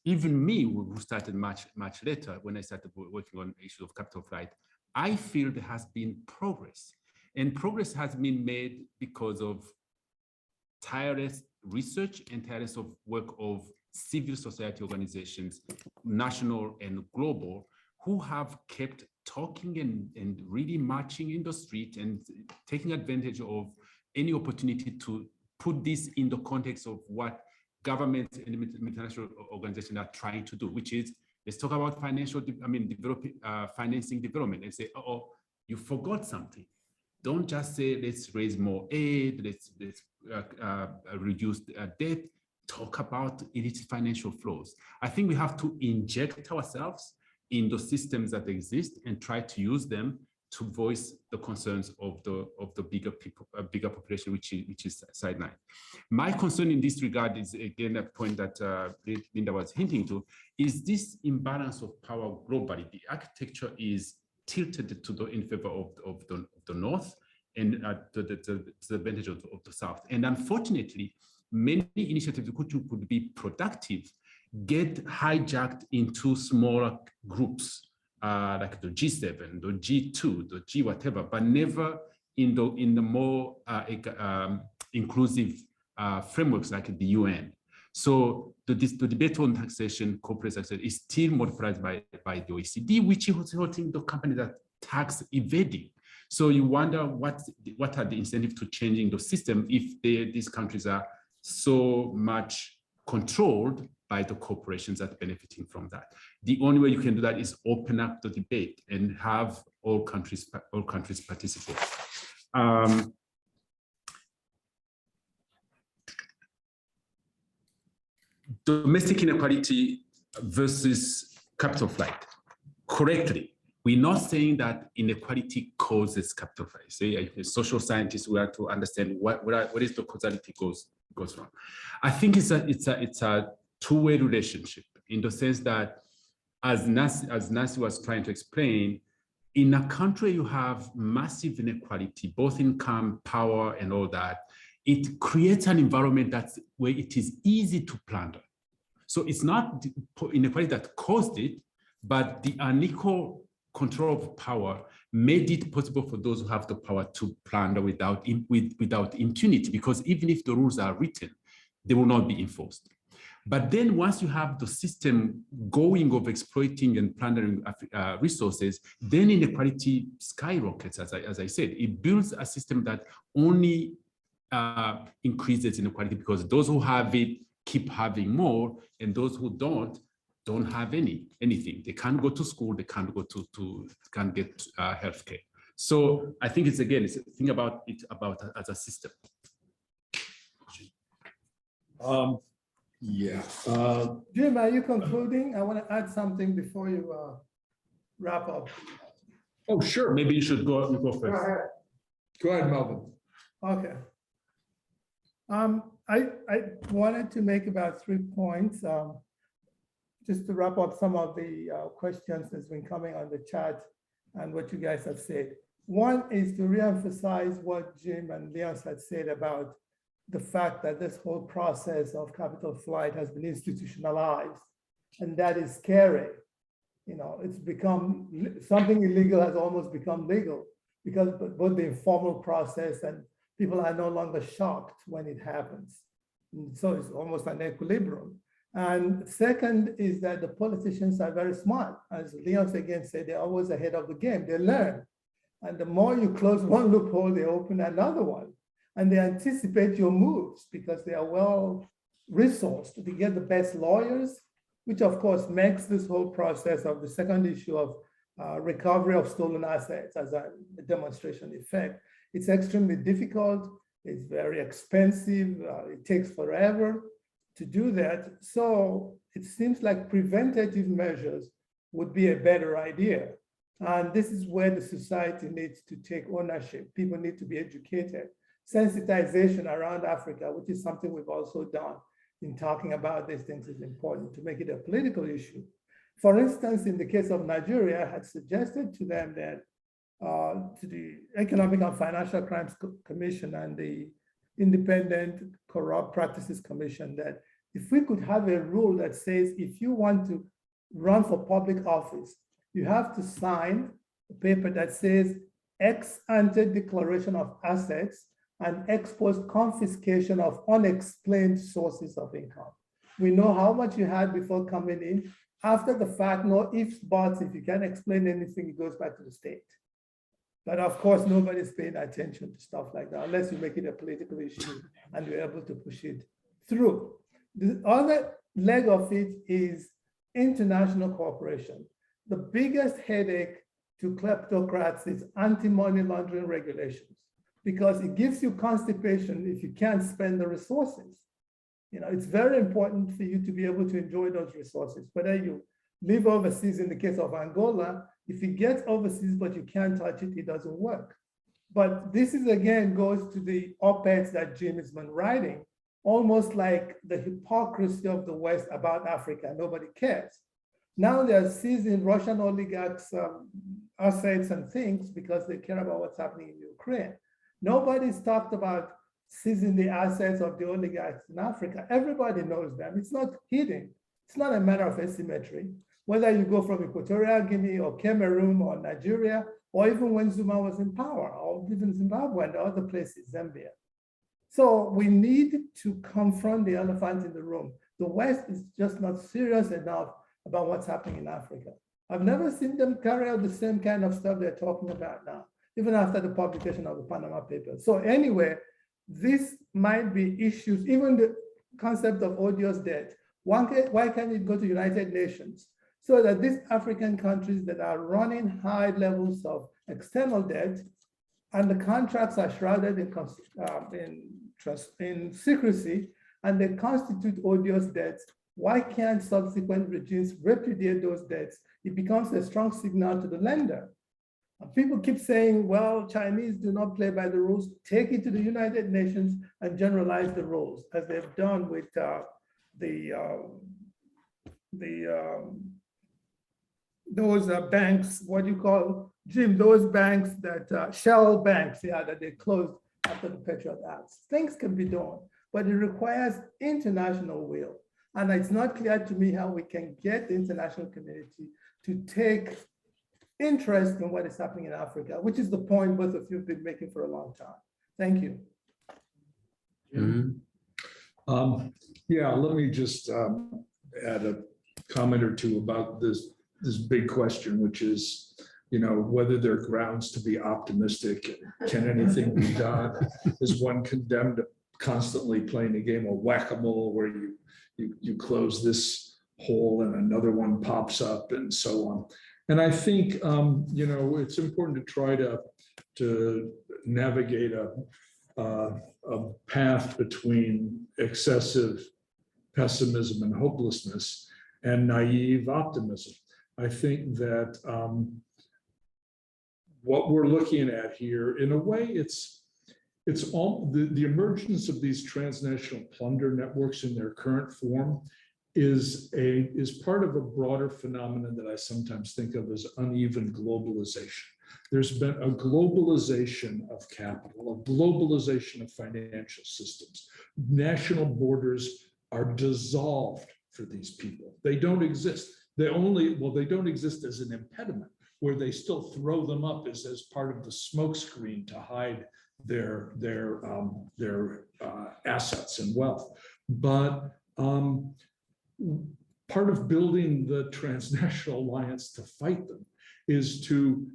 even me, who started much later, when I started working on issues of capital flight, I feel there has been progress. And progress has been made because of tireless research and tireless of work of civil society organizations, national and global, who have kept talking and really marching in the street and taking advantage of any opportunity to put this in the context of what governments and international organizations are trying to do, which is, let's talk about financing development and say, oh, you forgot something. Don't just say, let's raise more aid, let's reduce debt. Talk about illicit financial flows. I think we have to inject ourselves in the systems that exist and try to use them to voice the concerns of the bigger people, bigger population, which is side 9. My concern in this regard is, again, a point that Linda was hinting to, is this imbalance of power globally. The architecture is tilted in favor of the North and to the advantage of the South. And unfortunately, many initiatives which could be productive get hijacked into smaller groups, like the G7, the G2, the G whatever, but never in the more inclusive frameworks like the UN. So the debate on taxation, corporate taxation, is still monopolized by the OECD, which is hurting the companies that tax evading. So you wonder what are the incentives to changing the system if these countries are so much controlled by the corporations that are benefiting from that. The only way you can do that is open up the debate and have all countries participate. Domestic inequality versus capital flight. Correctly, we're not saying that inequality causes capital flight. Say, as social scientists, we have to understand what is the causality goes wrong. I think it's a two-way relationship, in the sense that, as Nancy was trying to explain, in a country you have massive inequality, both income, power, and all that. It creates an environment where it is easy to plunder. So it's not the inequality that caused it, but the unequal control of power made it possible for those who have the power to plunder without impunity, because even if the rules are written, they will not be enforced. But then once you have the system going of exploiting and plundering resources, then inequality skyrockets, as I said. It builds a system that only increases inequality, because those who have it keep having more, and those who don't have anything. They can't go to school, they can't go can't get healthcare. So I think it's a thing about it as a system. Yeah. Jim, are you concluding? I want to add something before you wrap up. Oh, sure. Maybe you should go first. Go ahead. Go ahead, Melvin. Okay. I wanted to make about 3 points, just to wrap up some of the questions that's been coming on the chat and what you guys have said. One is to reemphasize what Jim and Leonce had said about the fact that this whole process of capital flight has been institutionalized, and that is scary. You know, it's become something illegal has almost become legal, because both the informal process and people are no longer shocked when it happens. And so it's almost an equilibrium. And second is that the politicians are very smart. As Leonce again said, they're always ahead of the game. They learn. And the more you close one loophole, they open another one. And they anticipate your moves because they are well resourced to get the best lawyers, which of course makes this whole process of the second issue of recovery of stolen assets as a demonstration effect. It's extremely difficult. It's very expensive. It takes forever to do that. So it seems like preventative measures would be a better idea. And this is where the society needs to take ownership. People need to be educated. Sensitization around Africa, which is something we've also done in talking about these things, is important to make it a political issue. For instance, in the case of Nigeria, I had suggested to them that to the Economic and Financial Crimes Commission and the Independent Corrupt Practices Commission, that if we could have a rule that says if you want to run for public office, you have to sign a paper that says ex ante declaration of assets and ex post confiscation of unexplained sources of income. We know how much you had before coming in. After the fact, no ifs, buts. If you can't explain anything, it goes back to the state. But of course, nobody's paying attention to stuff like that unless you make it a political issue and you're able to push it through. The other leg of it is international cooperation. The biggest headache to kleptocrats is anti-money laundering regulations, because it gives you constipation if you can't spend the resources. You know, it's very important for you to be able to enjoy those resources, whether you live overseas. In the case of Angola, if you get overseas but you can't touch it, it doesn't work. But this is again goes to the op-eds that Jim has been writing, almost like the hypocrisy of the West about Africa. Nobody cares. Now they're seizing Russian oligarchs' assets and things because they care about what's happening in Ukraine. Nobody's talked about seizing the assets of the oligarchs in Africa. Everybody knows them. It's not hidden. It's not a matter of asymmetry. Whether you go from Equatorial Guinea or Cameroon or Nigeria, or even when Zuma was in power, or even Zimbabwe and other places, Zambia. So we need to confront the elephant in the room. The West is just not serious enough about what's happening in Africa. I've never seen them carry out the same kind of stuff they're talking about now, even after the publication of the Panama Papers. So anyway, this might be issues, even the concept of odious debt. Why can't it go to United Nations so that these African countries that are running high levels of external debt and the contracts are shrouded in secrecy and they constitute odious debts, why can't subsequent regimes repudiate those debts? It becomes a strong signal to the lender. People keep saying, well, Chinese do not play by the rules. Take it to the United Nations and generalize the rules, as they've done with those banks, what do you call, Jim, those banks that, shell banks, yeah, that they closed after the Patriot Acts. Things can be done, but it requires international will. And it's not clear to me how we can get the international community to take interest in what is happening in Africa, which is the point both of you have been making for a long time. Thank you. Yeah, let me just add a comment or two about this big question, which is, you know, whether there are grounds to be optimistic. Can anything be done? Is one condemned to constantly playing a game of whack-a-mole where you close this hole and another one pops up and so on? And I think, you know, it's important to try to navigate a path between excessive pessimism and hopelessness and naive optimism. I think that what we're looking at here, in a way, it's all the emergence of these transnational plunder networks in their current form is part of a broader phenomenon that I sometimes think of as uneven globalization. There's been a globalization of capital, a globalization of financial systems. National borders are dissolved for these people. They don't exist. They don't exist as an impediment, where they still throw them up as part of the smokescreen to hide their assets and wealth. But part of building the transnational alliance to fight them is to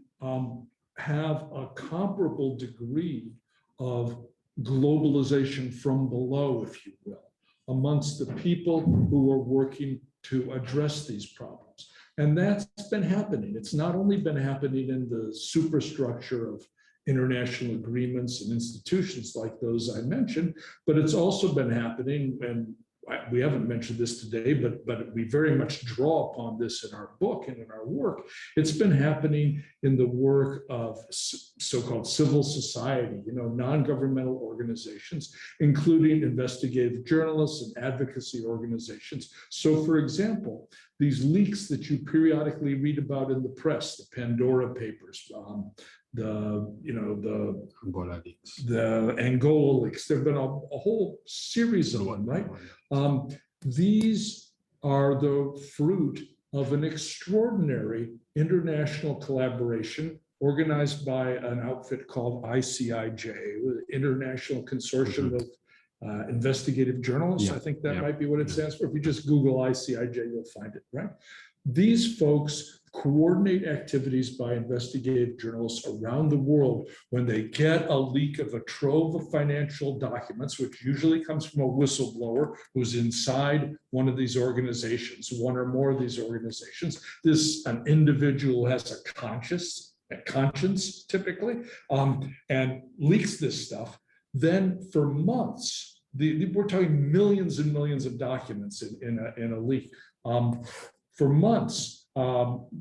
have a comparable degree of globalization from below, if you will, amongst the people who are working to address these problems. And that's been happening. It's not only been happening in the superstructure of international agreements and institutions like those I mentioned, but it's also been happening, and we haven't mentioned this today, but we very much draw upon this in our book and in our work. It's been happening in the work of so-called civil society, you know, non-governmental organizations, including investigative journalists and advocacy organizations. So, for example, these leaks that you periodically read about in the press, the Pandora Papers, the Angola leaks. The Angola leaks. There've been a whole series of them, right? These are the fruit of an extraordinary international collaboration organized by an outfit called ICIJ, International Consortium of Investigative Journalists. Yeah, I think that yeah, might be what it stands for. If you just Google ICIJ, you'll find it, right? These folks coordinate activities by investigative journalists around the world when they get a leak of a trove of financial documents, which usually comes from a whistleblower who's inside one of these organizations, one or more of these organizations. An individual who has a conscience typically, and leaks this stuff. Then for months, we're talking millions and millions of documents in a leak. For months,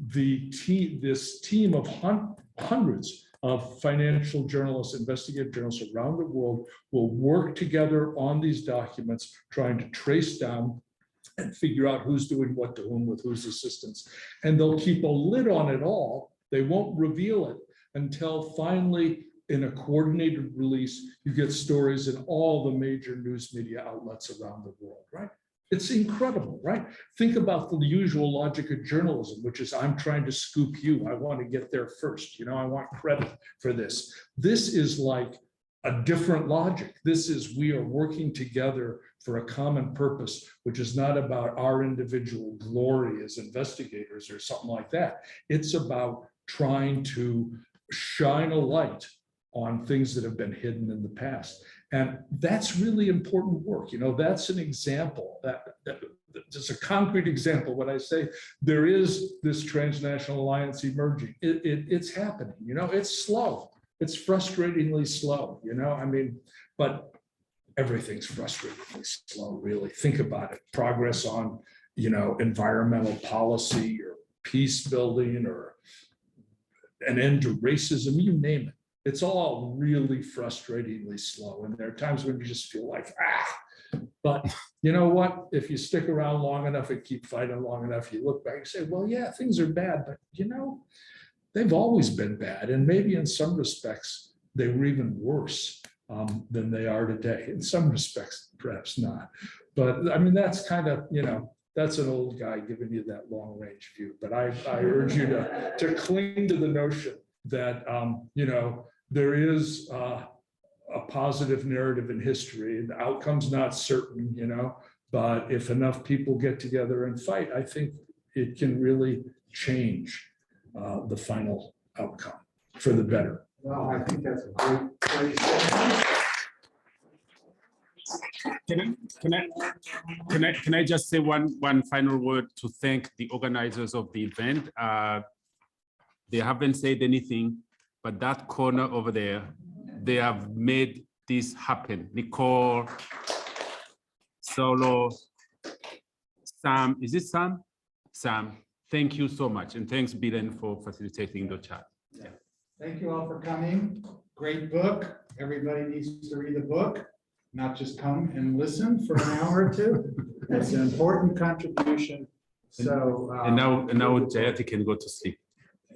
this team of hundreds of financial journalists, investigative journalists around the world will work together on these documents, trying to trace down and figure out who's doing what to whom with whose assistance. And they'll keep a lid on it all. They won't reveal it until finally, in a coordinated release, you get stories in all the major news media outlets around the world, right? It's incredible, right? Think about the usual logic of journalism, which is I'm trying to scoop you. I want to get there first. I want credit for this. This is like a different logic. This is we are working together for a common purpose, which is not about our individual glory as investigators or something like that. It's about trying to shine a light on things that have been hidden in the past. And that's really important work. That's an example, just a concrete example. When I say there is this transnational alliance emerging, it's happening, it's slow. It's frustratingly slow, but everything's frustratingly slow, really. Think about it. Progress on, environmental policy or peace building or an end to racism, you name it. It's all really frustratingly slow. And there are times when you just feel like, but you know what? If you stick around long enough and keep fighting long enough, you look back and say, well, yeah, things are bad, but they've always been bad. And maybe in some respects, they were even worse than they are today. In some respects, perhaps not. But that's kind of, that's an old guy giving you that long range view. But I urge you to cling to the notion that, there is a positive narrative in history. The outcome's not certain, but if enough people get together and fight, I think it can really change the final outcome for the better. Well, I think that's a great place. Can I just say one final word to thank the organizers of the event? They haven't said anything, but that corner over there, they have made this happen. Nicole, Solo, Sam, is it Sam? Sam, thank you so much. And thanks, Biren, for facilitating the chat. Yeah. Thank you all for coming. Great book. Everybody needs to read the book, not just come and listen for an hour or two. It's an important contribution. So and now Jayati can go to sleep.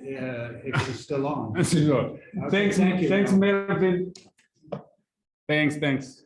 Yeah, if it's still on. Okay, thanks, thank you. Melvin. Thanks.